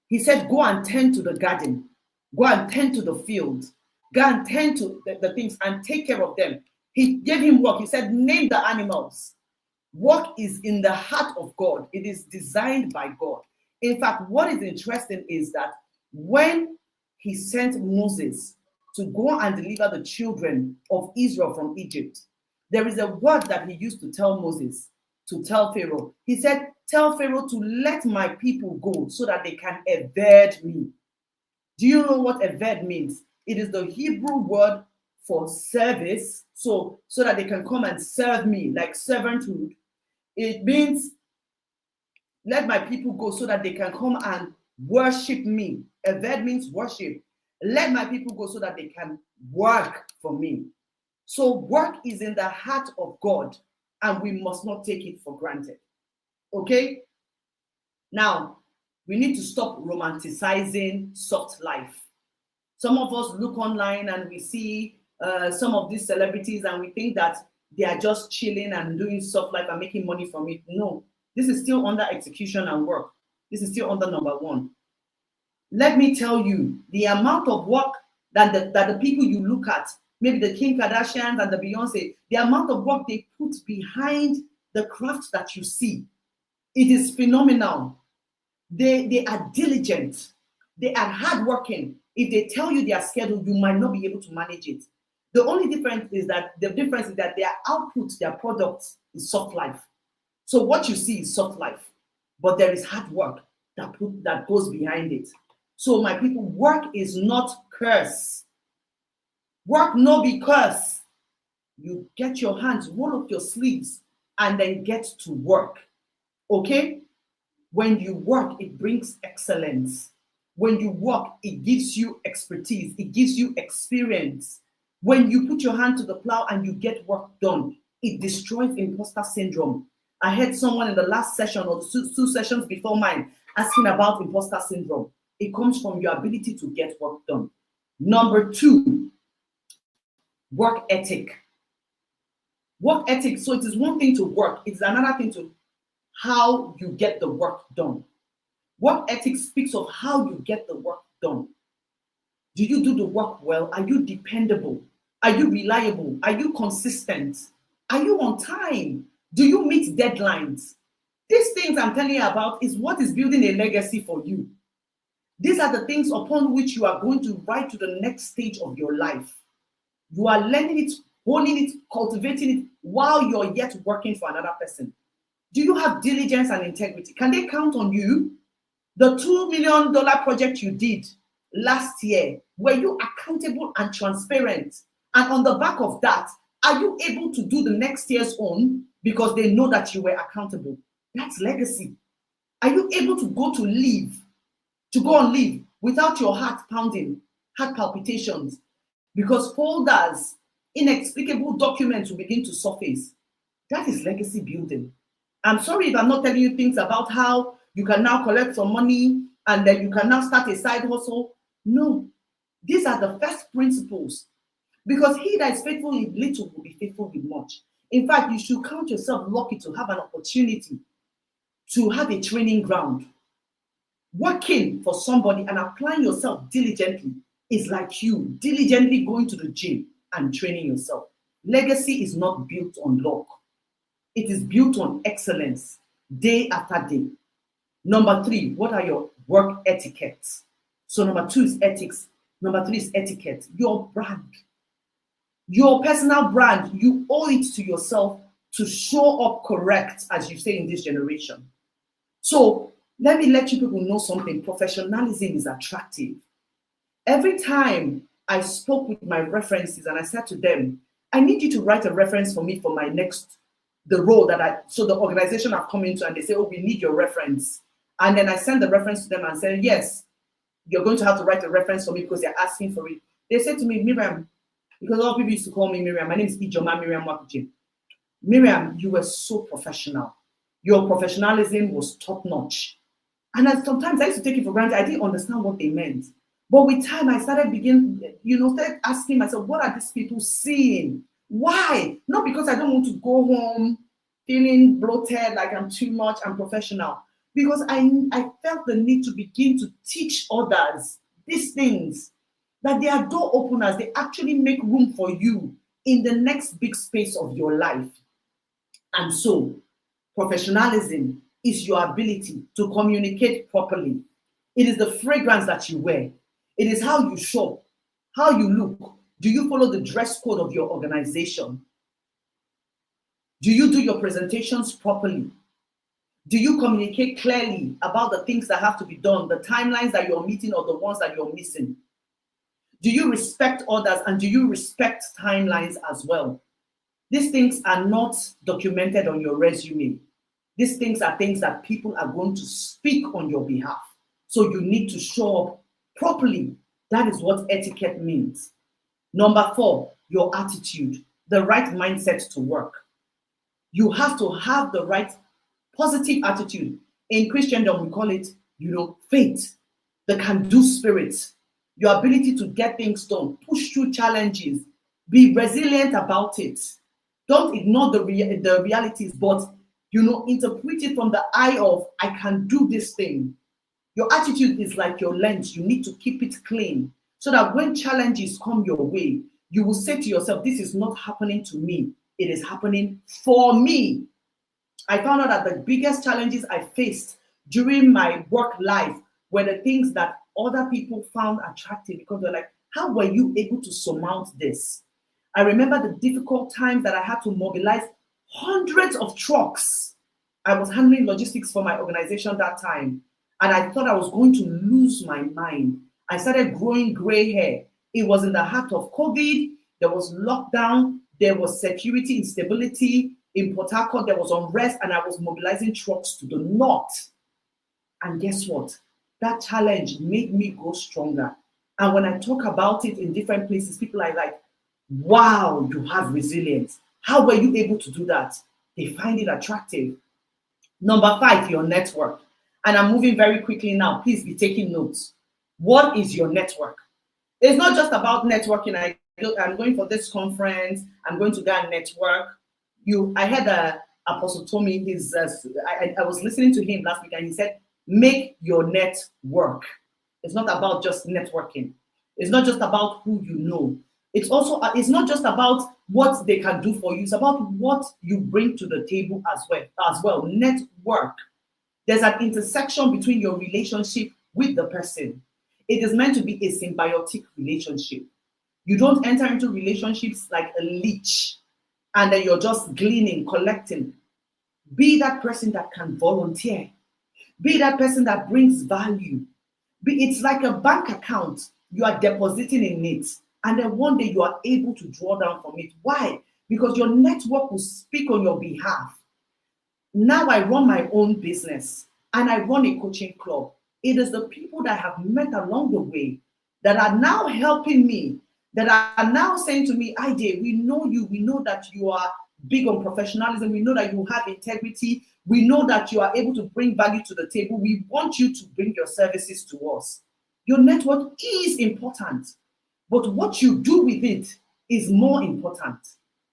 He said, go and tend to the garden. Go and tend to the field. Go and tend to the things and take care of them. He gave him work. He said, name the animals. Work is in the heart of God. It is designed by God. In fact, what is interesting is that when he sent Moses to go and deliver the children of Israel from Egypt, there is a word that he used to tell Moses, to tell Pharaoh. He said, tell Pharaoh to let my people go so that they can evade me. Do you know what evade means? It is the Hebrew word for service, so that they can come and serve me, like servanthood. It means let my people go so that they can come and worship me. Evade means worship. Let my people go so that they can work for me. So work is in the heart of God, and we must not take it for granted. Okay? Now, we need to stop romanticizing soft life. Some of us look online and we see some of these celebrities and we think that they are just chilling and doing soft life and making money from it. No, this is still under execution and work. This is still under number one. Let me tell you, the amount of work that the people you look at, maybe the Kim Kardashians and the Beyonce, the amount of work they put behind the craft that you see, it is phenomenal. They are diligent. They are hardworking. If they tell you their schedule, you might not be able to manage it. The only difference is that their output, their products is soft life. So what you see is soft life, but there is hard work that goes behind it. So my people, work is not curse. Work no be curse. You get your hands, roll up your sleeves, and then get to work. Okay? When you work, it brings excellence. When you work, it gives you expertise. It gives you experience. When you put your hand to the plow and you get work done, it destroys imposter syndrome. I heard someone in the last session or two sessions before mine asking about imposter syndrome. It comes from your ability to get work done. Number two, work ethic. Work ethic. So it is one thing to work. It's another thing to how you get the work done. Work ethic speaks of how you get the work done. Do you do the work well? Are you dependable? Are you reliable? Are you consistent? Are you on time? Do you meet deadlines? These things I'm telling you about is what is building a legacy for you. These are the things upon which you are going to ride to the next stage of your life. You are learning it, honing it, cultivating it while you're yet working for another person. Do you have diligence and integrity? Can they count on you? The $2 million project you did last year, were you accountable and transparent? And on the back of that, are you able to do the next year's own because they know that you were accountable? That's legacy. Are you able to go on leave without your heart pounding, heart palpitations? Because folders, inexplicable documents will begin to surface. That is legacy building. I'm sorry if I'm not telling you things about how you can now collect some money and then you can now start a side hustle. No, these are the first principles. Because he that is faithful with little will be faithful with much. In fact, you should count yourself lucky to have an opportunity to have a training ground. Working for somebody and applying yourself diligently is like you diligently going to the gym and training yourself. Legacy is not built on luck. It is built on excellence, day after day. Number three, what are your work etiquettes? So number two is ethics. Number three is etiquette. Your brand. Your personal brand, you owe it to yourself to show up correct, as you say in this generation. So let me let you people know something. Professionalism is attractive. Every time I spoke with my references and I said to them, I need you to write a reference for me for my the role so the organization I've come into, and they say, oh, we need your reference. And then I send the reference to them and say, yes, you're going to have to write a reference for me because they're asking for it. They said to me, Miriam, because all people used to call me Miriam, my name is Ijoma Miriam Wakuche. Miriam, you were so professional. Your professionalism was top notch. And sometimes I used to take it for granted. I didn't understand what they meant. But with time, I started started asking myself, what are these people seeing? Why? Not because I don't want to go home feeling bloated, like I'm too much, I'm professional. Because I felt the need to begin to teach others these things, that they are door openers. They actually make room for you in the next big space of your life. And so, professionalism is your ability to communicate properly. It is the fragrance that you wear. It is how you shop, how you look. Do you follow the dress code of your organization? Do you do your presentations properly? Do you communicate clearly about the things that have to be done, the timelines that you're meeting or the ones that you're missing? Do you respect others, and do you respect timelines as well? These things are not documented on your resume. These things are things that people are going to speak on your behalf. So you need to show up properly. That is what etiquette means. Number 4, your attitude, the right mindset to work. You have to have the right positive attitude. In Christendom, we call it, faith, the can-do spirit, your ability to get things done, push through challenges, be resilient about it. Don't ignore the realities, but interpret it from the eye of, I can do this thing. Your attitude is like your lens. You need to keep it clean so that when challenges come your way, you will say to yourself, this is not happening to me. It is happening for me. I found out that the biggest challenges I faced during my work life were the things that other people found attractive, because they're like, how were you able to surmount this? I remember the difficult times that I had to mobilize hundreds of trucks. I was handling logistics for my organization that time, and I thought I was going to lose my mind. I started growing gray hair. It was in the heart of COVID. There was lockdown. There was security instability. In Port Harcourt, there was unrest, and I was mobilizing trucks to the north. And guess what? That challenge made me grow stronger. And when I talk about it in different places, people are like, wow, you have resilience. How were you able to do that? They find it attractive. Number 5, your network. And I'm moving very quickly now. Please be taking notes. What is your network? It's not just about networking. I'm going for this conference. I'm going to go and network. I had Apostle Tommy. I was listening to him last week, and he said, make your net work. It's not about just networking. It's not just about who you know. It's not just about what they can do for you. It's about what you bring to the table as well. Network. There's an intersection between your relationship with the person. It is meant to be a symbiotic relationship. You don't enter into relationships like a leech and then you're just gleaning, collecting. Be that person that can volunteer. Be that person that brings value. It's like a bank account. You are depositing in it, and then one day you are able to draw down from it. Why? Because your network will speak on your behalf. Now I run my own business and I run a coaching club. It is the people that I have met along the way that are now helping me, that are now saying to me, Ide, we know you. We know that you are big on professionalism. We know that you have integrity. We know that you are able to bring value to the table. We want you to bring your services to us. Your network is important, but what you do with it is more important.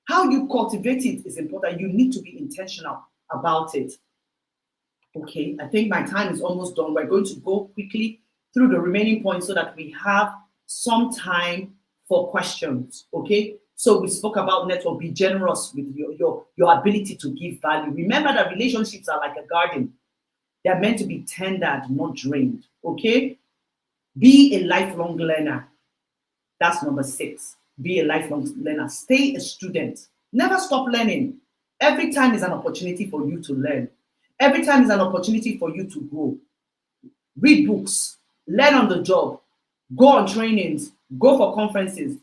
How you cultivate it is important. You need to be intentional about it. Okay, I think my time is almost done. We're going to go quickly through the remaining points so that we have some time for questions. Okay, so we spoke about network. Be generous with your ability to give value. Remember that relationships are like a garden. They're meant to be tended, not drained. Okay, be a lifelong learner. That's number 6. Be a lifelong learner. Stay a student. Never stop learning. Every time is an opportunity for you to learn. Every time is an opportunity for you to grow. Read books, learn on the job, go on trainings, go for conferences,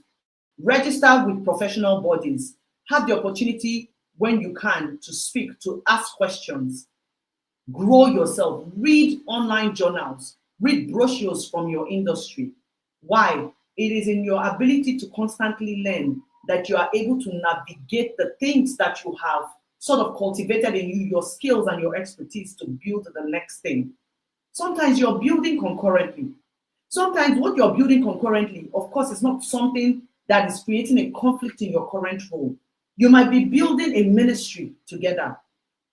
register with professional bodies, have the opportunity when you can to speak, to ask questions, grow yourself, read online journals, read brochures from your industry. Why? It is in your ability to constantly learn that you are able to navigate the things that you have sort of cultivated in you your skills and your expertise to build the next thing. Sometimes you're building concurrently. Sometimes what you're building concurrently, of course, is not something that is creating a conflict in your current role. You might be building a ministry together.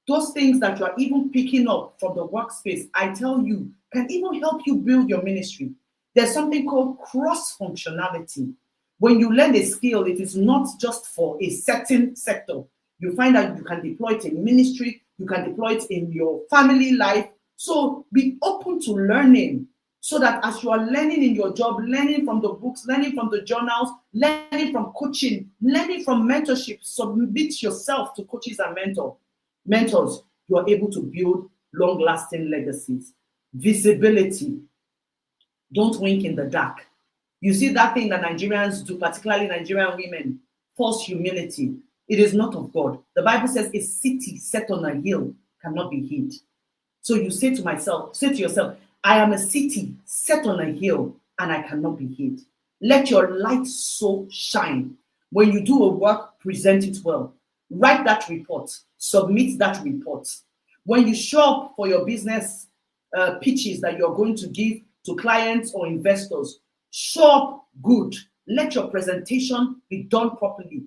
Those things that you are even picking up from the workspace, I tell you, can even help you build your ministry. There's something called cross-functionality. When you learn a skill, it is not just for a certain sector. You find that you can deploy it in ministry, you can deploy it in your family life. So be open to learning, so that as you are learning in your job, learning from the books, learning from the journals, learning from coaching, learning from mentorship, submit yourself to coaches and mentors, you are able to build long-lasting legacies. Visibility. Don't wink in the dark. You see that thing that Nigerians do, particularly Nigerian women, false humility. It is not of God. The Bible says a city set on a hill cannot be hid. So you say to yourself, I am a city set on a hill and I cannot be hid. Let your light so shine. When you do a work, present it well. Write that report. Submit that report. When you show up for your business pitches that you're going to give to clients or investors, show up good. Let your presentation be done properly.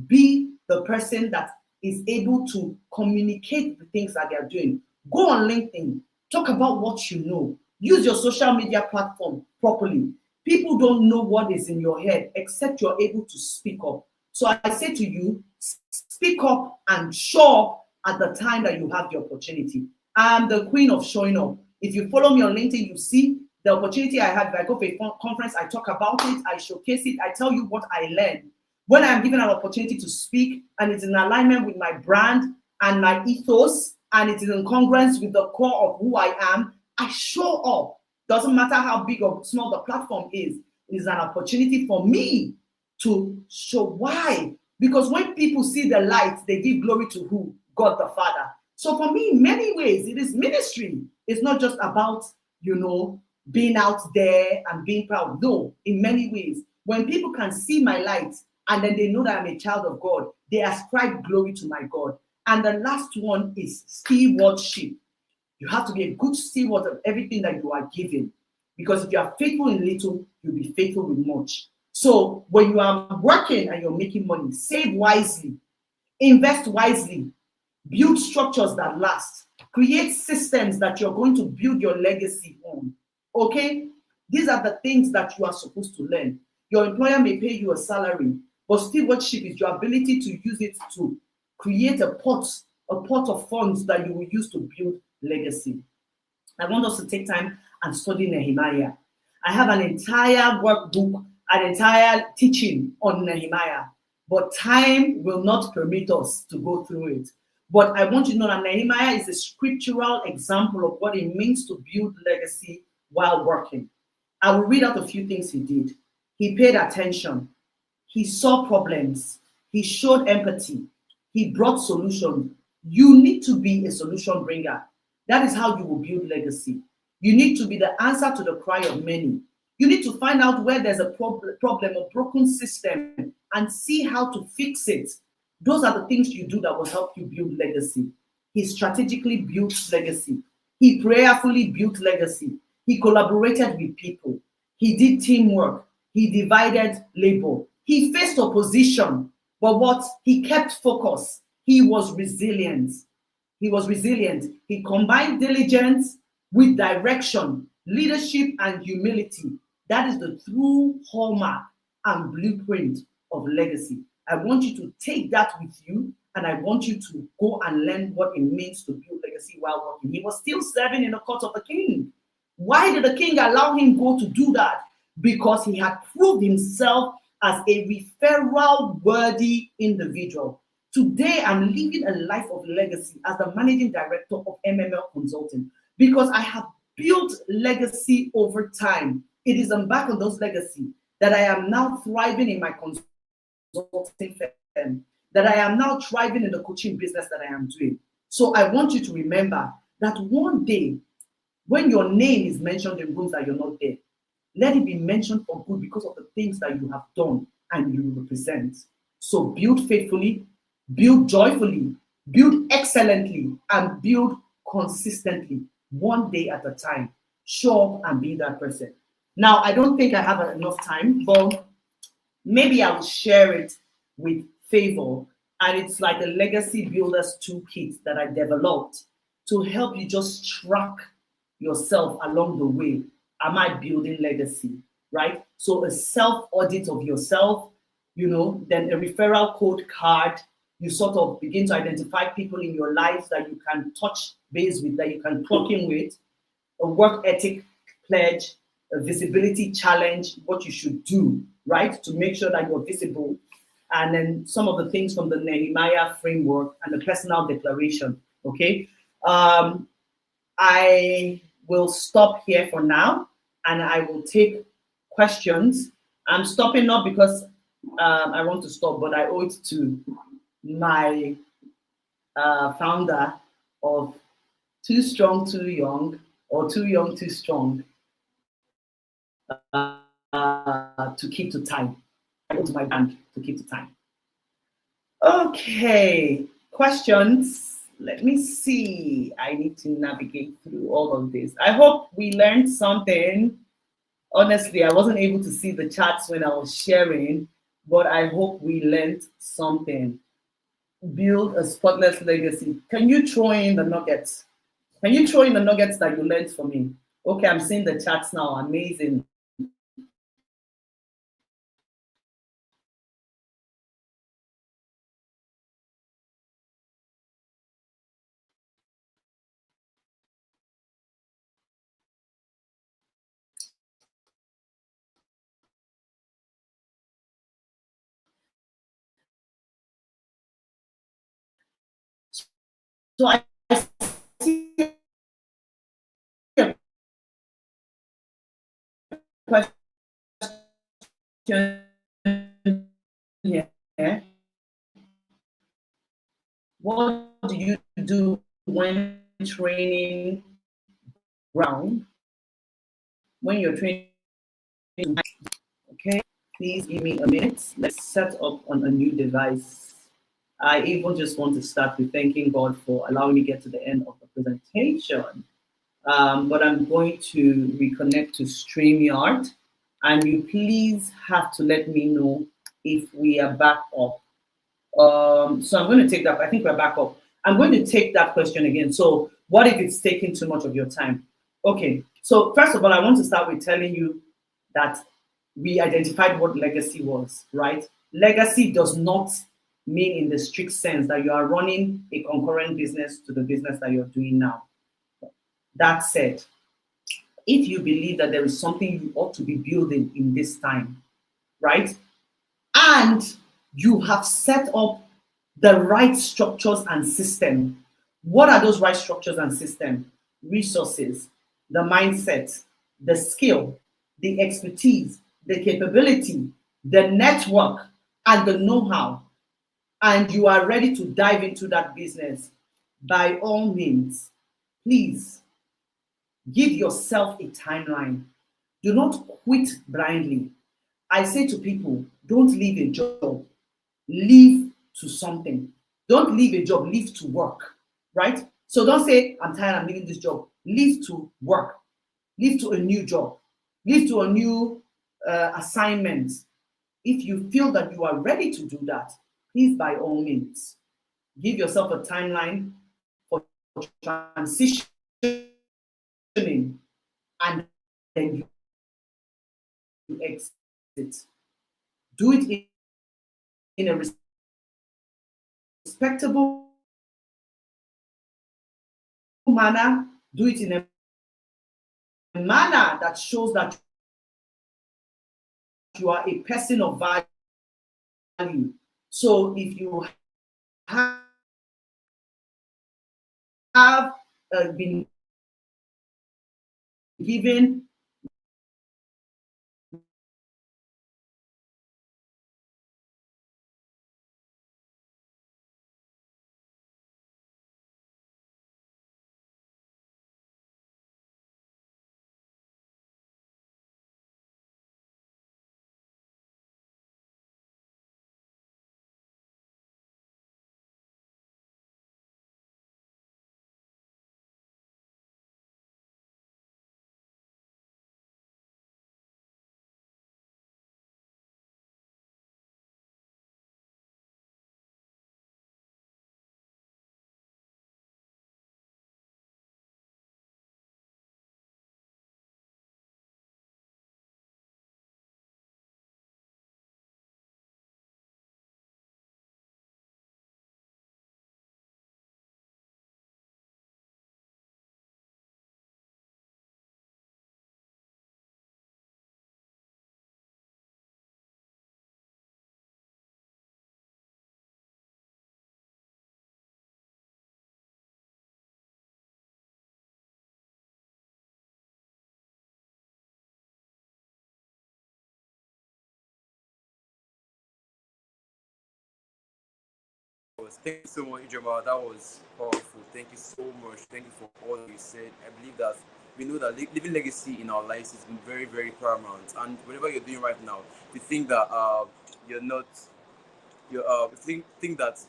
Be the person that is able to communicate the things that they are doing. Go on LinkedIn. Talk about what you know. Use your social media platform properly. People don't know what is in your head except you're able to speak up. So I say to you, speak up and show up at the time that you have the opportunity. I'm the queen of showing up. If you follow me on LinkedIn, you see the opportunity I had. If I go for a conference, I talk about it, I showcase it, I tell you what I learned. When I'm given an opportunity to speak and it's in alignment with my brand and my ethos, and it is in congruence with the core of who I am, I show up. Doesn't matter how big or small the platform is. It is an opportunity for me to show why. Because when people see the light, they give glory to who? God the Father. So for me, in many ways, it is ministry. It's not just about, being out there and being proud. No, in many ways. When people can see my light and then they know that I'm a child of God, they ascribe glory to my God. And the last one is stewardship. You have to be a good steward of everything that you are given. Because if you are faithful in little, you'll be faithful with much. So when you are working and you're making money, save wisely, invest wisely, build structures that last, create systems that you're going to build your legacy on. Okay? These are the things that you are supposed to learn. Your employer may pay you a salary, but stewardship is your ability to use it to create a pot of funds that you will use to build legacy. I want us to take time and study Nehemiah. I have an entire workbook, an entire teaching on Nehemiah, but time will not permit us to go through it. But I want you to know that Nehemiah is a scriptural example of what it means to build legacy while working. I will read out a few things he did. He paid attention. He saw problems. He showed empathy. He brought solutions. You need to be a solution bringer. That is how you will build legacy. You need to be the answer to the cry of many. You need to find out where there's a problem, a broken system, and see how to fix it. Those are the things you do that will help you build legacy. He strategically built legacy. He prayerfully built legacy. He collaborated with people. He did teamwork. He divided labor. He faced opposition, but he kept focus. He was resilient. He combined diligence with direction, leadership, and humility. That is the true hallmark and blueprint of legacy. I want you to take that with you, and I want you to go and learn what it means to build legacy while working. He was still serving in the court of the king. Why did the king allow him go to do that? Because he had proved himself as a referral worthy individual. Today, I'm living a life of legacy as the managing director of MML Consulting because I have built legacy over time. It is on back of those legacy that I am now thriving in my consulting firm, that I am now thriving in the coaching business that I am doing. So I want you to remember that one day, when your name is mentioned in rooms that you're not there, let it be mentioned for good because of the things that you have done and you represent. So build faithfully, build joyfully, Build excellently and build consistently, one day at a time. Show up and be that person. Now, I don't think I have enough time, but maybe I will share it with Favor. And it's like a legacy builders toolkit that I developed to help you just track yourself along the way. Am I building legacy? Right? So a self audit of yourself, then a referral code card. You sort of begin to identify people in your life that you can touch base with, that you can clock in with, a work ethic pledge, a visibility challenge, what you should do, right, to make sure that you're visible, and then some of the things from the Nehemiah framework and the personal declaration. Okay. I will stop here for now and I will take questions. I'm stopping not because I want to stop, but I owe it to my founder of Too Strong, Too Young, or Too Young, Too Strong, to keep to time. I owe to my band to keep to time. Okay, questions. Let me see. I need to navigate through all of this. I hope we learned something. Honestly, I wasn't able to see the chats when I was sharing, but I hope we learned something. Build a spotless legacy. Can you throw in the nuggets? Can you throw in the nuggets that you learned for me? Okay, I'm seeing the chats now. Amazing. So I see a question here. What do you do when training ground? When you're training, okay, please give me a minute. Let's set up on a new device. I even just want to start with thanking God for allowing me to get to the end of the presentation. But I'm going to reconnect to StreamYard, and you please have to let me know if we are back up. So I'm going to take that. I think we're back up. I'm going to take that question again. So what if it's taking too much of your time? Okay. So first of all, I want to start with telling you that we identified what legacy was, right? Legacy does not mean in the strict sense that you are running a concurrent business to the business that you're doing now. That said, if you believe that there is something you ought to be building in this time, right? And you have set up the right structures and system. What are those right structures and system? Resources, the mindset, the skill, the expertise, the capability, the network, and the know-how. And you are ready to dive into that business. By all means, please give yourself a timeline. Do not quit blindly. I say to people, don't leave a job, leave to something. Don't leave a job, leave to work, right? So don't say, I'm tired, I'm leaving this job. Leave to work, leave to a new job, leave to a new assignment. If you feel that you are ready to do that, please, by all means, give yourself a timeline for transitioning, and then you exit. Do it in a respectable manner. Do it in a manner that shows that you are a person of value. So if you have been given course. Thank you so much, Ijoma. That was powerful. Thank you so much. Thank you for all you said. I believe that we know that living legacy in our lives is very, very paramount. And whatever you're doing right now, we think that you're not, you think that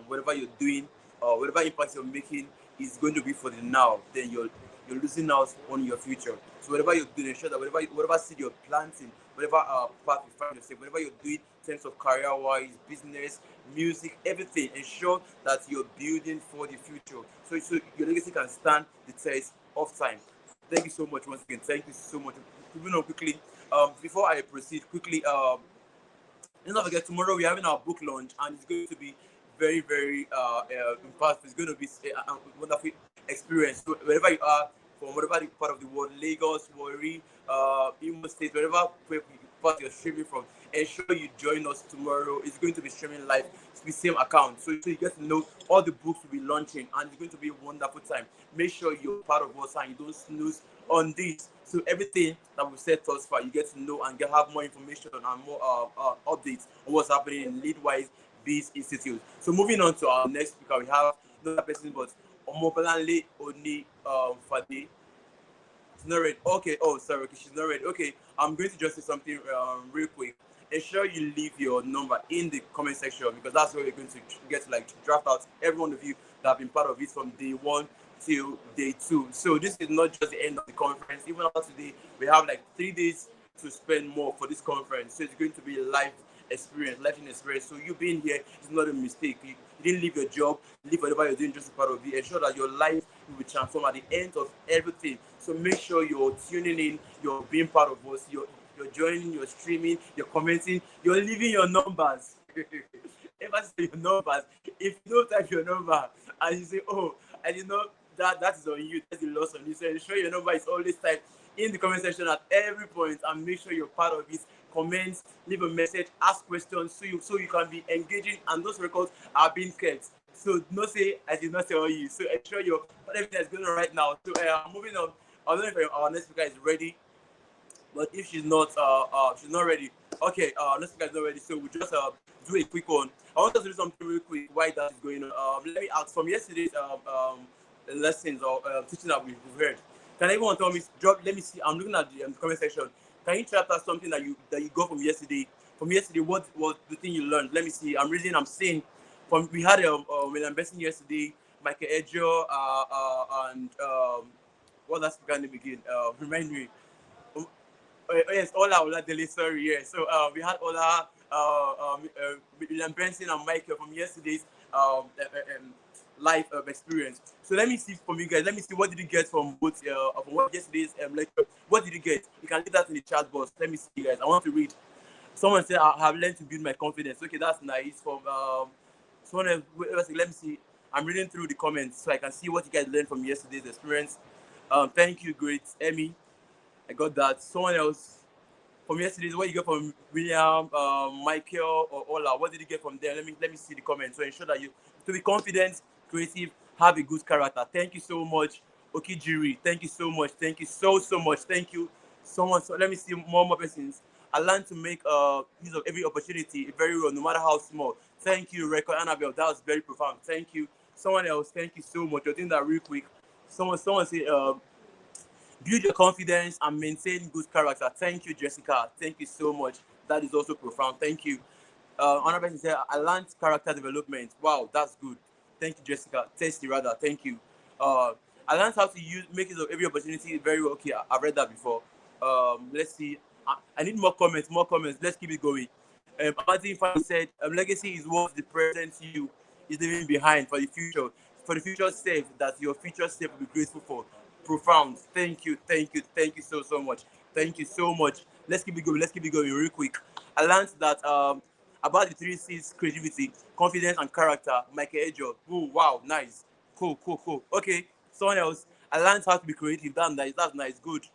whatever you're doing or whatever impact you're making is going to be for the now, then you're losing out on your future. So whatever you're doing, ensure that whatever seed you're planting, whatever path you find yourself, whatever you're doing in terms of career-wise, business, music, everything, ensure that you're building for the future. So your legacy can stand the test of time. Thank you so much once again. Thank you so much. Moving on quickly, before I proceed quickly, let's not forget, tomorrow we're having our book launch, and it's going to be very, very impactful. It's going to be a wonderful experience. So wherever you are, from whatever part of the world, Lagos, Warri, Imo State, wherever part you're streaming from, ensure you join us tomorrow. It's going to be streaming live to the same account. So you get to know all the books we'll be launching, and it's going to be a wonderful time. Make sure you're part of us and you don't snooze on this. So everything that we've said thus far, you get to know and have more information and more updates on what's happening in Leadwise Biz Institute. So moving on to our next speaker, we have another person, but Omobolanle Oni Fade. She's not ready. Okay. Oh, sorry. Okay, she's not ready. Okay. I'm going to just say something real quick. Ensure you leave your number in the comment section, because that's where we're going to get to draft out every one of you that have been part of it from day 1 till day 2. So this is not just the end of the conference. Even after today, we have 3 days to spend more for this conference. So it's going to be a live experience. So you being here is not a mistake. You didn't leave your job, leave whatever you're doing just a part of it. Ensure that your life will be transformed at the end of everything. So make sure you're tuning in, you're being part of us, you're joining, you're streaming, you're commenting, you're leaving your numbers. Ever say your numbers? If you don't type your number and you say, oh, I did not, that is on you, that's the loss on you. So ensure your number is always typed in the comment section at every point, and make sure you're part of it. Comment, leave a message, ask questions, so you can be engaging, and those records are being kept. So don't say I did not tell you. So ensure you're everything that's going on right now. So moving on. I don't know if our next speaker is ready, but if she's not ready. Okay, next speaker is not ready. So we'll just do a quick one. I want us to do something real quick while that is going on. Let me ask from yesterday's lessons or teaching that we've heard. Can anyone tell me? Let me see. I'm looking at the comment section. Can you chat us something that you got from yesterday? From yesterday, what was the thing you learned? Let me see. I'm reading. I'm seeing. We had William Besson yesterday, Michael Edger, and what that speaker name again? Remind me. Yes, Ola Dele. Sorry, yeah. So we had Ola, William Benson, and Michael from yesterday's live experience. So let me see from you guys. Let me see, what did you get from both from yesterday's lecture? What did you get? You can leave that in the chat box. Let me see, you guys. I want to read. Someone said I have learned to build my confidence. Okay, that's nice. From someone else. Let me see. I'm reading through the comments so I can see what you guys learned from yesterday's experience. Thank you, great Emmy. I got that. Someone else from yesterday's, what you get from William, Michael, or Ola? What did you get from them? Let me see the comments. So ensure that you to be confident, creative, have a good character. Thank you so much, Okijiri. Thank you so much. Thank you so much. Thank you so much. So let me see more persons. I learned to make use of every opportunity very well, no matter how small. Thank you, Record Annabelle. That was very profound. Thank you. Someone else. Thank you so much. You're doing that real quick. Someone say build your confidence and maintain good character. Thank you, Jessica. Thank you so much. That is also profound. Thank you. Another person said, I learned character development. Wow, that's good. Thank you, Jessica. Tasty rather. Thank you. I learned how to make use of every opportunity very well. Okay, I've read that before. Let's see. I need more comments. Let's keep it going. Martin Fan said, legacy is what the present you is leaving behind for the future. For the future self, that your future self will be grateful for. Profound. Thank you so much. Thank you so much. Let's keep it going real quick. I learned that about the 3 C's: creativity, confidence, and character. Michael Edger. Oh, wow, nice. Cool. Okay, someone else. I learned how to be creative. That's nice. Good.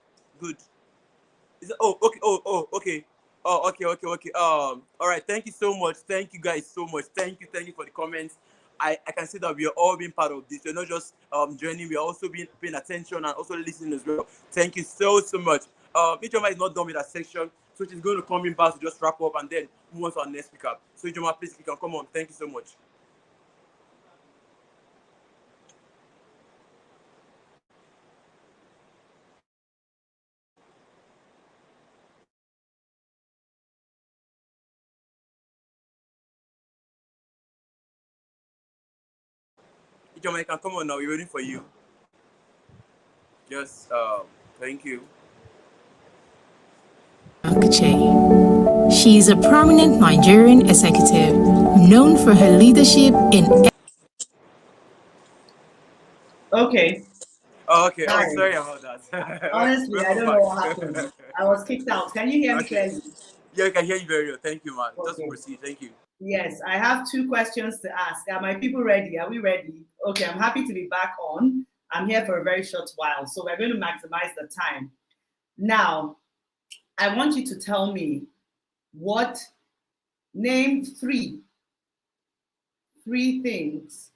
Okay. Okay. All right. Thank you so much. Thank you guys so much. Thank you for the comments. I can see that we are all being part of this. We're not just joining, we are also paying attention and also listening as well. Thank you so much. Ijoma is not done with that section, so she's going to come in back to just wrap up and then move on to our next speaker. So Ijoma, please, you can come on. Thank you so much. Jamaican, come on now, we're waiting for you. Just, thank you. Akuche. She is a prominent Nigerian executive known for her leadership in. Okay. Oh, okay. Oh, Hi. sorry about that. Honestly, I Welcome don't know what happened. back. I was kicked out. Can you hear me Okay. clearly? Yeah, I can hear you very well. Thank you, man. Just Okay. proceed. Thank you. Yes, I have 2 questions to ask. Are my people ready? Are we ready? Okay, I'm happy to be back on. I'm here for a very short while, so we're going to maximize the time. Now, I want you to tell me name three things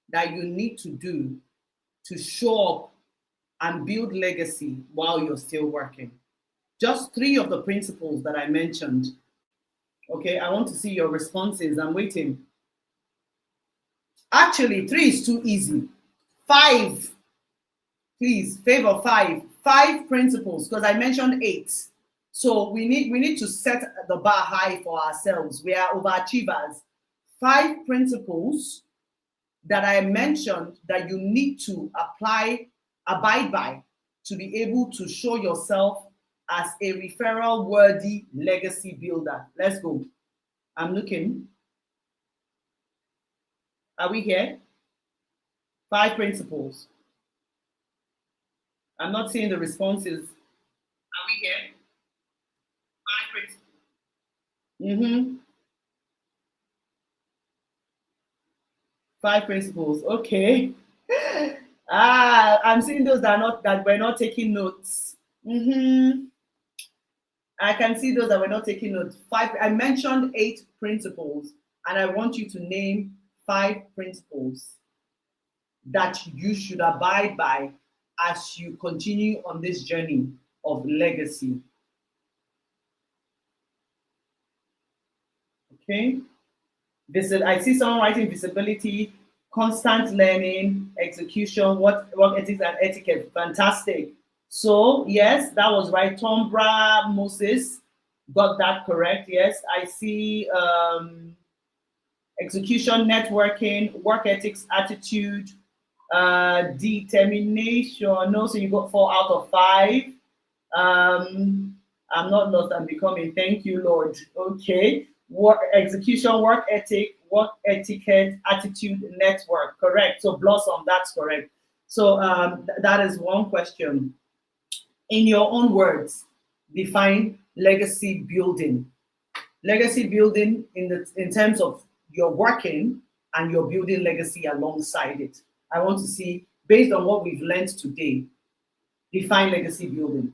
that you need to do to show up and build legacy while you're still working. Just 3 of the principles that I mentioned. Okay, I want to see your responses. I'm waiting. Actually, 3 is too easy. 5, please, favor 5. 5 principles, because I mentioned 8. So we need to set the bar high for ourselves. We are overachievers. 5 principles that I mentioned that you need to abide by to be able to show yourself as a referral worthy legacy builder. Let's go. I'm looking. Are we here? 5 principles. I'm not seeing the responses. Are we here? 5 principles. 5 principles. Okay. I'm seeing those that were not taking notes. I can see those that were not taking notes. 5. I mentioned 8 principles, and I want you to name 5 principles that you should abide by as you continue on this journey of legacy. Okay. I see someone writing visibility, constant learning, execution, work ethics and etiquette. Fantastic. So yes, that was right. Tombra Moses got that correct. Yes, I see execution, networking, work ethics, attitude, determination. No, so you got 4 out of 5. I'm not lost, I'm becoming. Thank you, Lord. Okay. Work execution, work ethic, work etiquette, attitude, network. Correct. So Blossom, that's correct. So that is one question. In your own words, define legacy building. Legacy building in terms of you're working and you're building legacy alongside it. I want to see, based on what we've learned today, define legacy building.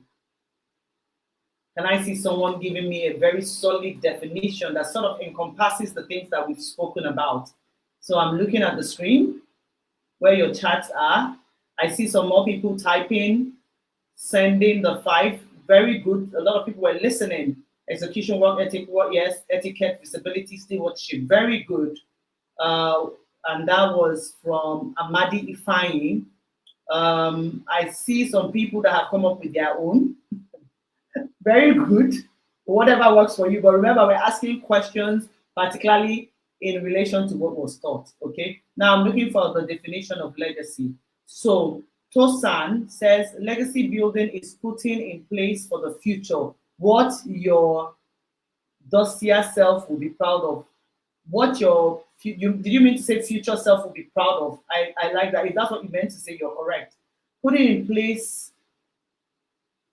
Can I see someone giving me a very solid definition that sort of encompasses the things that we've spoken about? So I'm looking at the screen where your chats are. I see some more people typing, sending the 5. Very good. A lot of people were listening. Execution, work ethic, yes, etiquette, visibility, stewardship. Very good. And that was from Amadi Ifeanyi. I see some people that have come up with their own. Very good. Whatever works for you. But remember, we're asking questions, particularly in relation to what was taught. Okay. Now I'm looking for the definition of legacy. So Tosan says legacy building is putting in place for the future what your dossier self will be proud of. What did you mean to say future self will be proud of? I like that. If that's what you meant to say, you're correct. Putting in place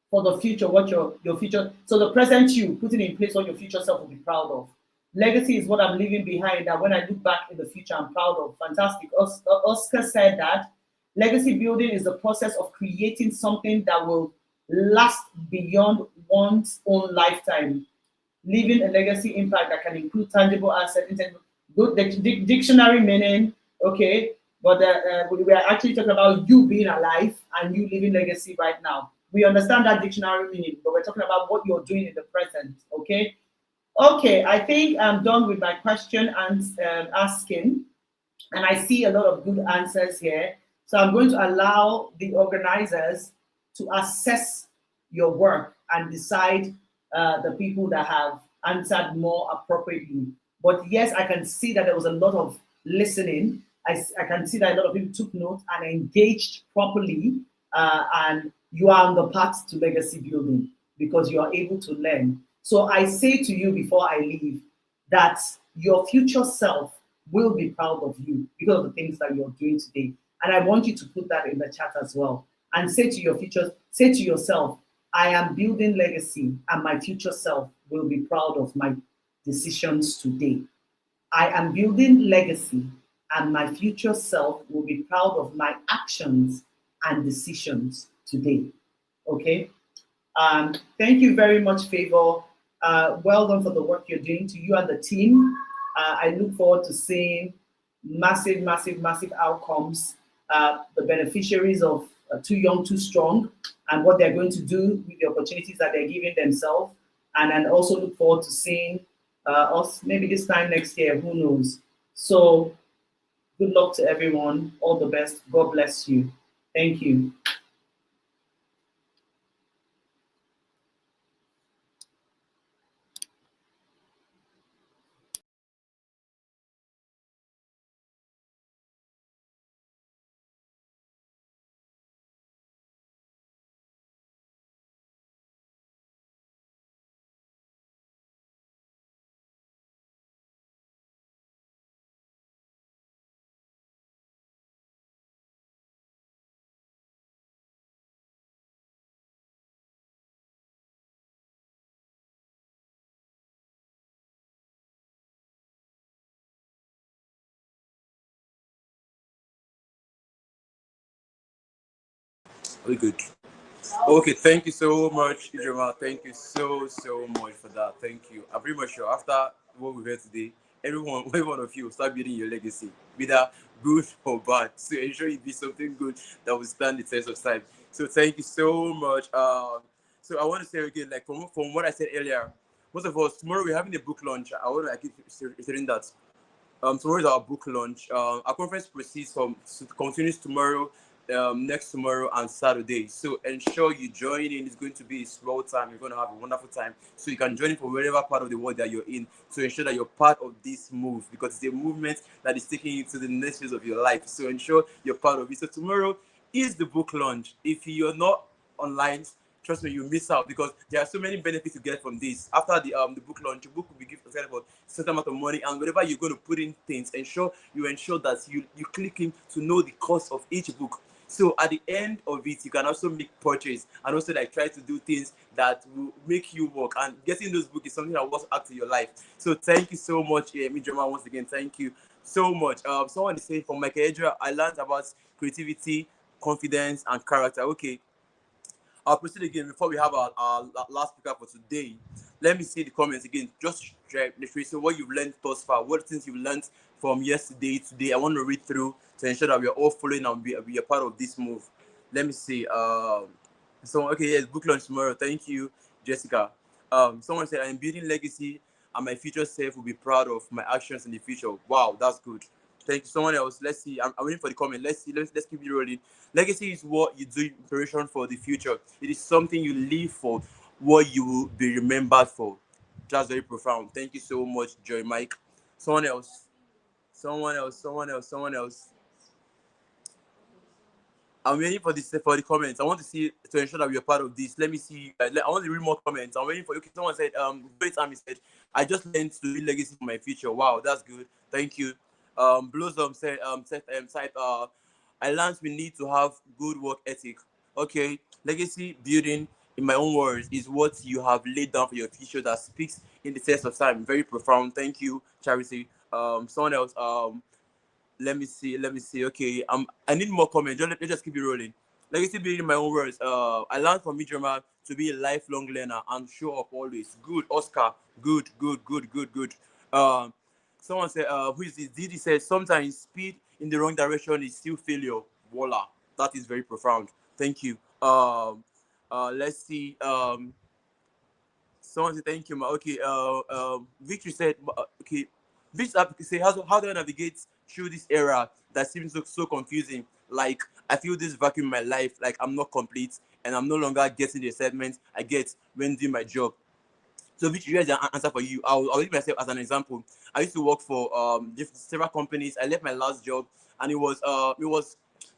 for the future, what your future, so the present you, putting in place what your future self will be proud of. Legacy is what I'm leaving behind that when I look back in the future, I'm proud of. Fantastic. Oscar said that legacy building is the process of creating something that will last beyond one's own lifetime. Leaving a legacy impact that can include tangible assets, good dictionary meaning, okay, but we are actually talking about you being alive and you living legacy right now. We understand that dictionary meaning, but we're talking about what you're doing in the present, okay? Okay, I think I'm done with my question and asking, and I see a lot of good answers here. So I'm going to allow the organizers to assess your work and decide the people that have answered more appropriately. But yes, I can see that there was a lot of listening I can see that a lot of people took note and engaged properly, and you are on the path to legacy building because you are able to learn. So I say to you before I leave that your future self will be proud of you because of the things that you're doing today. And I want you to put that in the chat as well. And say to your future, say to yourself, I am building legacy and my future self will be proud of my decisions today. I am building legacy and my future self will be proud of my actions and decisions today. Okay? Thank you very much, Favor. Well done for the work you're doing to you and the team. I look forward to seeing massive, massive, massive outcomes, the beneficiaries of Too Young, Too Strong, and what they're going to do with the opportunities that they're giving themselves. And also look forward to seeing us maybe this time next year, who knows. So good luck to everyone. All the best. God bless you. Thank you. We good. Okay, thank you so much, Ijoma. Thank you so much for that. Thank you. I'm pretty much sure after what we've heard today, every one of you will start building your legacy, be that good or bad. So ensure it be something good that will stand the test of time. So thank you so much. So I want to say again, like from what I said earlier, most of us tomorrow we're having a book launch. I want to keep saying that. Tomorrow is our book launch. Our conference proceeds continues tomorrow, next tomorrow and Saturday. So ensure you join in. It's going to be a small time. You're going to have a wonderful time. So you can join in from wherever part of the world that you're in to ensure that you're part of this move because it's a movement that is taking you to the next phase of your life. So ensure you're part of it. So tomorrow is the book launch. If you're not online, trust me, you miss out because there are so many benefits to get from this. After the book launch, your book will be given about a certain amount of money, and wherever you're going to put in things, ensure that you click in to know the cost of each book. So at the end of it, you can also make purchase and also like try to do things that will make you work. And getting those books is something that will also add to your life. So thank you so much, Ijoma, once again. Thank you so much. Someone is saying from Michael Edra, I learned about creativity, confidence, and character. Okay. I'll proceed again before we have our last speaker for today. Let me see the comments again. Just say what you've learned thus far. What things you've learned from yesterday, today. I want to read through to ensure that we are all following and be a part of this move. Let me see. Okay, yes, book launch tomorrow. Thank you, Jessica. Someone said, I'm building legacy and my future self will be proud of my actions in the future. Wow, that's good. Thank you. Someone else. Let's see. I'm waiting for the comment. Let's see. Let's keep it rolling. Legacy is what you do in preparation for the future. It is something you live for, what you will be remembered for. That's very profound. Thank you so much, Joy Mike. Someone else. I'm waiting for the comments. I want to see to ensure that we are part of this. Let me see. I want to read more comments. I'm waiting for. Okay, someone said. Great Army said, I just learned to build legacy for my future. Wow, that's good. Thank you. Blossom said. I learned we need to have good work ethic. Okay, legacy building, in my own words, is what you have laid down for your future that speaks in the test of time. Very profound. Thank you, Charity. Someone else. Let me see. Okay, I need more comments. Let's just keep it rolling. Legacy building, in my own words. I learned from Ijoma to be a lifelong learner and show up always. Good, Oscar. Good. Someone said, who is this? Didi says, sometimes speed in the wrong direction is still failure. Voila. That is very profound. Thank you. Let's see. Someone said, thank you, ma. Okay. Victory said, okay. Victory say, how do I navigate through this era that seems so confusing? Like, I feel this vacuum in my life, like I'm not complete and I'm no longer getting the excitement I get when doing my job. So which here's the answer for you. I'll use myself as an example. I used to work for several companies. I left my last job and it was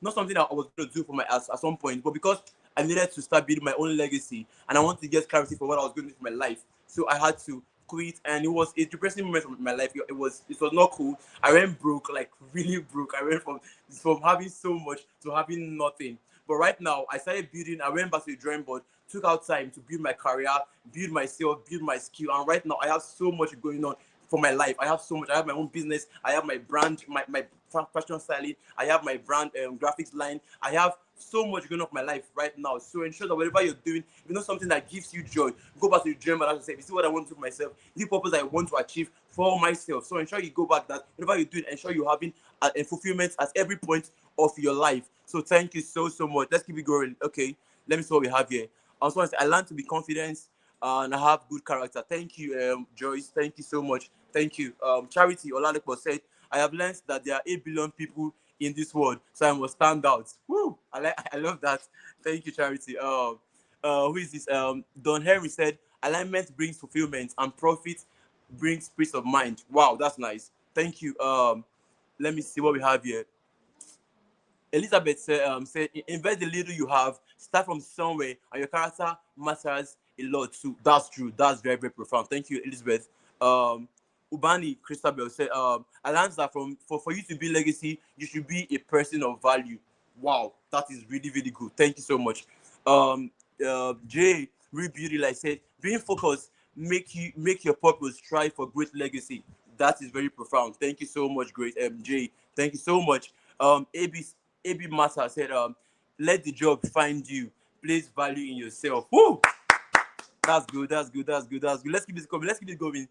not something that I was going to do for my at some point, but because I needed to start building my own legacy, and I wanted to get clarity for what I was going to do for my life, so I had to quit, and it was a depressing moment in my life. It was not cool. I went broke, like really broke. I went from having so much to having nothing. But right now, I started building. I went back to the drawing board, took out time to build my career, build myself, build my skill, and right now I have so much going on for my life. I have so much. I have my own business. I have my brand, my fashion styling. I have my brand graphics line. I have so much going on for my life right now. So ensure that whatever you're doing, if you know something that gives you joy, go back to the dream. And as I say, this is what I want to do for myself. This is the purpose I want to achieve for myself. So ensure you go back that whatever you're doing, ensure you're having a fulfillment at every point of your life. So thank you so much. Let's keep it going. Okay, let me see what we have here. I also want to say I learned to be confident and I have good character. Thank you, Joyce. Thank you so much. Thank you. Charity Olalepo said, I have learned that there are 8 billion people in this world, so I must stand out. Woo! I love that. Thank you, Charity. Who is this? Don Henry said, alignment brings fulfillment and profit brings peace of mind. Wow, that's nice. Thank you. Let me see what we have here. Elizabeth said, invest the little you have, start from somewhere, and your character matters a lot too. That's true. That's very, very profound. Thank you, Elizabeth. Ubani Christabel said, I learned that for you to be legacy, you should be a person of value. Wow, that is really, really good. Thank you so much. Jay Real Beauty like said, being focused make your purpose strive for great legacy. That is very profound. Thank you so much, great Jay. Thank you so much. AB Massa said, let the job find you. Place value in yourself. Woo! That's good. That's good. That's good. That's good. Let's keep this going. Let's keep it going.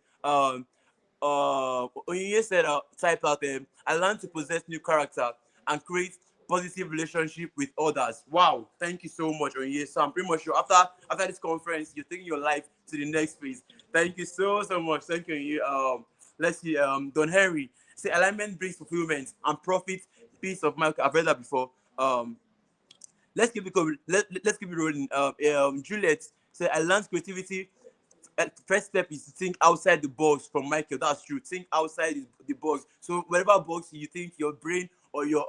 Onyinye said, type out, I learned to possess new character and create positive relationship with others. Wow. Thank you so much, Onyinye. So I'm pretty much sure after this conference, you're taking your life to the next phase. Thank you so much. Thank you, Onyinye. Let's see. Don Henry say, alignment brings fulfillment and profit, peace of mind. I've read that before. Let's keep it going. Let's keep it rolling. Juliet said, I learned creativity. First step is to think outside the box. From Michael, that's true. Think outside the box. So whatever box you think your brain or your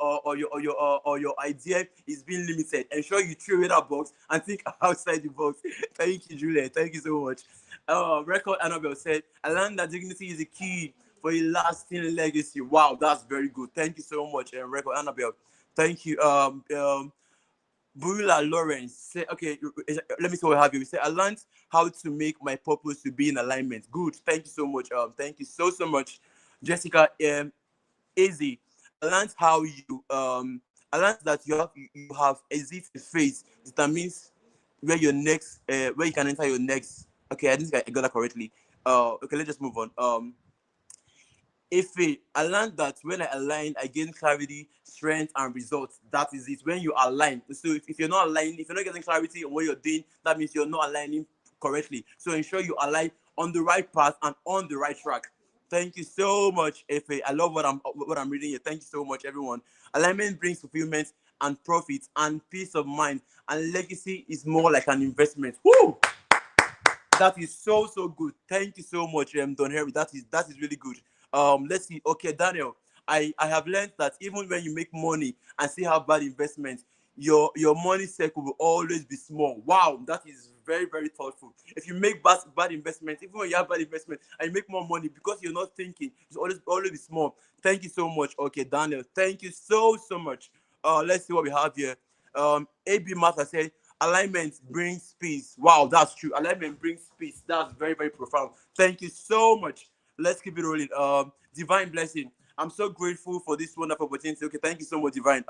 idea is being limited, ensure you throw away that box and think outside the box. Thank you, Juliet. Thank you so much. Record Annabelle said, I learned that dignity is a key for a lasting legacy. Wow, that's very good. Thank you so much, Record Annabelle. Thank you. Burila Lawrence said, okay, let me see what I have here. We say, I learned how to make my purpose to be in alignment. Good. Thank you so much. Thank you so much. Jessica Easy. I learned how you I learned that you have exit phase determines where your next where you can enter your next. Okay, I think I got that correctly. Okay, let's just move on. I learned that when I align, I gain clarity, strength, and results. That is it. When you align. So if you're not aligning, if you're not getting clarity on what you're doing, that means you're not aligning correctly. So ensure you align on the right path and on the right track. Thank you so much, Efe. I love what I'm reading here. Thank you so much, everyone. Alignment brings fulfillment and profit and peace of mind. And legacy is more like an investment. Woo! That is so good. Thank you so much, Don Henry. That is really good. Let's see. Okay, Daniel, I have learned that even when you make money and still have bad investments, your money cycle will always be small. Wow, that is very, very thoughtful. If you make bad investments, even when you have bad investment and you make more money because you're not thinking, it's always be small. Thank you so much. Okay, Daniel, thank you so much. Let's see what we have here. AB Martha said, alignment brings peace. Wow, that's true. Alignment brings peace. That's very, very profound. Thank you so much. Let's keep it rolling. Divine blessing. I'm so grateful for this wonderful opportunity. Okay, thank you so much, Divine.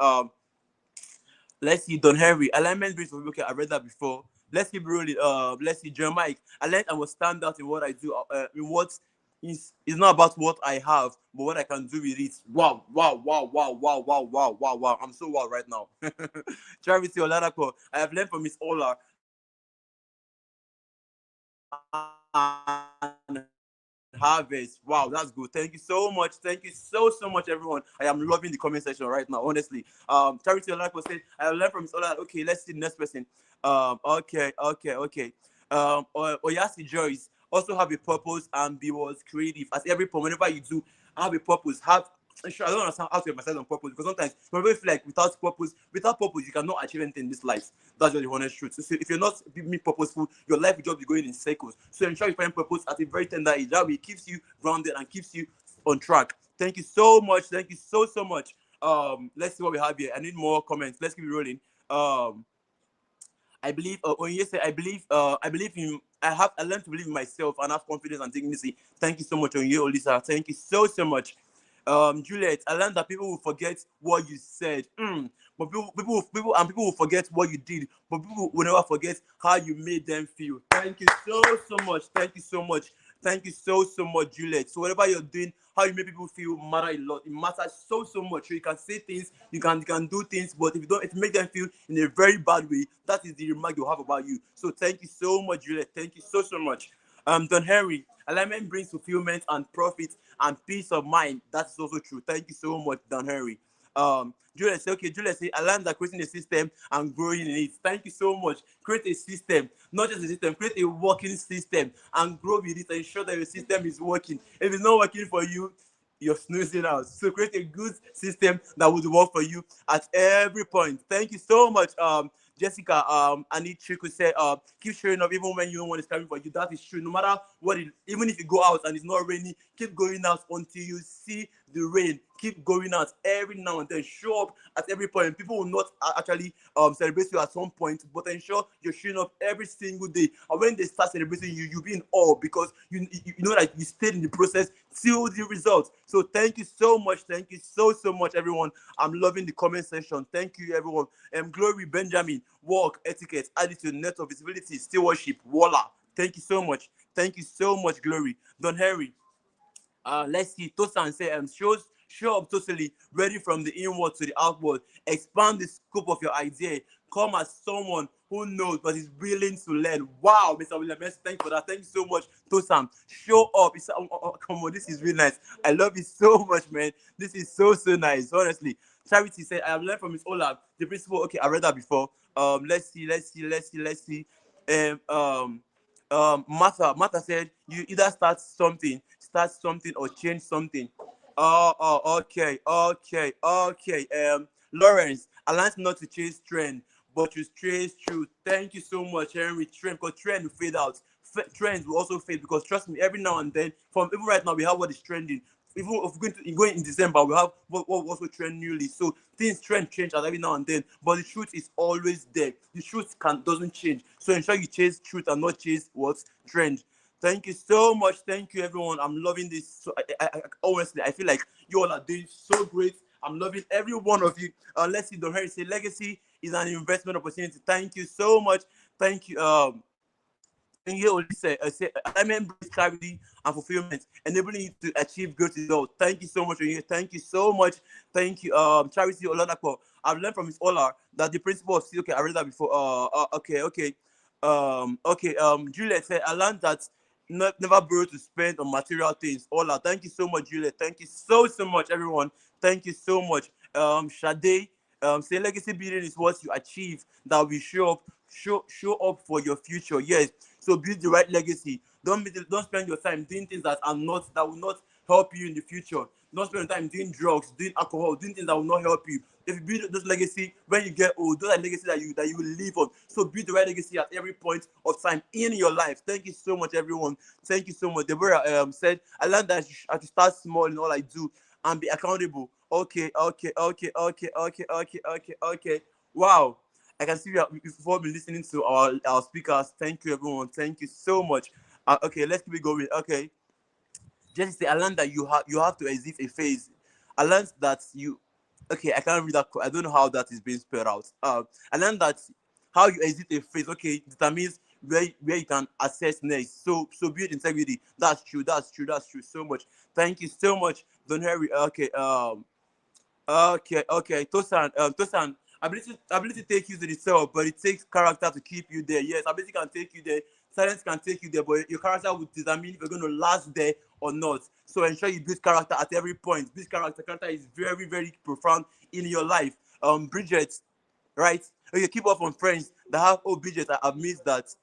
Let's see, Don Henry. Alignment brings fulfillment. Okay, I read that before. Let's keep it rolling. Let's see, Jeremiah. I learned I will stand out in what I do. In what is not about what I have, but what I can do with it. Wow. I'm so wow right now. Charity Oladako. I have learned from Miss Ola. Harvest. Wow, that's good. Thank you so much. Thank you so much, everyone. I am loving the comment section right now, honestly. Charity Oladako said, I have learned from Miss Ola. Okay, let's see the next person. Okay. Oyasi Joyce, also have a purpose and be was creative. As every point, whenever you do, have a purpose, have sure, I don't understand how to emphasize on purpose, because sometimes people feel like without purpose, you cannot achieve anything in this life. That's just the honest truth. So if you're not being purposeful, your life will just be going in circles. So ensure you find purpose at a very tender age. That way it keeps you grounded and keeps you on track. Thank you so much. Thank you so much. Let's see what we have here. I need more comments. Let's keep it rolling. I believe when you say I believe in I learned to believe in myself and have confidence and dignity. Thank you so much, Onye Olisa. Thank you so much. Juliet, I learned that people will forget what you said. But people will forget what you did, but people will never forget how you made them feel. Thank you so much. Thank you so much. Thank you so much, Juliet. So whatever you're doing, how you make people feel matter a lot. It matters so much. So you can say things, you can do things, but if you make them feel in a very bad way, that is the remark you have about you. So thank you so much, Juliet. Thank you so much. Don Henry, alignment brings fulfillment and profit and peace of mind. That's also true. Thank you so much, Don Henry. Juliet say, okay, Juliet say, I learned that creating a system and growing in it. Thank you so much. Create a system, not just a system, create a working system and grow with it and ensure that your system is working. If it's not working for you, you're snoozing out. So create a good system that would work for you at every point. Thank you so much. Jessica, I need Chiku say, keep showing up even when you don't want it's coming for you. That is true. No matter what, even if you go out and it's not raining, keep going out until you see the rain. Keep going out every now and then. Show up at every point. People will not actually celebrate you at some point, but ensure you're showing up every single day. And when they start celebrating you, you'll be in awe because you know that you stayed in the process till the results. So thank you so much. Thank you so much, everyone. I'm loving the comment section. Thank you, everyone. Glory Benjamin, work, etiquette, attitude, net of visibility, stewardship, voila. Thank you so much. Thank you so much, Glory. Don Henry. Let's see. Tosan say, show up totally ready from the inward to the outward. Expand the scope of your idea. Come as someone who knows but is willing to learn. Wow, Mr. William, thank you for that. Thank you so much, Tosan. Show up. Come on, this is really nice. I love it so much, man. This is so nice, honestly. Charity said, I have learned from Miss Ola the principle. Okay, I read that before. Let's see. Martha said, you either start something or change something. Okay. Lawrence, I learned not to chase trend, but to chase truth. Thank you so much, Henry. Trend, because trend will fade out. Trends will also fade, because trust me, every now and then, from even right now, we have what is trending. Even if going in December, we have what also trend newly. So things change every now and then, but the truth is always there. The truth doesn't change. So ensure you chase truth and not chase what's trend. Thank you so much. Thank you, everyone. I'm loving this. So honestly, I feel like you all are doing so great. I'm loving every one of you. Let's see. Don Harry say legacy is an investment opportunity. Thank you so much. Thank you. And here only say alignment brings clarity and fulfillment, enabling you to achieve great results. Thank you so much. Thank you so much. Thank you, Charity Oladapo. I've learned from Miss Ola that the principle of okay, I read that before. Okay. Juliet said, I learned that never borrow to spend on material things. Ola, thank you so much, Juliet. Thank you so much, everyone. Thank you so much. Sade, say legacy building is what you achieve that will show up for your future. Yes. So build the right legacy. Don't spend your time doing things that will not help you in the future. Don't spend your time doing drugs, doing alcohol, doing things that will not help you. If you build those legacy when you get old, those are legacy that you will live on. So build the right legacy at every point of time in your life. Thank you so much, everyone. Thank you so much. Deborah said, I learned that I have to start small in all I do and be accountable. Okay. Wow. I can see you've all been listening to our speakers. Thank you, everyone. Thank you so much. Okay, let's keep it going. Okay. Just say, I learned that you have to exit a phase. I learned that okay, I can't read that. I don't know how that is being spelled out. I learned that how you exit a phase, okay, determines where you can assess next. So build integrity. That's true so much. Thank you so much. Don't hurry. Okay. Okay. Tosan, ability take you to the self, but it takes character to keep you there. Yes, ability can take you there. Silence can take you there, but your character will determine if you're going to last there or not. So ensure you build character at every point. This character is very, very profound in your life. Bridget, right? Okay, keep up on friends that have Bridget. I've missed that.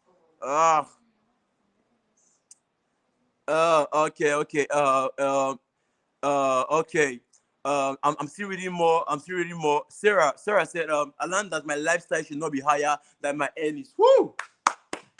Okay. Okay. I'm still reading more. I'm still reading more. Sarah said, I learned that my lifestyle should not be higher than my earnings. Woo!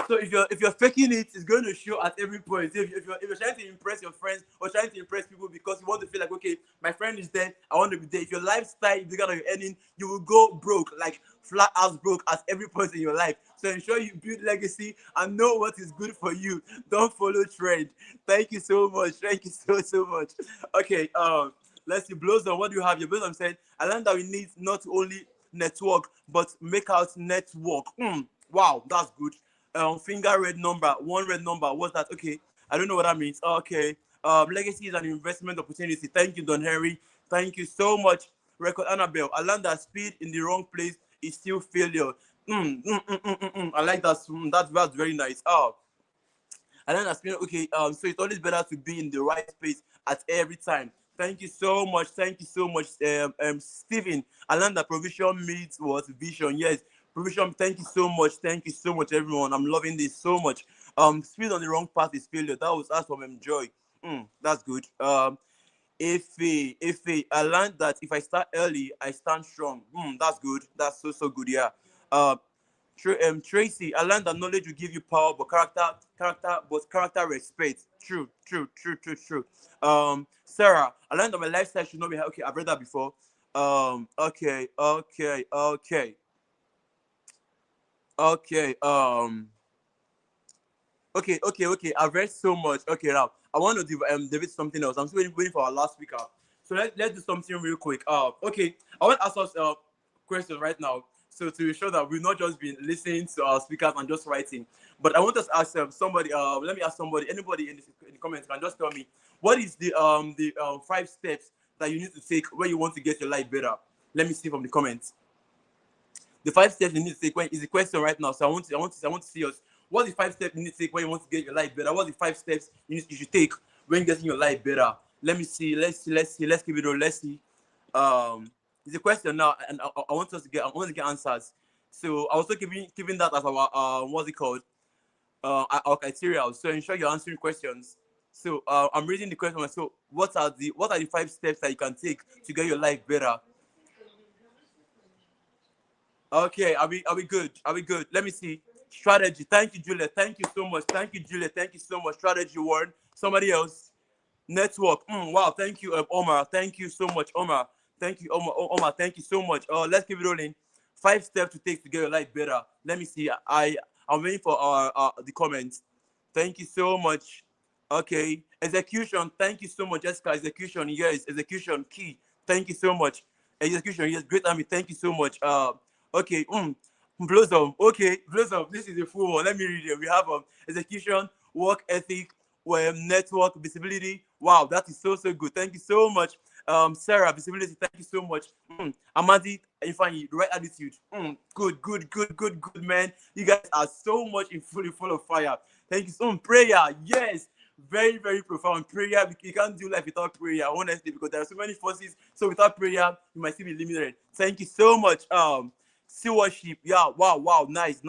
So if you're faking it, it's going to show at every point. If you're trying to impress your friends or trying to impress people because you want to feel like, okay, my friend is there, I want to be there. If your lifestyle is bigger than your earning, you will go broke, like flat out broke at every point in your life. So ensure you build legacy and know what is good for you. Don't follow trend. Thank you so much. Thank you so much. Okay, let's see. Blossom, what do you have? Your Blossom said, I learned that we need not only network but make out network. Wow, that's good. Finger red number, one red number. What's that? Okay, I don't know what that means. Okay. Legacy is an investment opportunity. Thank you, Don Henry. Thank you so much. Record Annabelle. I learned that speed in the wrong place is still failure. I like that. That's very nice. And then okay, so it's always better to be in the right space at every time. Thank you so much. Thank you so much, Stephen. I learned that provision meets what vision. Yes, provision. Thank you so much. Thank you so much, everyone. I'm loving this so much. Speed on the wrong path is failure. That was asked from Joy. That's good. If I learned that if I start early, I stand strong. That's good. That's so good. Yeah. Tracy, I learned that knowledge will give you power, but character respect. True. Sarah, I learned that my lifestyle should not be okay. I've read that before. Okay. Okay. I've read so much. Okay, now I want to do David something else. I'm still waiting for our last speaker. So let's do something real quick. Okay, I want to ask us a question right now. So to ensure that we've not just been listening to our speakers and just writing, but I want us to ask somebody. Let me ask somebody. Anybody in the comments can just tell me what is the 5 steps that you need to take when you want to get your life better. Let me see from the comments. The 5 steps you need to take when is the question right now. So I want to see us. What is the 5 steps you need to take when you want to get your life better? What are the 5 steps you should take when getting your life better? Let me see. Let's keep it on. Let's see. It's a question now, and I want to get answers. So I was also giving that as our what's it called? Our criteria. So ensure you're answering questions. So I'm reading the question. So what are the 5 steps that you can take to get your life better? Okay, are we good? Are we good? Let me see. Strategy. Thank you, Juliet. Thank you so much. Thank you, Juliet. Thank you so much. Strategy word. Somebody else. Network. Wow. Thank you, Omar. Thank you so much, Omar. Thank you, Omar. Thank you so much. Let's keep it rolling. 5 steps to take to get your life better. Let me see. I'm waiting for the comments. Thank you so much. Okay. Execution. Thank you so much, Jessica. Execution. Yes. Execution. Key. Thank you so much. Execution. Yes. Great Army. Thank you so much. Okay. Blossom. Okay. Blossom. This is a full one. Let me read it. We have execution, work ethic, network, visibility. Wow, that is so good. Thank you so much. Sarah, visibility. Thank you so much. Amadi, Ifeanyi, right attitude. Good, man. You guys are so much full of fire. Thank you so much. Prayer, yes. Very, very profound. Prayer, you can't do life without prayer, honestly, because there are so many forces. So without prayer, you might still be limited. Thank you so much. Stewardship, yeah, wow, nice.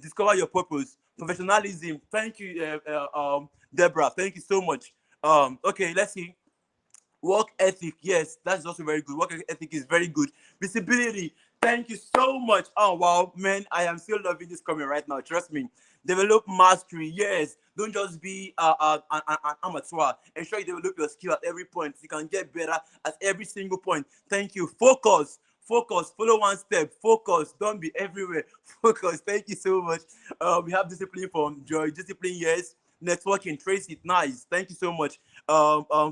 Discover your purpose. Professionalism, thank you, Deborah, thank you so much. Okay, let's see. Work ethic, yes, that's also very good. Work ethic is very good. Visibility, thank you so much. Oh, wow, man, I am still loving this comment right now, trust me. Develop mastery, yes. Don't just be an amateur. Ensure you develop your skill at every point. You can get better at every single point. Thank you. Focus, follow one step. Focus, don't be everywhere. Focus, thank you so much. We have discipline from Joy. Discipline, yes. Networking, Tracy, nice. Thank you so much.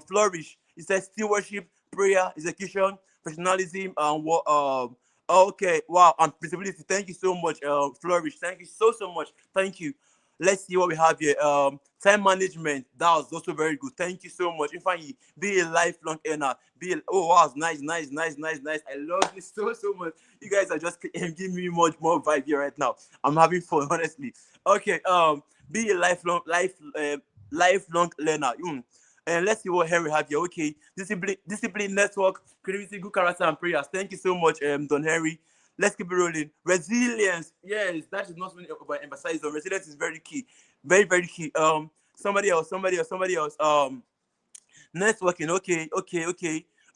Flourish, it says stewardship, prayer, execution, professionalism, okay, wow, and visibility. Thank you so much, Flourish. Thank you so much. Thank you. Let's see what we have here. Time management. That was also very good. Thank you so much. In fact, be a lifelong earner. Oh wow, nice. I love this so much. You guys are just giving me much more vibe here right now. I'm having fun, honestly. Okay. Be a lifelong learner. And let's see what Henry have here. Okay, discipline, network, creativity, good character, and prayers. Thank you so much, Don Henry. Let's keep it rolling. Resilience, yes, that is not something about emphasize on. Resilience is very key, very key. Somebody else. Networking.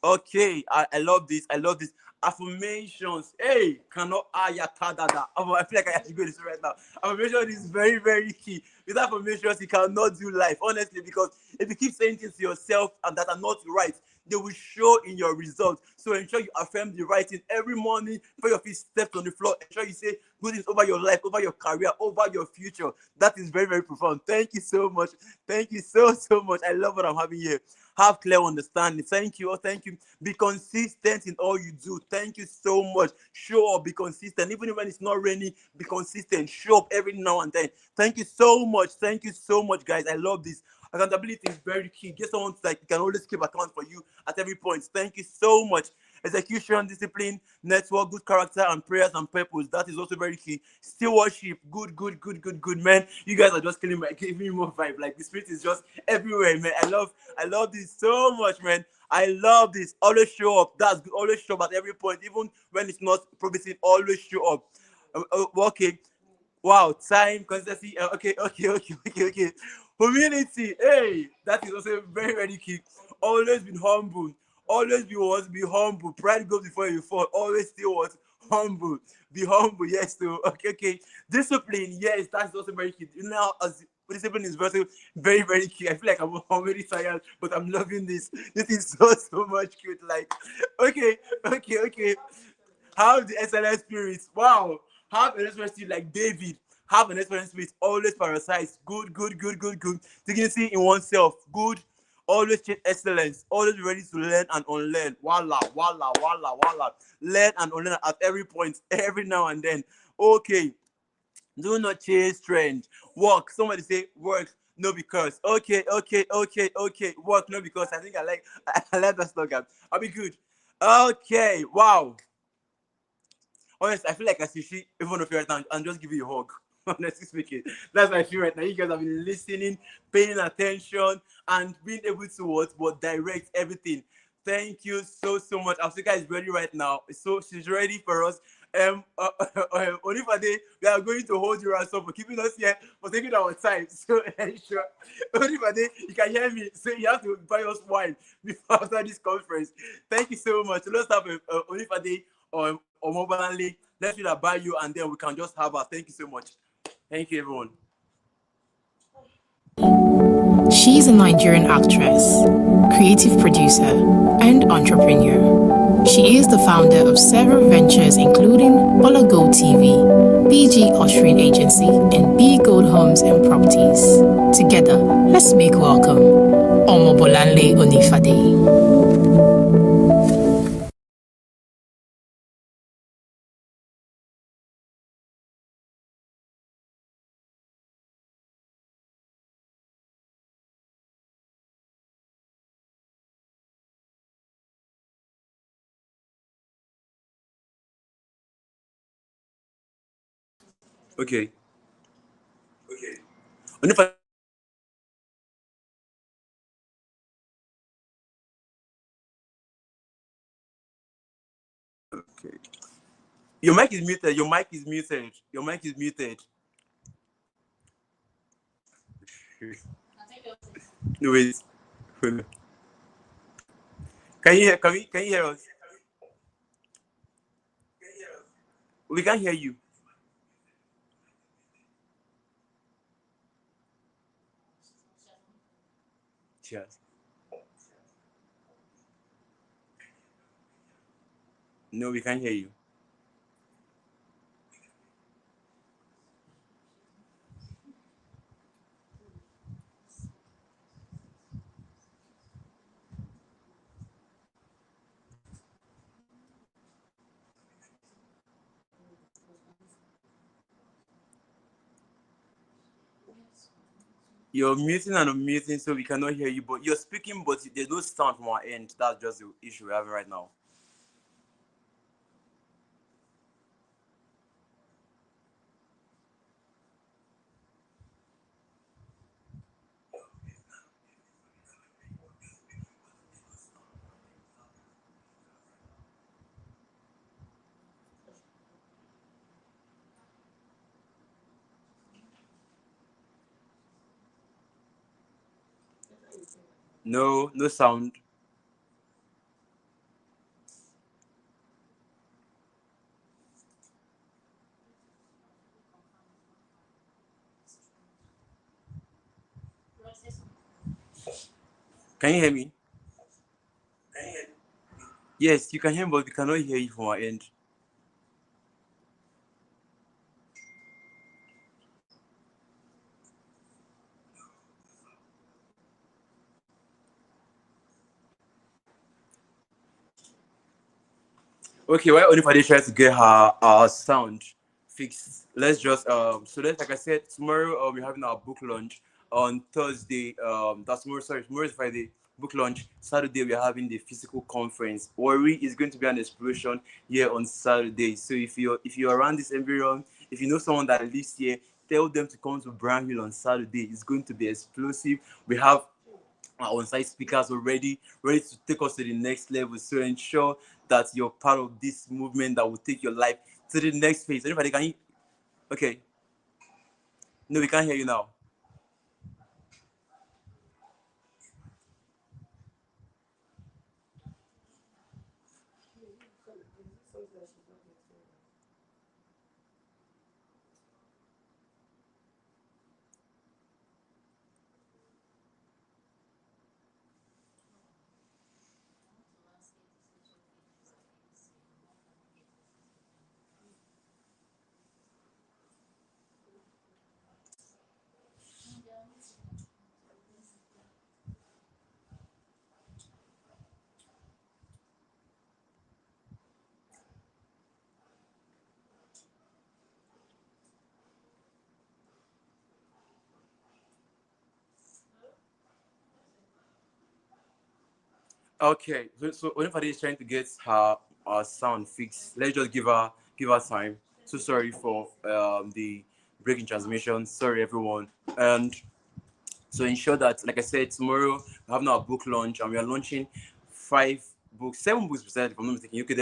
Okay. I love this. I love this. Affirmations. Hey, cannot ayatadada. I feel like I should go this right now. Affirmation is very, very key. With affirmations, you cannot do life, honestly, because if you keep saying things to yourself and that are not right, they will show in your results. So ensure you affirm the right thing every morning before your feet step on the floor. Ensure you say good things over your life, over your career, over your future. That is very, very profound. Thank you so much. Thank you so much. I love what I'm having here. Have clear understanding. Thank you. Oh, thank you. Be consistent in all you do. Thank you so much. Show up, be consistent. Even when it's not raining, be consistent. Show up every now and then. Thank you so much. Thank you so much, guys. I love this. Accountability is very key. Get someone like you can always keep account for you at every point. Thank you so much. Execution, discipline, network, good character, and prayers and purpose. That is also very key. Still worship. Good, man. You guys are just killing me, giving me more vibe. Like the spirit is just everywhere, man. I love this so much, man. I love this. Always show up. That's good. Always show up at every point, even when it's not promising. Always show up. Okay. Wow, time, consistency. Okay. Humility. Hey, that is also very, very key. Always be humble. Always be what? Be humble. Pride goes before you fall. Always still what? Humble. Be humble. Yes, so okay. Discipline. Yes, that's also very key. Now, as discipline is very, very, very key. I feel like I'm already tired, but I'm loving this. This is so much cute. Like, okay. Have the excellent spirit. Wow. Have an excellent spirit like David. Have an excellent spirit. Always parasites. Good. Dignity in oneself. Good. Always chase excellence. Always be ready to learn and unlearn. Voila. Learn and unlearn at every point, every now and then. Okay. Do not chase trend. Work. Somebody say work. No, because. Okay. Work. No, because. I think I like that slogan. I'll be good. Okay. Wow. Honestly, I feel like I see even if you're right now and just give you a hug. Honestly speaking, that's what I feel right now. You guys have been listening, paying attention, and being able to what direct everything. Thank you so much. Africa is ready right now, so she's ready for us. Onifade, we are going to hold you ransom for keeping us here, for taking our time. So sure, Onifade, you can hear me. So you have to buy us wine before after this conference. Thank you so much. So let's have a Onifade or mobile. Let's do that buy you, and then we can just have her. Thank you so much. Thank you, everyone. She's a Nigerian actress, creative producer, and entrepreneur. She is the founder of several ventures including Bolago TV, BG Ushering Agency, and B Gold Homes and Properties. Together, let's make welcome Omobolanle Onifade. Okay. And if I okay. Your mic is muted. No, wait. Can you hear us? We can't hear you. Cheers. No, we can't hear you. You're muting and unmuting, so we cannot hear you. But you're speaking, but there's no sound from our end. That's just the issue we're having right now. No, no sound. Can you hear me? Yes, you can hear me, but we cannot hear you from our end. Okay, while Onifade tries to get her sound fixed, let's just so that's like I said, tomorrow we're having our book launch on Thursday. That's tomorrow. Sorry, tomorrow is Friday. Book launch. Saturday we're having the physical conference. Worry is going to be an explosion here on Saturday. So if you're around this environment, if you know someone that lives here, tell them to come to Brown Hill on Saturday. It's going to be explosive. We have our on-site speakers already ready to take us to the next level. So ensure that you're part of this movement that will take your life to the next phase. Anybody can you? Okay. No, we can't hear you now. Okay. So Onifade is trying to get her sound fixed. Let's just give her time. So sorry for the breaking transmission. Sorry everyone. And so ensure that, like I said, tomorrow we're having our book launch and we are launching 5 books, 7 books precisely, if I'm not mistaken. Okay,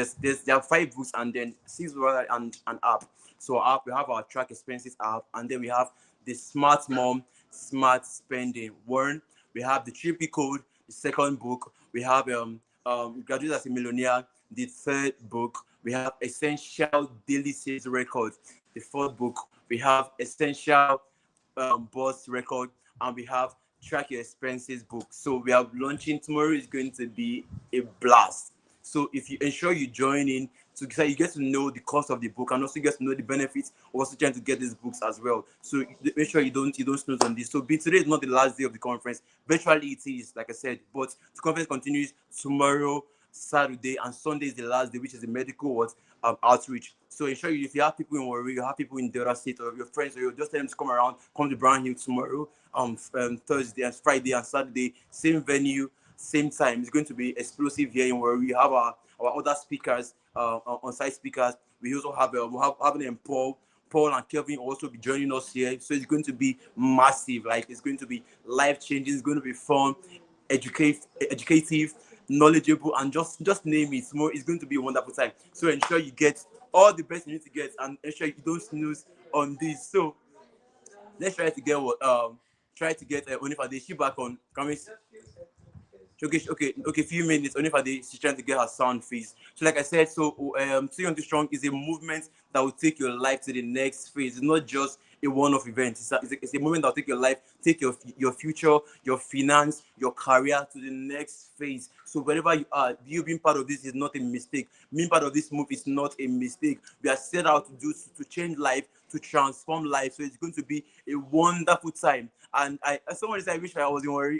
there are 5 books and then 6 rather and an app. So we have our track expenses app, and then we have the Smart Mom, Smart Spending one. We have the Trippy Code, the second book. We have Graduate as a Millionaire, the third book. We have Essential Daily Sales Record, the fourth book. We have Essential Boss Record, and we have Track Your Expenses book. So we are launching tomorrow. Is going to be a blast. So if you ensure you join in, so you get to know the cost of the book, and also get to know the benefits of also trying to get these books as well. So make sure you don't snooze on this. So today is not the last day of the conference. Virtually it is, like I said, but the conference continues tomorrow, Saturday, and Sunday is the last day, which is the medical outreach. So ensure you, if you have people in Warri, you have people in the other state, or your friends, or you just tell them to come around, come to Brown Hill tomorrow, Thursday and Friday and Saturday, same venue, same time. It's going to be explosive here in Warri. We have our other speakers, on-site speakers. We also have having Paul and Kelvin also be joining us here. So it's going to be massive. Like, it's going to be life-changing. It's going to be fun, educative, knowledgeable, and just name it. It's going to be a wonderful time. So ensure you get all the best you need to get, and ensure you don't snooze on this. So let's try to get Onifade. She back on. Can we? Okay, few minutes. Only for she's trying to get her sound phase. So like I said, so 300 Strong is a movement that will take your life to the next phase. It's not just a one-off event. It's a movement that will take your life, take your future, your finance, your career to the next phase. So wherever you are, you being part of this is not a mistake. Being part of this move is not a mistake. We are set out to change life, to transform life. So it's going to be a wonderful time. And someone said, I wish I was in Warri.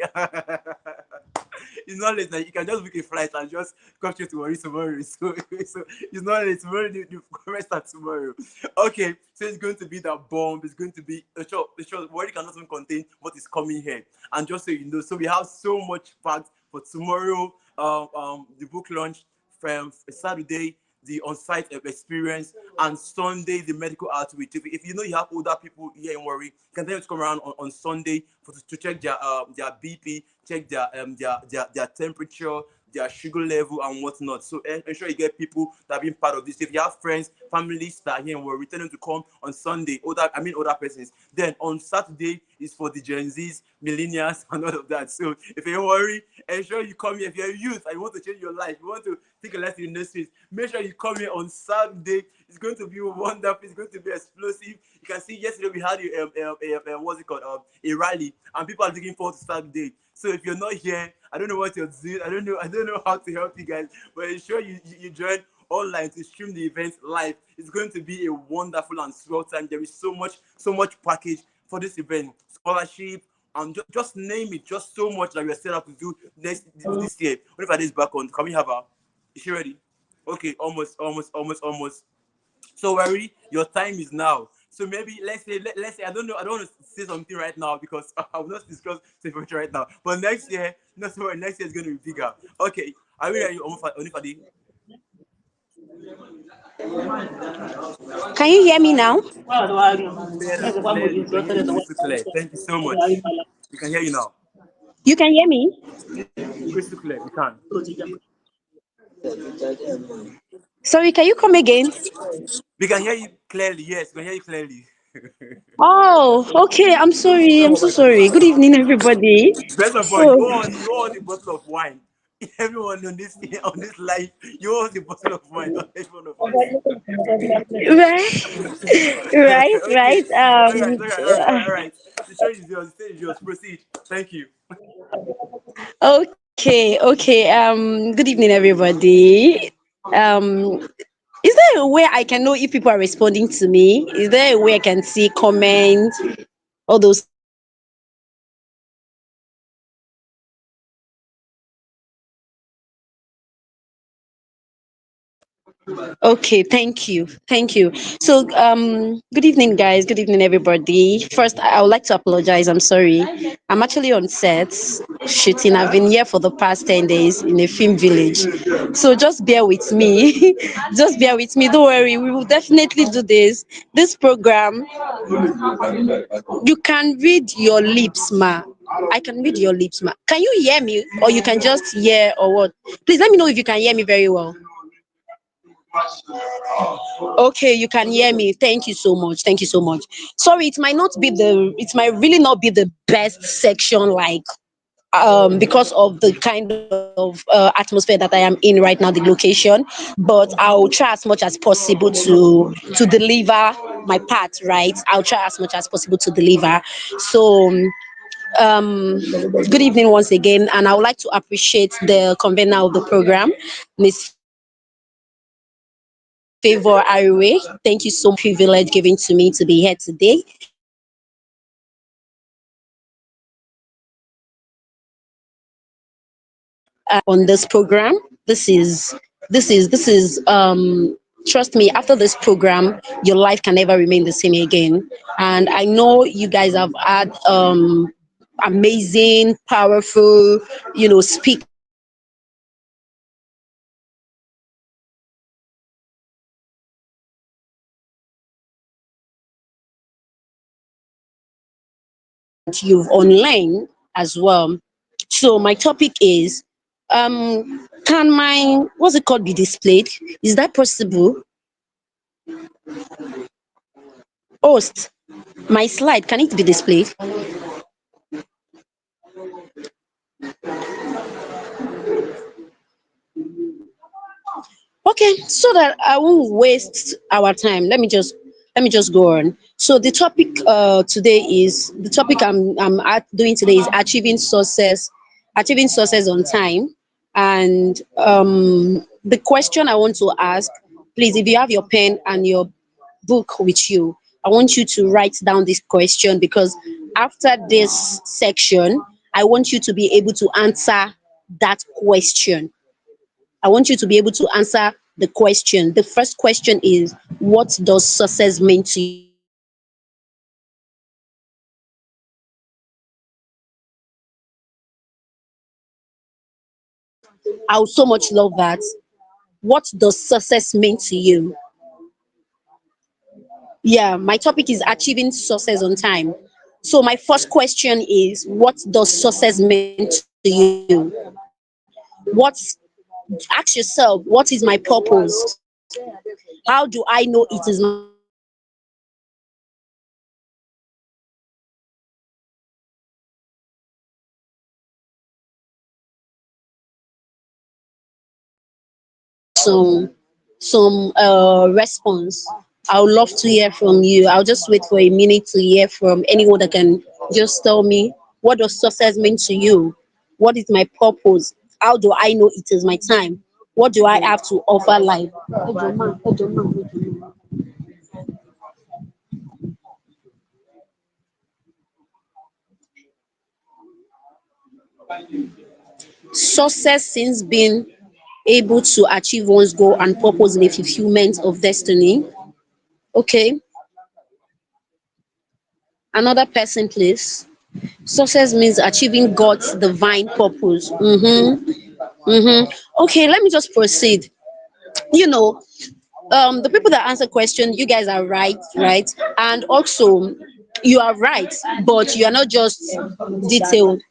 It's not late. Like, you can just book a flight and just come straight to Warri tomorrow. So it's not late. Tomorrow, the conference starts tomorrow. Okay, so it's going to be that bomb. It's going to be a show. Warri cannot even contain what is coming here. And just so you know, so we have so much packed for tomorrow. The book launch from Saturday, the on-site experience, and Sunday the medical outreach. If you know you have older people here in Warri, you can tell them to come around on Sunday to check their BP, check their temperature, their sugar level and whatnot. So ensure you get people that have been part of this. If you have friends, families that are here and we're returning to come on Sunday, older persons, then on Saturday is for the Gen Zs, millennials, and all of that. So if you worry, ensure you come here. If you're a youth and you want to change your life, you want to take a lesson in the streets, make sure you come here on Saturday. It's going to be wonderful. It's going to be explosive. You can see yesterday we had what's it called? A rally, and people are looking forward to Saturday. So if you're not here, I don't know what you're doing. I don't know how to help you guys, but ensure you join online to stream the event live. It's going to be a wonderful and swell time. There is so much package for this event, scholarship, and just name it. Just so much that we're set up to do this year. What if I this back on? Can we have her? Is she ready? Okay, almost. So worry, your time is now. So maybe let's say I don't want to say something right now because I will not discuss the future right now. But next year, next year is going to be bigger. Okay, are we ready? Onifadi? Can you hear me now? Clearly. Crystal clear. Thank you so much. We can hear you now. You can hear me? Crystal clear. We can. Sorry, can you come again? We can hear you clearly. Yes, we can hear you clearly. Oh, okay. I'm sorry. I'm so sorry. Good evening, everybody. First of all, you own a bottle of wine. Everyone on this live, you own a bottle of wine. Not everyone of us. Right, Okay. right. All right. The show is yours. The stage is yours. Proceed. Thank you. Okay. Good evening, everybody. Is there a way I can know if people are responding to me? Is there a way I can see comments, all those? Okay, thank you. So, good evening, guys. Good evening, everybody. First, I would like to apologize. I'm sorry. I'm actually on set shooting. I've been here for the past 10 days in a film village. So just bear with me. Just bear with me. Don't worry. We will definitely do this. This program, you can read your lips, ma. I can read your lips, ma. Can you hear me? Or you can just hear or what? Please let me know if you can hear me very well. Okay, you can hear me. Thank you so much. Sorry, it might really not be the best section, like because of the kind of atmosphere that I am in right now, the location. But I'll try as much as possible to deliver my part. Right, I'll try as much as possible to deliver. So. Good evening once again, and I would like to appreciate the convener of the program, Miss Favor Ariwe. Thank you so much, privilege given to me to be here today. On this program, this is trust me, after this program, your life can never remain the same again. And I know you guys have had amazing, powerful, speak. You've online as well. So my topic is can my what's it called be displayed? Is that possible? Host, my slide, can it be displayed? Okay, so that I won't waste our time. Let me just go on. So the topic doing today is achieving success on time. And the question I want to ask, please, if you have your pen and your book with you, I want you to write down this question, because after this section, I want you to be able to answer that question. I want you to be able to answer the question. The first question is, what does success mean to you? I would so much love that. What does success mean to you? Yeah, my topic is achieving success on time. So my first question is, what does success mean to you? What Ask yourself, what is my purpose? How do I know it is my some response? I would love to hear from you. I'll just wait for a minute to hear from anyone that can just tell me, what does success mean to you? What is my purpose? How do I know it is my time? What do I have to offer life? Success since being able to achieve one's goal and purpose in a fulfillment of destiny. Okay, another person, please. Success means achieving God's divine purpose. Okay, let me just proceed. You know, the people that answer question, you guys are right, right? And also, you are right, but you are not just detailed.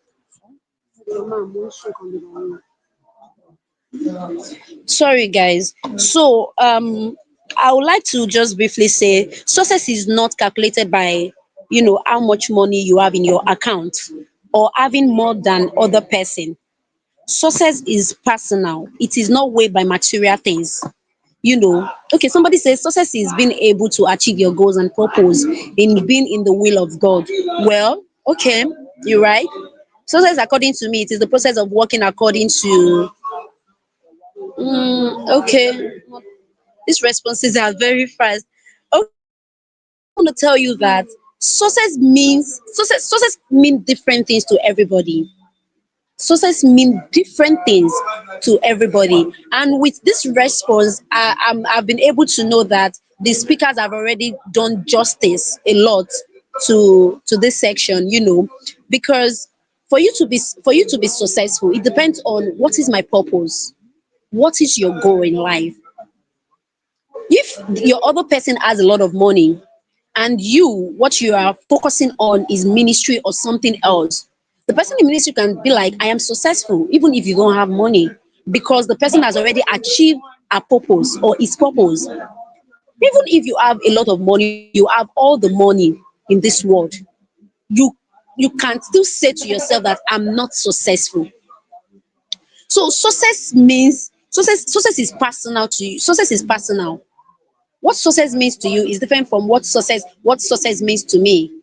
Sorry, guys. So, I would like to just briefly say success is not calculated by, how much money you have in your account or having more than other person. Success is personal. It is not weighed by material things. Okay, somebody says success is being able to achieve your goals and purpose in being in the will of God. Well, okay, you're right. Success, according to me, it is the process of working according to. Okay, these responses are very fast. Okay, I want to tell you that success mean different things to everybody. Success mean different things to everybody, and with this response, I've been able to know that the speakers have already done justice a lot to this section. Because for you to be successful, it depends on what is my purpose, what is your goal in life. If your other person has a lot of money and what you are focusing on is ministry or something else, the person in ministry can be like, I am successful even if you don't have money, because the person has already achieved a purpose or his purpose. Even if you have a lot of money, you have all the money in this world, you you can still say to yourself that I'm not successful. So success is personal to you. Success is personal. What success means to you is different from what success means to me.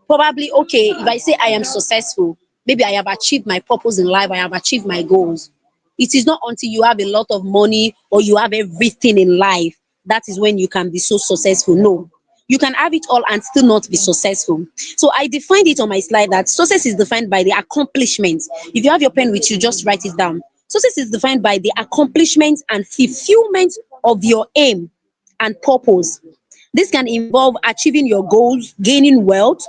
Probably, okay, if I say I am successful, maybe I have achieved my purpose in life, I have achieved my goals. It is not until you have a lot of money or you have everything in life that is when you can be so successful. No, you can have it all and still not be successful. So I defined it on my slide that success is defined by the accomplishment. If you have your pen with you, just write it down. Success is defined by the accomplishment and fulfillment of your aim and purpose. This can involve achieving your goals, gaining wealth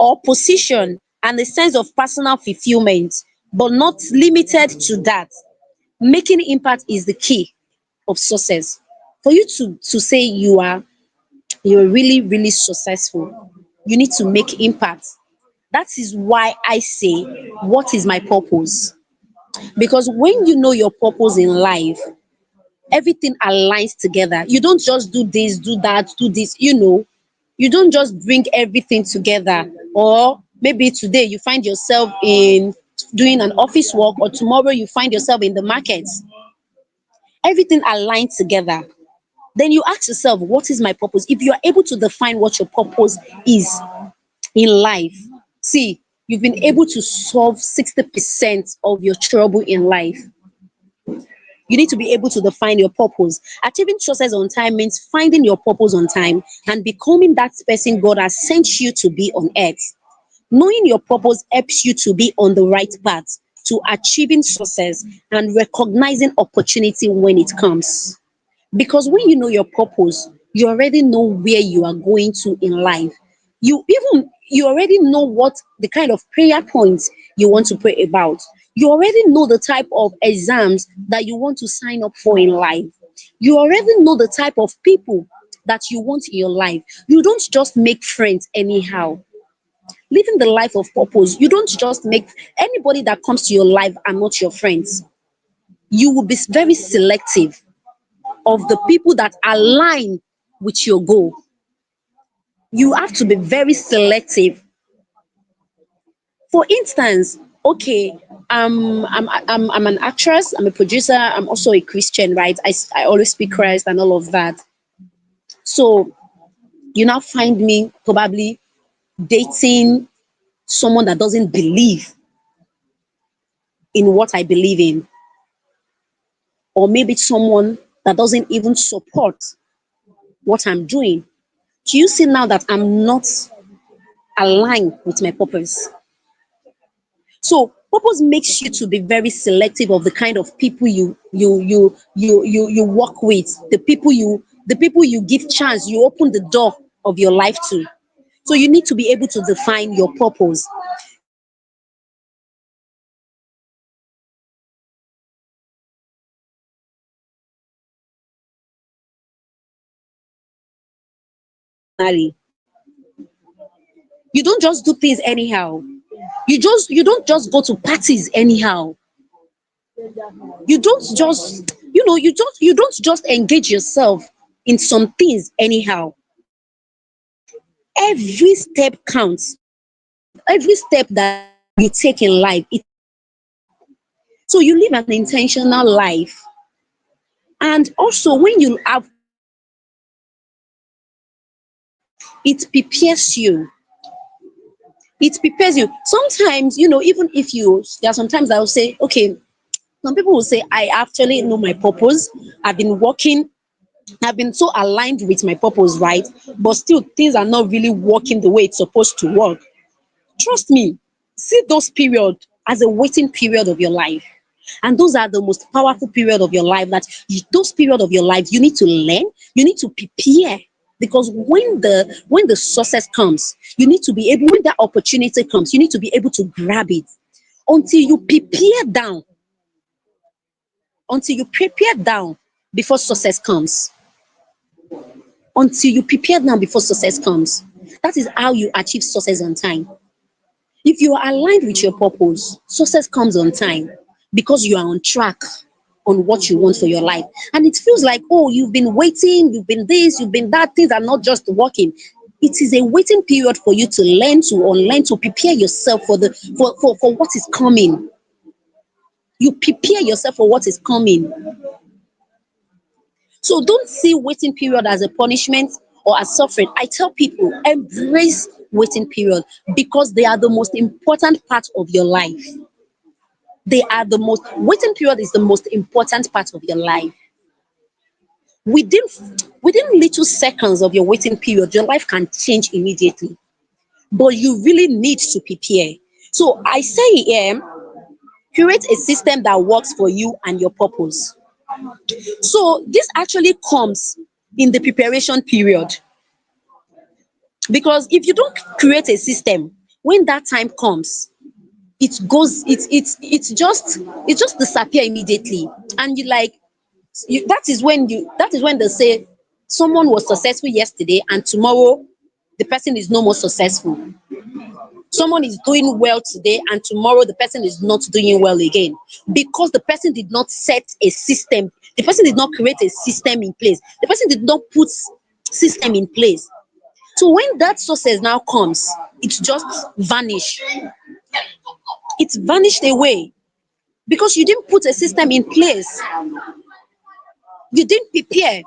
or position, and a sense of personal fulfillment, but not limited to that. Making impact is the key of success. For you to say you're really, really successful, you need to make impact. That is why I say, what is my purpose? Because when you know your purpose in life, everything aligns together. You don't just do this, do that, do this, you don't just bring everything together. Or maybe today you find yourself in doing an office work, or tomorrow you find yourself in the market. Everything aligns together. Then you ask yourself, what is my purpose? If you are able to define what your purpose is in life, see, you've been able to solve 60% of your trouble in life. You need to be able to define your purpose. Achieving success on time means finding your purpose on time and becoming that person God has sent you to be on earth. Knowing your purpose helps you to be on the right path to achieving success and recognizing opportunity when it comes. Because when you know your purpose, you already know where you are going to in life. You already know what the kind of prayer points you want to pray about. You already know the type of exams that you want to sign up for in life. You already know the type of people that you want in your life. You don't just make friends anyhow. Living the life of purpose, you don't just make anybody that comes to your life are not your friends. you will be very selective of the people that align with your goal. You have to be very selective. For instance, okay, I'm an actress, I'm a producer, I'm also a Christian, right? I always speak Christ and all of that. So you now find me probably dating someone that doesn't believe in what I believe in, or maybe someone that doesn't even support what I'm doing. Do you see now that I'm not aligned with my purpose? So purpose makes you to be very selective of the kind of people you work with, the people you give chance, you open the door of your life to. So you need to be able to define your purpose. You don't just do things anyhow. You don't just go to parties anyhow. You don't just, you don't just engage yourself in some things anyhow. Every step counts. Every step that you take in life, so you live an intentional life. And also when you have, it prepares you. It prepares you. Sometimes, even if there are sometimes I'll say, okay, some people will say, I actually know my purpose. I've been working, I've been so aligned with my purpose, right? But still, things are not really working the way it's supposed to work. Trust me, see those periods as a waiting period of your life. And those are the most powerful period of your life. Those period of your life, you need to learn, you need to prepare. Because when the success comes, you need to be able, when that opportunity comes, you need to be able to grab it. Until you prepare down, until you prepare down before success comes. Until you prepare down before success comes. That is how you achieve success on time. If you are aligned with your purpose, success comes on time because you are on track on what you want for your life. And it feels like, oh, you've been waiting, you've been this, you've been that, things are not just working. It is a waiting period for you to learn, to unlearn, to prepare yourself for what is coming. You prepare yourself for what is coming. So don't see waiting period as a punishment or as suffering. I tell people, embrace waiting period because they are the most important part of your life. Waiting period is the most important part of your life. Within little seconds of your waiting period, your life can change immediately. But you really need to prepare. So I say, create a system that works for you and your purpose. So this actually comes in the preparation period. Because if you don't create a system, when that time comes, it's just disappear immediately. And that is when they say someone was successful yesterday and tomorrow the person is no more successful. Someone is doing well today and tomorrow the person is not doing well again because the person did not set a system. The person did not create a system in place. The person did not put system in place. So when that success now comes, it's just vanished. It's vanished away because you didn't put a system in place. You didn't prepare.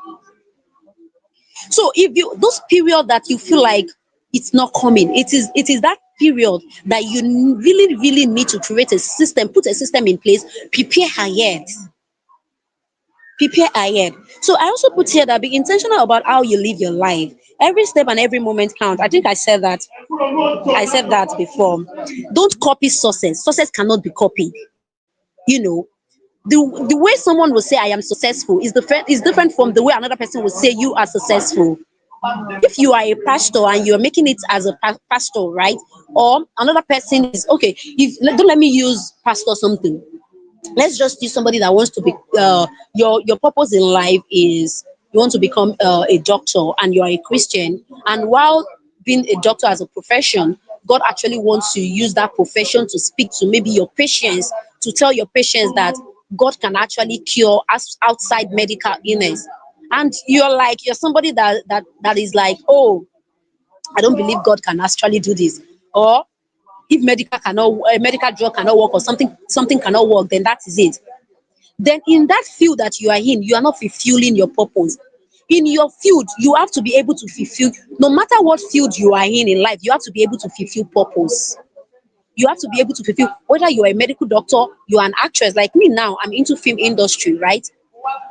So if you those period that you feel like it's not coming, it is that period that you really need to create a system, put a system in place, prepare ahead. Prepare ahead. So I also put here that be intentional about how you live your life. Every step and every moment count. I think I said that. I said that before. Don't copy success. Success cannot be copied. You know, the way someone will say I am successful is different from the way another person will say you are successful. If you are a pastor and you're making it as a pastor, right? Or another person is okay. Don't let me use pastor something. Let's just use somebody that wants to be. Your purpose in life is you want to become a doctor, and you are a Christian. And while being a doctor as a profession, God actually wants to use that profession to speak to maybe your patients, to tell your patients that God can actually cure us outside medical illness. And you're somebody that is like, oh, I don't believe God can actually do this. Or if a medical drug cannot work, or something cannot work, then that is it. Then in that field that you are in, you are not fulfilling your purpose. In your field, you have to be able to fulfill, no matter what field you are in life, you have to be able to fulfill purpose. You have to be able to fulfill, whether you're a medical doctor, you're an actress like me now, I'm into film industry, right?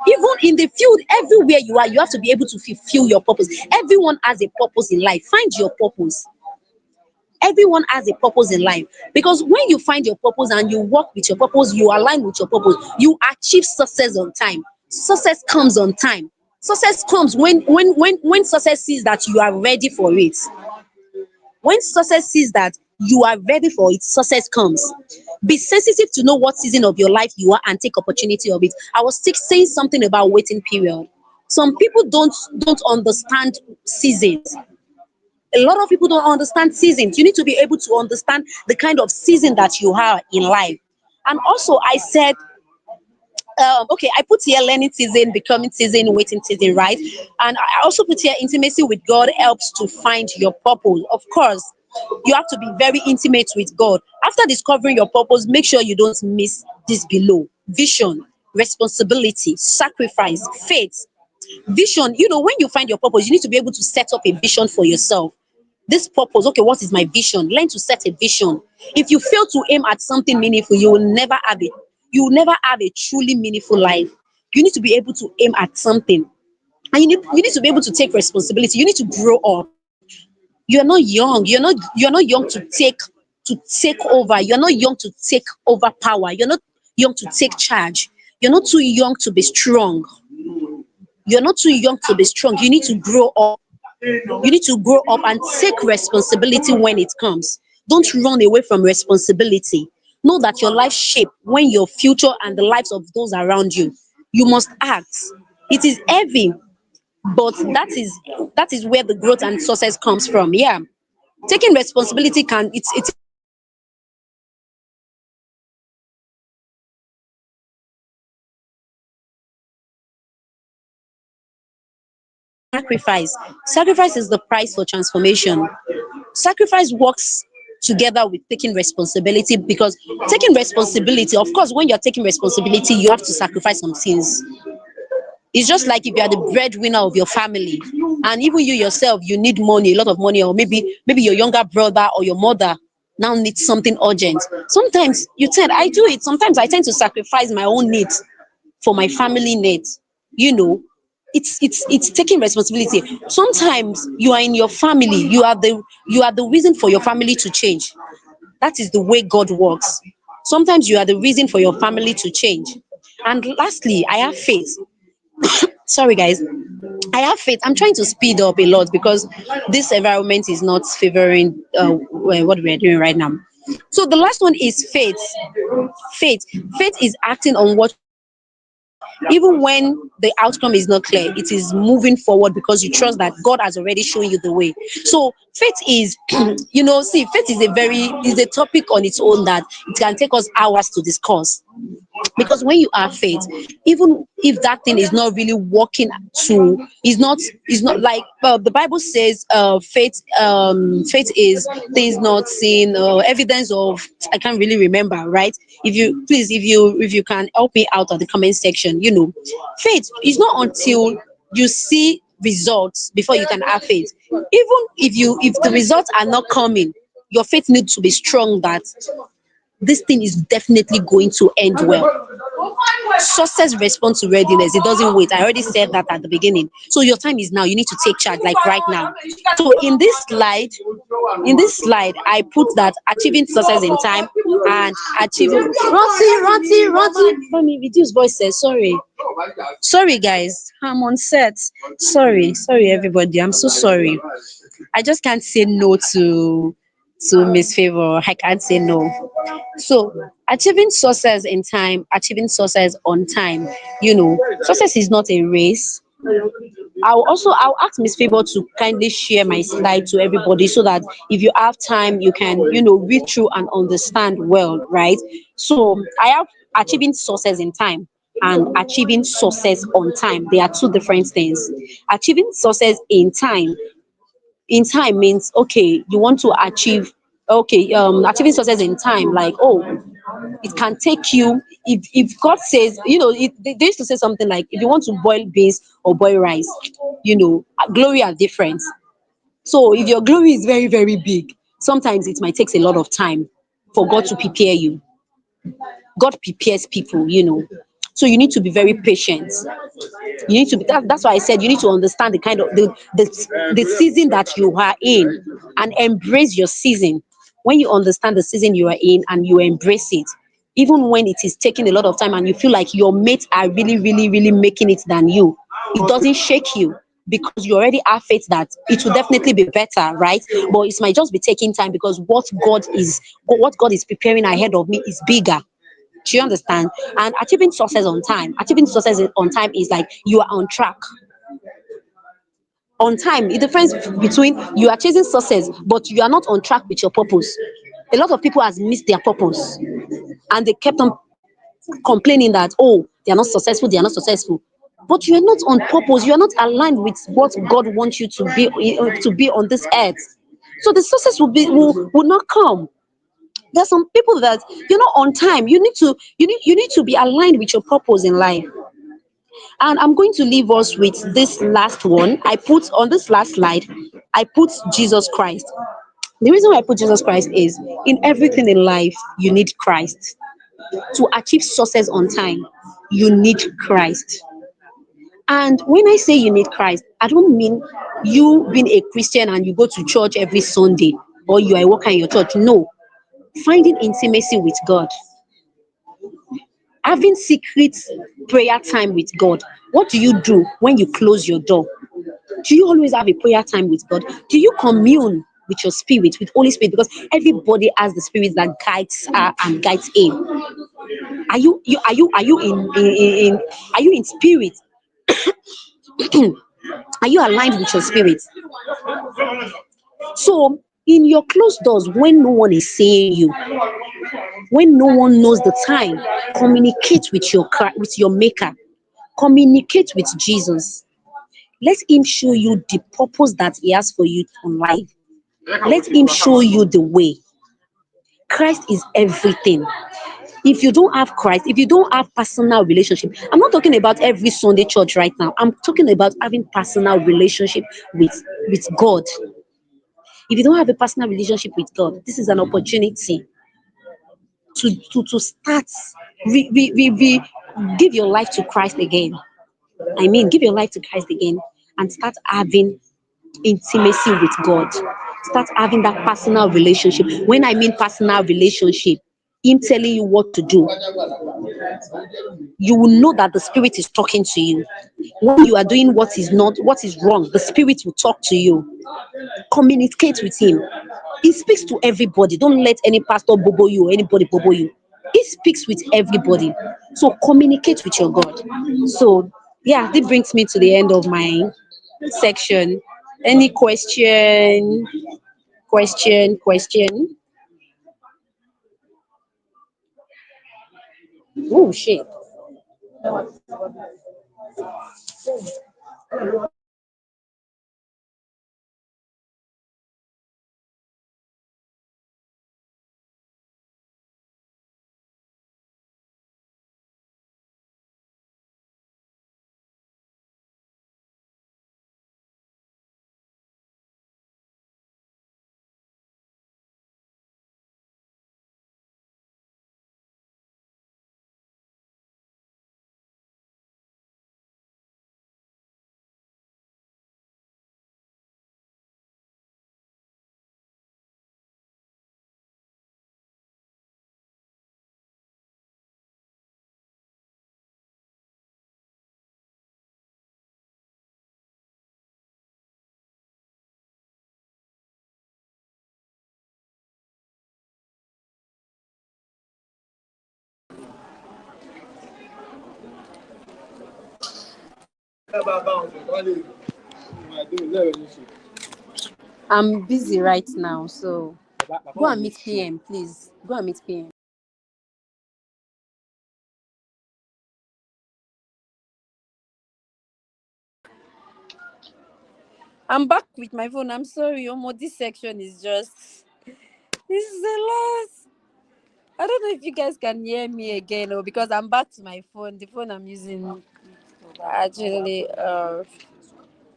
Even in the field, everywhere you are, you have to be able to fulfill your purpose. Everyone has a purpose in life. Find your purpose. Everyone has a purpose in life, because when you find your purpose and you work with your purpose, you align with your purpose, you achieve success on time. Success comes on time. Success comes when success sees that you are ready for it. When success sees that you are ready for it, success comes. Be sensitive to know what season of your life you are and take opportunity of it. I was saying something about waiting period. Some people don't understand seasons. A lot of people don't understand seasons. You need to be able to understand the kind of season that you are in life. And also, I said, okay, I put here learning season, becoming season, waiting season, right? And I also put here intimacy with God helps to find your purpose. Of course, you have to be very intimate with God. After discovering your purpose, make sure you don't miss this below: vision, responsibility, sacrifice, faith. Vision, when you find your purpose, you need to be able to set up a vision for yourself. This purpose, okay, what is my vision? Learn to set a vision. If you fail to aim at something meaningful, you will never have a truly meaningful life. You need to be able to aim at something, and you need to be able to take responsibility. You need to grow up. You're not young. You're not young to take over. You're not young to take over power. You're not young to take charge. You're not too young to be strong. You're not too young to be strong. You need to grow up. You need to grow up and take responsibility when it comes. Don't run away from responsibility. Know that your life shape when your future and the lives of those around you. You must act. It is heavy, but that is where the growth and success comes from. Yeah. Taking responsibility can it's sacrifice. Sacrifice is the price for transformation. Sacrifice works together with taking responsibility, because taking responsibility, of course, when you're taking responsibility, you have to sacrifice some things. It's just like if you are the breadwinner of your family, and even you yourself, you need money, a lot of money, or maybe your younger brother or your mother now needs something urgent. Sometimes I do it. Sometimes I tend to sacrifice my own needs for my family needs. You know, it's taking responsibility. Sometimes you are in your family, you are the reason for your family to change. That is the way God works. Sometimes you are the reason for your family to change. And lastly, I have faith. Sorry, guys. I have faith. I'm trying to speed up a lot because this environment is not favoring what we are doing right now. So the last one is faith. Faith. Faith is acting on what, even when the outcome is not clear, it is moving forward because you trust that God has already shown you the way. So faith is faith is a topic on its own that it can take us hours to discuss. Because when you have faith, even if that thing is not really working, is not like the Bible says, faith is things not seen, evidence of, I can't really remember, right? If you can help me out at the comment section. Faith is not until you see results before you can have faith. Even if the results are not coming, your faith needs to be strong that this thing is definitely going to end well. Success responds to readiness. It doesn't wait. I already said that at the beginning. So your time is now. You need to take charge, like right now. So in this slide, I put that achieving success in time and achieving. Roti. Let me reduce voices. Sorry, guys. I'm on set. Sorry, everybody. I'm so sorry. I just can't say no to Miss Favor. I can't say no. So achieving success in time, achieving success on time. Success is not a race. I'll ask Miss Favor to kindly share my slide to everybody so that if you have time, you can, read through and understand well, right? So I have achieving success in time and achieving success on time. They are two different things. Achieving success in time means, okay, you want to achieve, okay, achieving success in time, like, oh, it can take you, if God says, they used to say something like, if you want to boil beans or boil rice, glory are different. So if your glory is very, very big, sometimes it might take a lot of time for God to prepare you. God prepares people. So you need to be very patient. You need to be that's why I said you need to understand the kind of the season that you are in, and embrace your season. When you understand the season you are in and you embrace it, even when it is taking a lot of time and you feel like your mates are really, really, really making it than you, it doesn't shake you, because you already have faith that it will definitely be better, right? But it might just be taking time, because what God is preparing ahead of me is bigger. Do you understand? And achieving success on time. Achieving success on time is like you are on track. On time, the difference between you are chasing success, but you are not on track with your purpose. A lot of people has missed their purpose, and they kept on complaining that, oh, they are not successful, they are not successful. But you are not on purpose. You are not aligned with what God wants you to be on this earth. So the success will not come. There's some people that, on time, you need to be aligned with your purpose in life. And I'm going to leave us with this last one. I put on this last slide, I put Jesus Christ. The reason why I put Jesus Christ is, in everything in life you need Christ. To achieve success on time, you need Christ. And when I say you need Christ, I don't mean you being a Christian and you go to church every Sunday, or you are a worker in your church. No. Finding intimacy with God, having secret prayer time with God. What do you do when you close your door? Do you always have a prayer time with God? Do you commune with your spirit, with Holy Spirit? Because everybody has the spirit that guides her and guides him. Are you in spirit? Are you aligned with your spirit? So in your closed doors, when no one is seeing you, when no one knows the time, communicate with your maker. Communicate with Jesus. Let him show you the purpose that he has for you in life. Let him show you the way. Christ is everything. If you don't have Christ, if you don't have personal relationship, I'm not talking about every Sunday church right now. I'm talking about having personal relationship with God. If you don't have a personal relationship with God, this is an opportunity to start give your life to Christ again. I mean, give your life to Christ again and start having intimacy with God. Start having that personal relationship. When I mean personal relationship, him telling you what to do, you will know that the spirit is talking to you. When you are doing what is wrong, the spirit will talk to you. Communicate with him. He speaks to everybody. Don't let any pastor bobo you or anybody bobo you. He speaks with everybody. So communicate with your God. So yeah, this brings me to the end of my section. Any question? Question? Oh shit. I'm busy right now, so go and meet PM, please. Go and meet PM. I'm back with my phone. I'm sorry, Omo. This section is just. This is a lot. I don't know if you guys can hear me again, or because I'm back to my phone. The phone I'm using actually.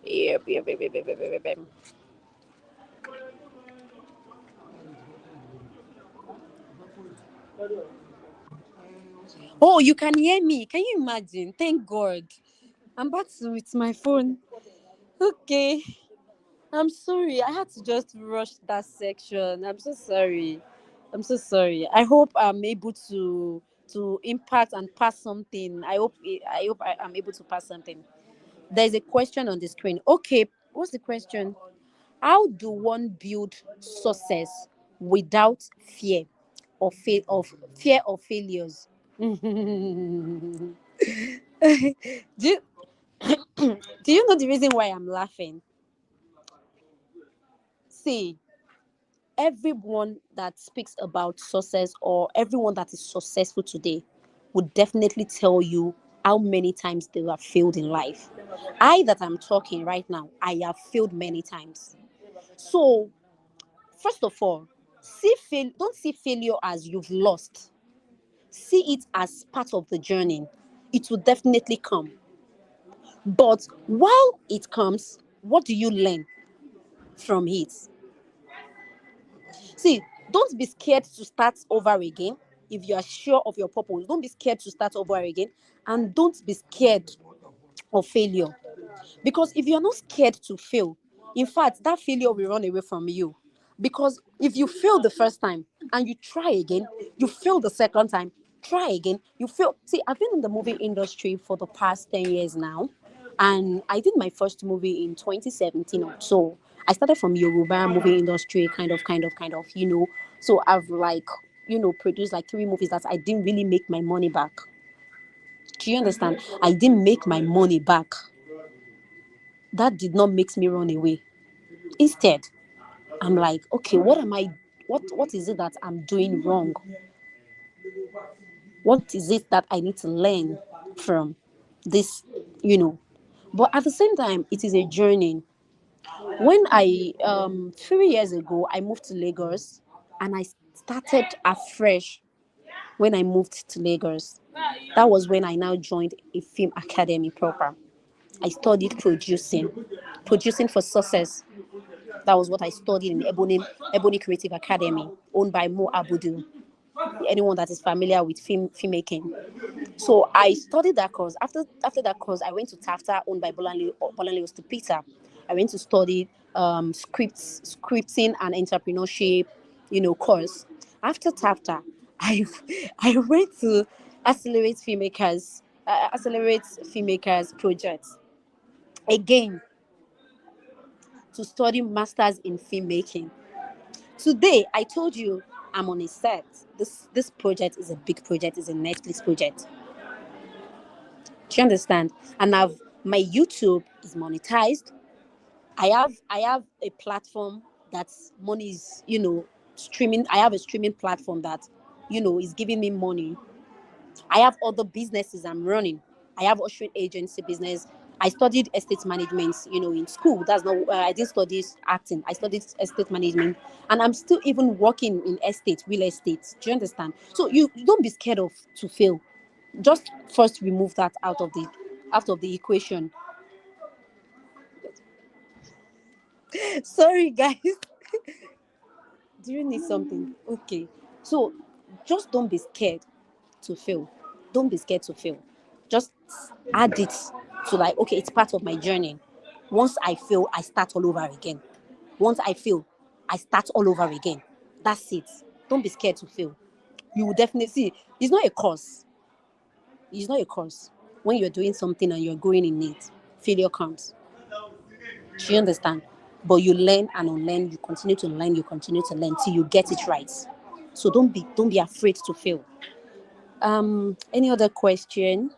Yep. Oh, you can hear me. Can you imagine? Thank God. I'm back with my phone. Okay. I'm sorry. I had to just rush that section. I'm so sorry. I'm so sorry. I hope I'm able to impact and pass something. I hope I am able to pass something. There's a question on the screen. Okay, what's the question? How do one build success without fear of fear of failures? do you, do you know the reason why I'm laughing? See, everyone that speaks about success or everyone that is successful today would definitely tell you how many times they have failed in life. I that I'm talking right now, I have failed many times. So, first of all, don't see failure as you've lost. See it as part of the journey. It will definitely come. But while it comes, what do you learn from it? See, don't be scared to start over again. If you are sure of your purpose, don't be scared to start over again. And don't be scared of failure. Because if you're not scared to fail, in fact, that failure will run away from you. Because if you fail the first time and you try again, you fail the second time, try again, you fail. See, I've been in the movie industry for the past 10 years now. And I did my first movie in 2017 or so. I started from Yoruba movie industry, kind of. So I've produced like 3 movies that I didn't really make my money back. Do you understand? I didn't make my money back. That did not make me run away. Instead, I'm like, okay, what is it that I'm doing wrong? What is it that I need to learn from this, But at the same time, it is a journey. When I 3 years ago I moved to Lagos and I started afresh when I moved to Lagos. That was when I now joined a film academy proper. I studied producing for success. That was what I studied in Ebony Creative Academy, owned by Mo Abudu. Anyone that is familiar with filmmaking. So I studied that course. After that course, I went to TAFTA, owned by Bolanle Ostupita. I went to study scripting and entrepreneurship, course. After TAFTA, I went to Accelerate Filmmakers Project again to study masters in filmmaking. Today, I told you I'm on a set. This project is a big project. It's a Netflix project. Do you understand? And my YouTube is monetized. I have a platform that's money is streaming. I have a streaming platform that is giving me money. I have other businesses I'm running. I have ushering agency business. I studied estate management, in school. That's not. I didn't study acting. I studied estate management, and I'm still even working in real estate. Do you understand? So you don't be scared to fail. Just first remove that out of the equation. Sorry, guys. Do you need something? Okay. So just don't be scared to fail. Don't be scared to fail. Just add it to like, okay, it's part of my journey. Once I fail, I start all over again. Once I fail, I start all over again. That's it. Don't be scared to fail. You will definitely see. It's not a curse. It's not a curse. When you're doing something and you're going in it, failure comes. Do you understand? But you learn and unlearn. You continue to learn. You continue to learn till you get it right. So don't be afraid to fail. Any other question?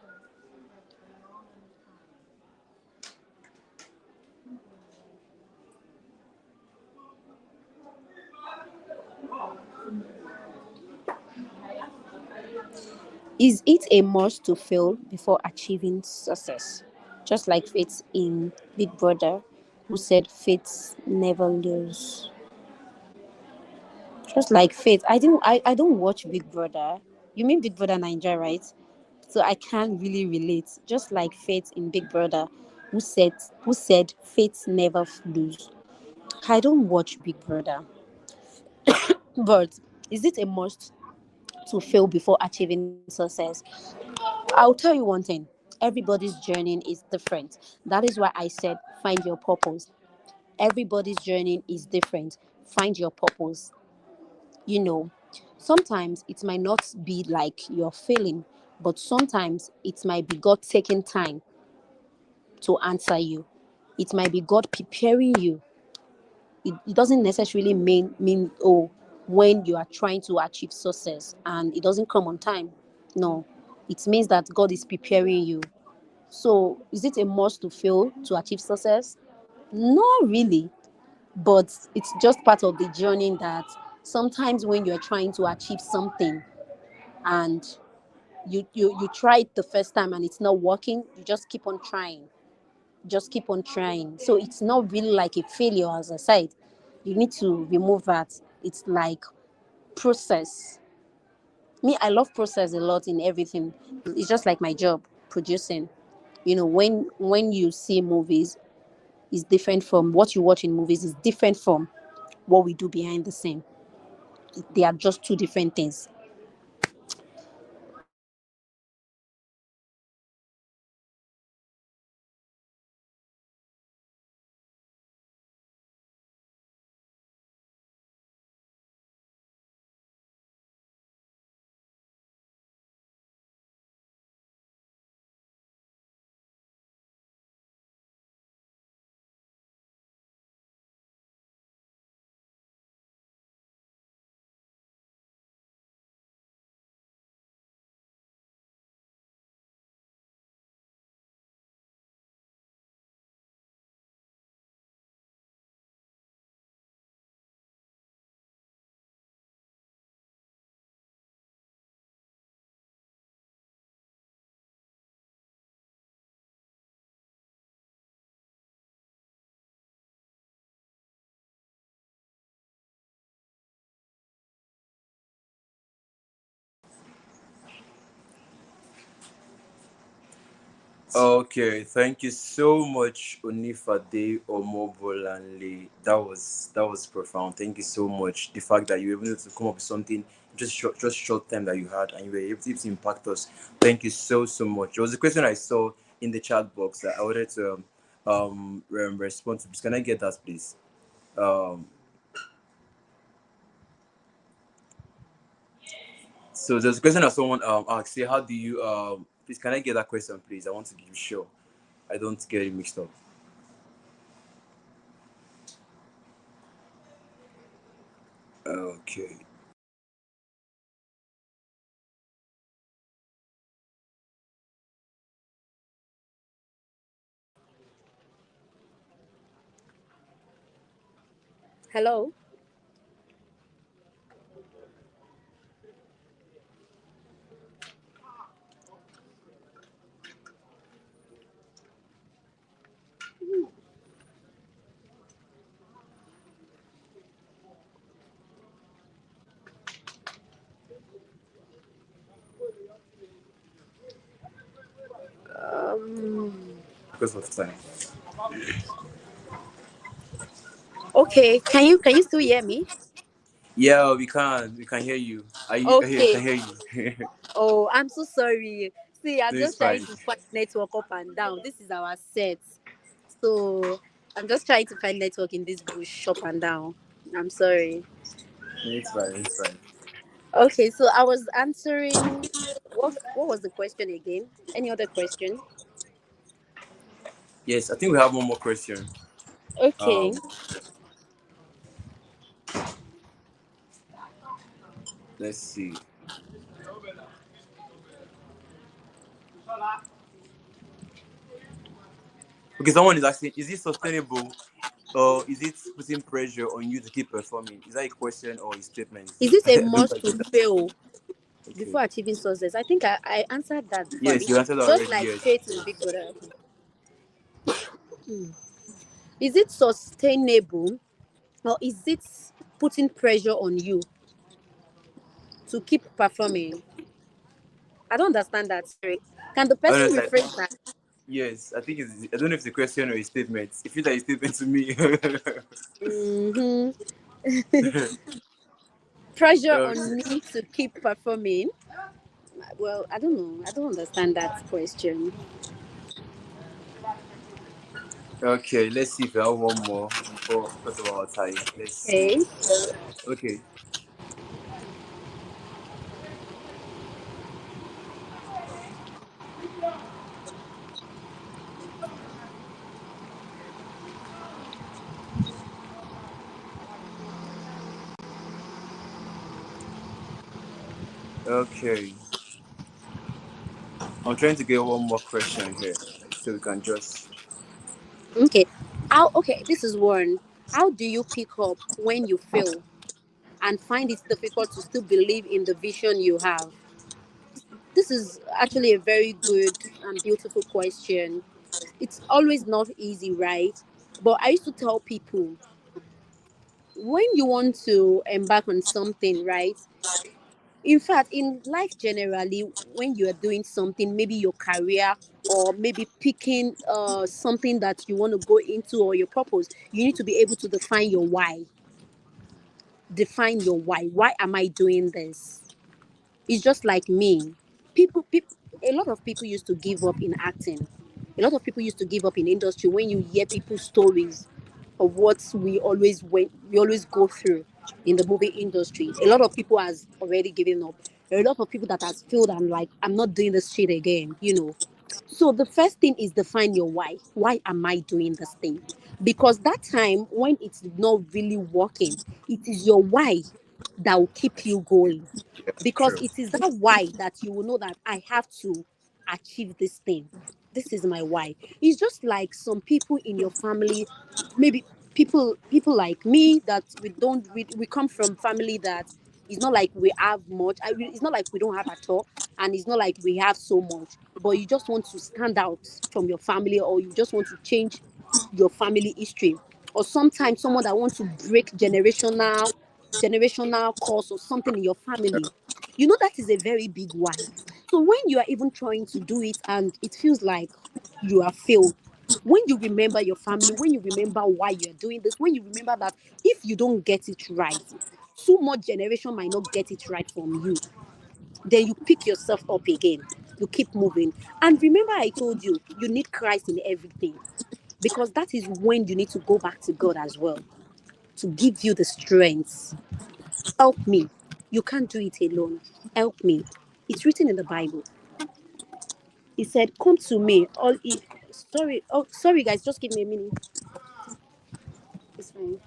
Is it a must to fail before achieving success? Just like Faith in Big Brother, who said faith never lose. Just like Faith. I don't watch Big Brother. You mean Big Brother Nigeria, right? So I can't really relate. Just like Faith in Big Brother, who said faith never lose. I don't watch Big Brother. But is it a must to fail before achieving success? I'll tell you one thing. Everybody's journey is different. That is why I said find your purpose. Everybody's journey is different. Find your purpose. You know, sometimes it might not be like you're failing, but sometimes it might be God taking time to answer you. It might be God preparing you. It doesn't necessarily mean oh, when you are trying to achieve success and it doesn't come on time. No, it means that God is preparing you. So is it a must to fail to achieve success? Not really, but it's just part of the journey that sometimes when you're trying to achieve something and you try it the first time and it's not working, you just keep on trying. Just keep on trying. So it's not really like a failure, as I said. You need to remove that. It's like process. Me, I love process a lot in everything. It's just like my job, producing. When you see movies, is different from what you watch in movies, is different from what we do behind the scene. They are just two different things. Okay, thank you so much, Onifade Omobolanle. That was profound. Thank you so much. The fact that you were able to come up with something just short time that you had, and you were able to impact us. Thank you so much. There was a question I saw in the chat box that I wanted to respond to. Please, can I get that, please? Um, so there's a question that someone asked. Say, how do you please can I get that question, please? I want to be sure I don't get it mixed up. Okay. Hello. Because of time. Okay. Can you still hear me? Yeah, we can hear you. I Okay. can hear you. Oh, I'm so sorry. See, I'm No, it's just trying fine. to find network up and down. This is our set. So I'm just trying to find network in this bush up and down. I'm sorry. No, it's fine. It's fine. Okay, so I was answering what was the question again? Any other question? Yes, I think we have one more question. Okay. Um, let's see. Okay, someone is asking, is it sustainable or is it putting pressure on you to keep performing? Is that a question or a statement? Is this a I don't must quite to get that. fail before achieving success. I think I answered that before. Yes, you answered Just already. like Yes. Faith in Big Brother. Is it sustainable, or is it putting pressure on you to keep performing? I don't understand that. Sorry. Can the person Honestly, rephrase that? yes, I think it's. I don't know if it's a question or a statement. It feels like a statement to me. Hmm. Pressure on Okay. me to keep performing. Well, I don't know. I don't understand that question. Okay, let's see if we have one more before because of our time. Let's see. Okay. Okay. Okay. I'm trying to get one more question here, so we can just. Okay. How? Okay. This is one. How do you pick up when you fail and find it difficult to still believe in the vision you have? This is actually a very good and beautiful question. It's always not easy, right? But I used to tell people, when you want to embark on something, right? In fact, in life generally, when you are doing something, maybe your career, or maybe picking something that you want to go into, or your purpose, you need to be able to define your why. Define your why. Why am I doing this? It's just like me. People, a lot of people used to give up in acting. A lot of people used to give up in industry when you hear people's stories of what we always go through in the movie industry. A lot of people has already given up. A lot of people that has failed and like, I'm not doing this shit again, you know. So the first thing is define your why. Why am I doing this thing? Because that time when it's not really working, it is your why that will keep you going, Yeah, because true. it is that why that you will know that I have to achieve this thing. This is my why. It's just like some people in your family, maybe people like me, that we come from family that it's not like we have much. It's not like we don't have at all, and it's not like we have so much. But you just want to stand out from your family, or you just want to change your family history, or sometimes someone that wants to break generational curse or something in your family. You know that is a very big why. So when you are even trying to do it and it feels like you have failed, when you remember your family, when you remember why you're doing this, when you remember that if you don't get it right, two more generation might not get it right from you, then you pick yourself up again. You keep moving. And remember, I told you, you need Christ in everything, because that is when you need to go back to God as well to give you the strength. Help me. You can't do it alone. Help me. It's written in the Bible. He said, come to me. Sorry. Oh, sorry, guys. Just give me a minute. It's fine.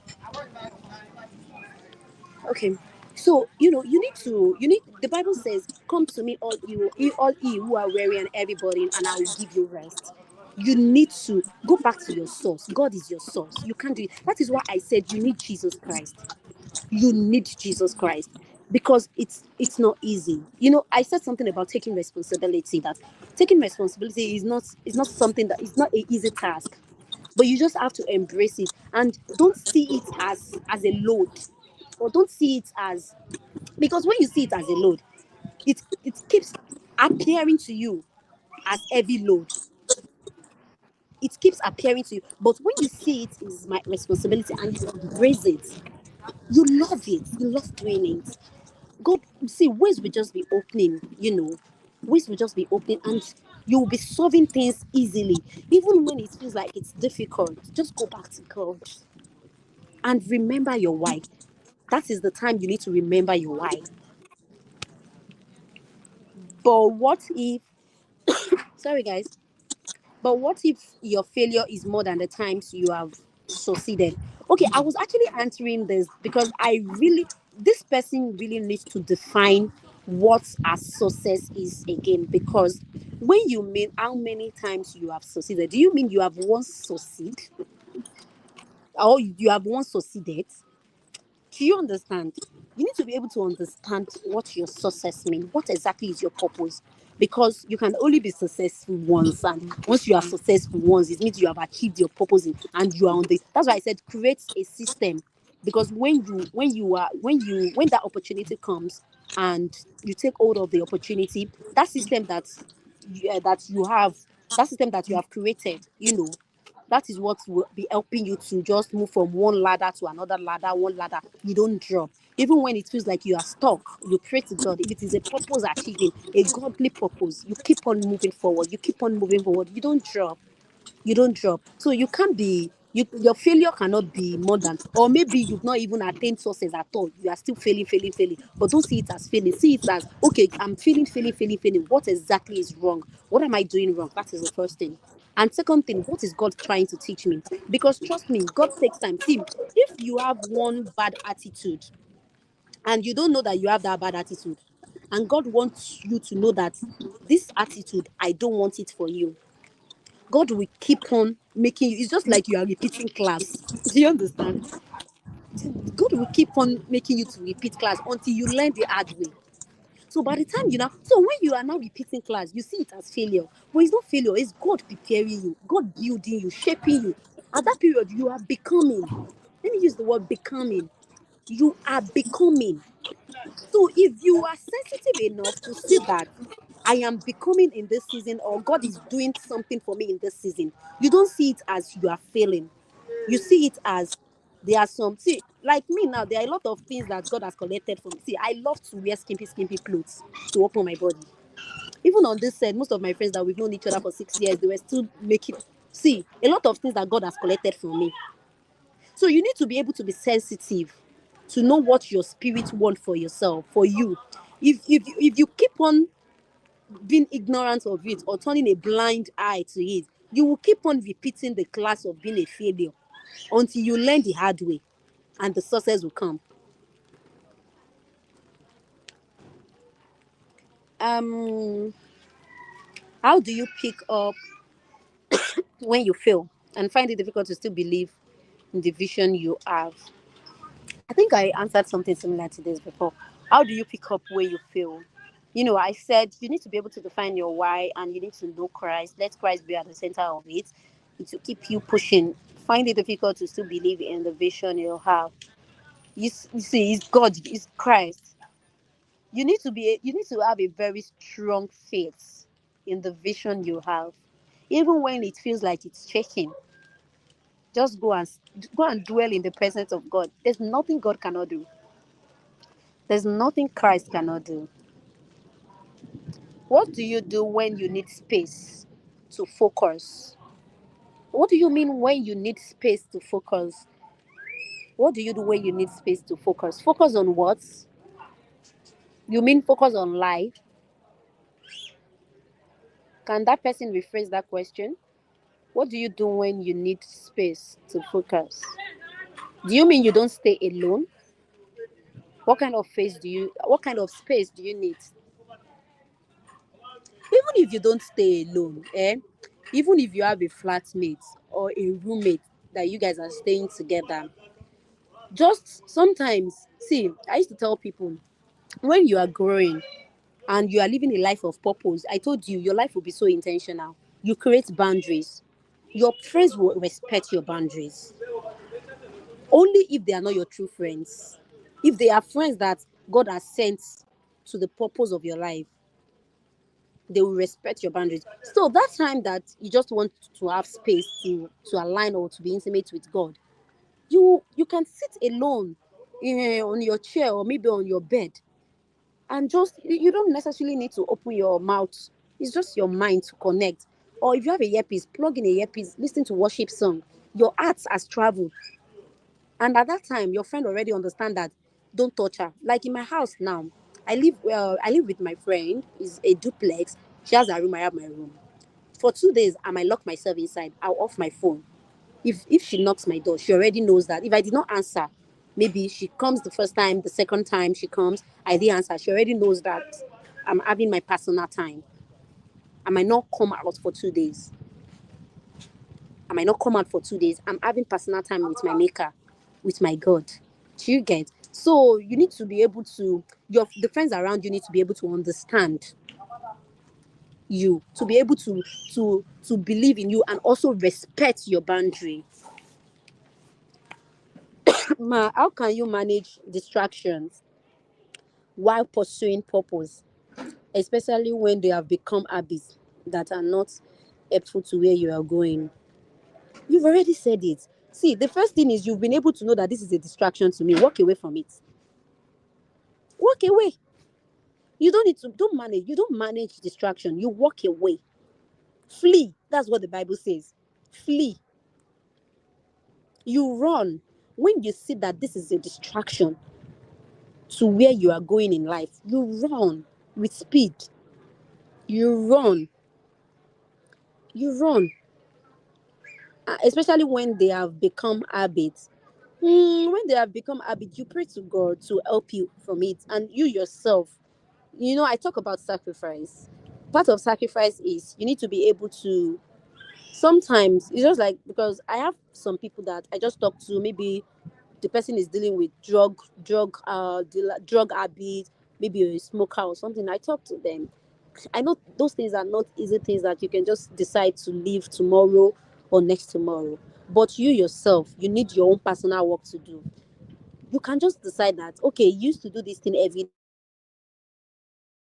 Okay. So, the Bible says, come to me, all ye who are weary and heavy burden, and I will give you rest. You need to go back to your source. God is your source. You can't do it. That is why I said you need Jesus Christ. You need Jesus Christ, because it's not easy. I said something about taking responsibility. That taking responsibility is not something that is not an easy task, but you just have to embrace it, and don't see it as a load, or don't see it as, because when you see it as a load, it keeps appearing to you as heavy load. It keeps appearing to you, but when you see it is my responsibility and you embrace it, you love it. You love doing it. God, see, ways will just be opening. Ways will just be opening, and you will be solving things easily. Even when it feels like it's difficult, just go back to God and remember your why. That is the time you need to remember your why. But what if, sorry guys, but what if your failure is more than the times you have succeeded? Okay, I was actually answering this because this person really needs to define what a success is again. Because when you mean how many times you have succeeded, do you mean you have once succeed, or you have once succeeded? Do you understand? you need to be able to understand what your success means. What exactly is your purpose? Because you can only be successful once, and once you are successful once, it means you have achieved your purpose and you are on the. That's why I said create a system. Because when that opportunity comes and you take hold of the opportunity, that system that system that you have created, that is what will be helping you to just move from one ladder to another ladder, one ladder. You don't drop. Even when it feels like you are stuck, you pray to God. If it is a purpose achieving, a godly purpose, you keep on moving forward. You keep on moving forward. You don't drop. You don't drop. So you can't be, your failure cannot be more than, or maybe you've not even attained success at all. You are still failing. But don't see it as failing. See it as, okay, I'm failing. What exactly is wrong? What am I doing wrong? That is the first thing. And second thing, what is God trying to teach me? Because trust me, God takes time. See, if you have one bad attitude and you don't know that you have that bad attitude, and God wants you to know that this attitude, I don't want it for you. God will keep on making you. It's just like you are repeating class. Do you understand? God will keep on making you to repeat class until you learn the hard way. So by the time so when you are now repeating class, you see it as failure. But it's not failure, it's God preparing you, God building you, shaping you. At that period, you are becoming. Let me use the word becoming. You are becoming. So if you are sensitive enough to see that I am becoming in this season, or God is doing something for me in this season, you don't see it as you are failing. You see it as there are some, see, like me now, there are a lot of things that God has collected from me. See, I love to wear skimpy clothes to open my body. Even on this side, most of my friends that we've known each other for 6 years, they were still making, see, a lot of things that God has collected from me. So you need to be able to be sensitive to know what your spirit wants for yourself, for you. If you keep on being ignorant of it or turning a blind eye to it, you will keep on repeating the class of being a failure until you learn the hard way and the success will come. How do you pick up when you fail and find it difficult to still believe in the vision you have? I think I answered something similar to this before. How do you pick up when you fail? I said you need to be able to define your why and you need to know Christ. Let Christ be at the center of it to keep you pushing. Find it difficult to still believe in the vision you have. You see, it's God, it's Christ. You need to have a very strong faith in the vision you have. Even when it feels like it's shaking, just go and dwell in the presence of God. There's nothing God cannot do. There's nothing Christ cannot do. What do you do when you need space to focus? What do you mean when you need space to focus? What do you do when you need space to focus? Focus on what? You mean focus on life? Can that person rephrase that question? What do you do when you need space to focus? Do you mean you don't stay alone? What kind of space do you need? Even if you don't stay alone, even if you have a flatmate or a roommate that you guys are staying together, just sometimes, see, I used to tell people, when you are growing and you are living a life of purpose, I told you, your life will be so intentional. You create boundaries. Your friends will respect your boundaries. Only if they are not your true friends. If they are friends that God has sent to the purpose of your life, they will respect your boundaries. So that time that you just want to have space to align or to be intimate with God, you can sit alone on your chair or maybe on your bed, and just, you don't necessarily need to open your mouth. It's just your mind to connect. Or if you have a earpiece, plug in a earpiece, listen to worship song. Your heart has traveled. And at that time, your friend already understand that don't touch her. Like in my house now, I live with my friend. It's a duplex. She has her room, I have my room. For 2 days, I might lock myself inside. I'll off my phone. If she knocks my door, she already knows that. If I did not answer, maybe she comes the first time, the second time she comes, I didn't answer. She already knows that I'm having my personal time. I might not come out for 2 days. I'm having personal time with my maker, with my God. Do you get? So you need to be able to, the friends around you need to be able to understand you, to be able to believe in you and also respect your boundary. How can you manage distractions while pursuing purpose, especially when they have become habits that are not helpful to where you are going? You've already said it. See, the first thing is you've been able to know that this is a distraction to me. Walk away from it. Walk away. You don't need to, you don't manage distraction. You walk away. Flee. That's what the Bible says. Flee. You run. When you see that this is a distraction to where you are going in life, you run with speed. You run. You run. Especially when they have become habits. When they have become habits, you pray to God to help you from it. And you yourself, I talk about sacrifice. Part of sacrifice is you need to be able to, sometimes it's just like, because I have some people that I just talk to, maybe the person is dealing with drug habit, maybe a smoker or something. I talk to them. I know those things are not easy things that you can just decide to leave tomorrow or next tomorrow. But you yourself, you need your own personal work to do. You can just decide that, okay, you used to do this thing every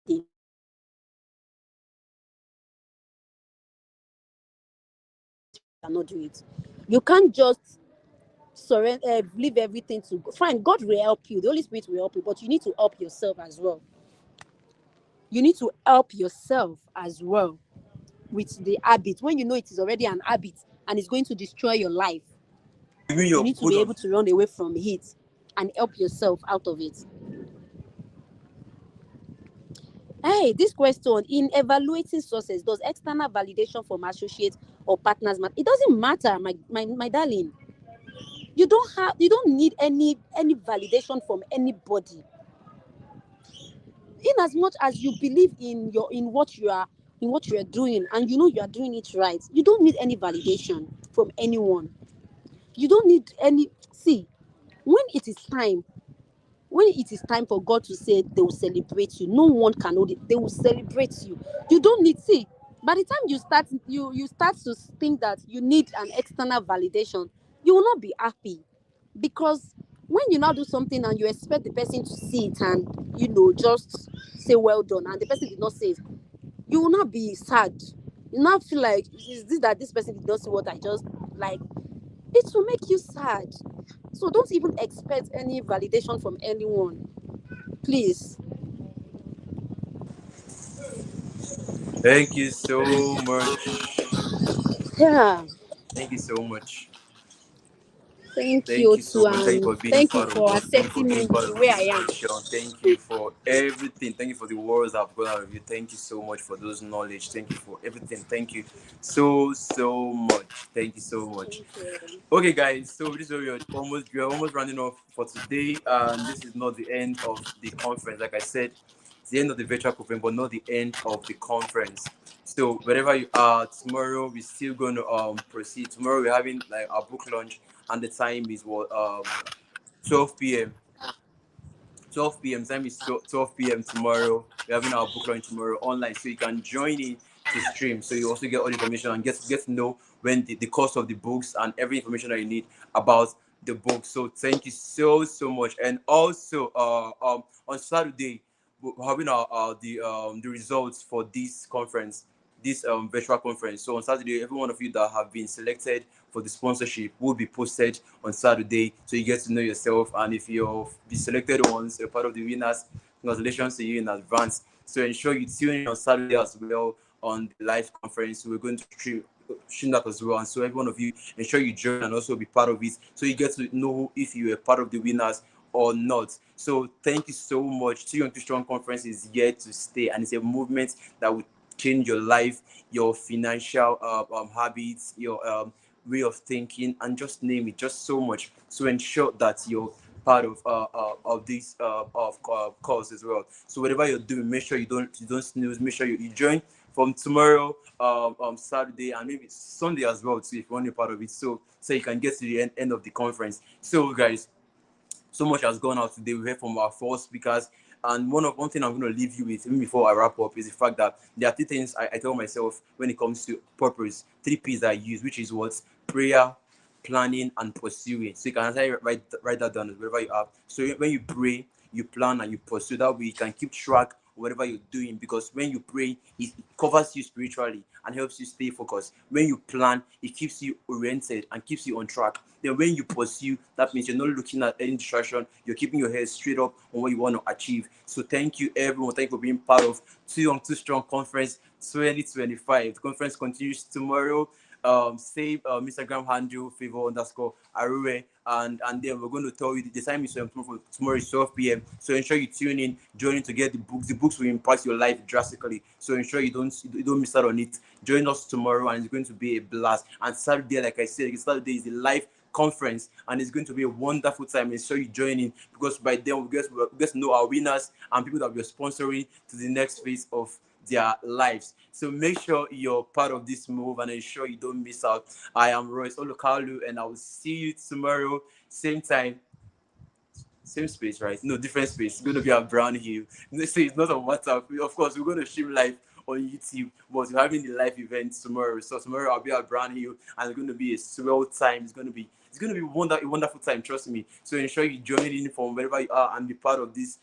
day. Cannot do it. You can't just surrender, leave everything to God. Fine, God will help you. The Holy Spirit will help you, but you need to help yourself as well. You need to help yourself as well with the habit. When you know it is already an habit and it's going to destroy your life, you need to be able to run away from it and help yourself out of it. Hey, this question, in evaluating sources, does external validation from associates or partners matter? It doesn't matter, my darling. You don't need any validation from anybody. In as much as you believe in what you are doing, and you are doing it right, you don't need any validation from anyone. You don't need any. See, when it is time for God to say they will celebrate you, no one can hold it. They will celebrate you. You don't need. See, by the time you start to think that you need an external validation, you will not be happy, because when you now do something and you expect the person to see it and just say well done, and the person did not say it, you will not be sad. You now feel like, is this that this person did not see what I just like? It will make you sad. So don't even expect any validation from anyone, please. Thank you so much. Yeah. Thank you so much. Thank Thank you you so too, much. Thank you and for being thank you part of for us. Thank you for accepting being me part the of way this I am. session. Thank you for everything. Thank you for the words I've got out of you. Thank you so much for those knowledge. Thank you for everything. Thank you so much. Thank you so much. Okay, guys. So this is we're almost running off for today, and this is not the end of the conference. Like I said, it's the end of the virtual conference, but not the end of the conference. So wherever you are, tomorrow we're still going to proceed. Tomorrow we're having like our book launch, and the time is 12 p.m. 12 p.m. Time is 12 p.m. tomorrow. We're having our book launch tomorrow online, so you can join in to stream. So you also get all the information and get to know when the cost of the books and every information that you need about the book. So thank you so much. And also on Saturday we're having the results for this conference, this virtual conference. So on Saturday, every one of you that have been selected for the sponsorship will be posted on Saturday, so you get to know yourself. And if you've been selected once, you're part of the winners, congratulations to you in advance. So ensure you tune in on Saturday as well on the live conference. We're going to stream that as well. And so every one of you, ensure you join and also be part of it, so you get to know if you are part of the winners or not. So thank you so much. Too Young to Strong Conference is here to stay, and it's a movement that will change your life, your financial habits, your way of thinking, and just name it, just so much. So ensure that you're part of this course as well. So whatever you're doing, make sure you don't snooze. Make sure you join from tomorrow, Saturday, and maybe Sunday as well too, if you want to be part of it. So you can get to the end of the conference. So guys, So much has gone out today. We heard from our four speakers. And one thing I'm going to leave you with, even before I wrap up, is the fact that there are three things I tell myself when it comes to purpose. 3 P's that I use, which is what? Prayer, planning, and pursuing. So you can actually write that down wherever you are. So when you pray, you plan, and you pursue. That way you can keep track whatever you're doing, because when you pray, it covers you spiritually and helps you stay focused. When you plan, it keeps you oriented and keeps you on track. Then when you pursue, that means you're not looking at any distraction. You're keeping your head straight up on what you want to achieve. So thank you, everyone. Thank you for being part of Too Young Too Strong Conference 2025. The conference continues tomorrow. Save Instagram handle favor_Arue, and then we're going to tell you the time is tomorrow is 12 p.m. So ensure you tune in, join in to get the books. The books will impact your life drastically. So ensure you don't miss out on it. Join us tomorrow, and it's going to be a blast. And Saturday, like I said, Saturday is the live conference, and it's going to be a wonderful time. Ensure you join in, because by then we'll get to know our winners and people that we're sponsoring to the next phase of their lives. So make sure you're part of this move and ensure you don't miss out. I am Royce Olukalu, and I will see you tomorrow, same time, same space, right? No, different space. It's going to be at Brown Hill. Let's say it's not on WhatsApp. Of course, we're going to stream live on YouTube, but we're having the live event tomorrow. So tomorrow I'll be at Brown Hill, and it's going to be a swell time. It's going to be a wonderful time. Trust me. So ensure you join in from wherever you are and be part of this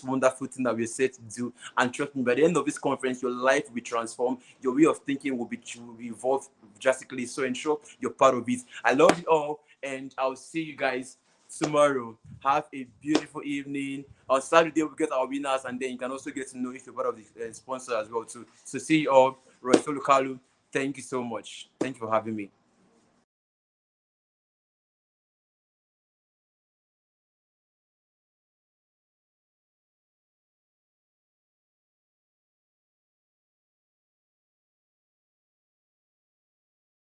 wonderful thing that we're set to do. And trust me, by the end of this conference, your life will be transformed. Your way of thinking will be evolved drastically. So ensure you're part of it. I love you all, and I'll see you guys tomorrow. Have a beautiful evening. On Saturday, we'll get our winners, and then you can also get to know if you're part of the sponsor as well too. So see you all. Royce Olukalu, thank you so much. Thank you for having me.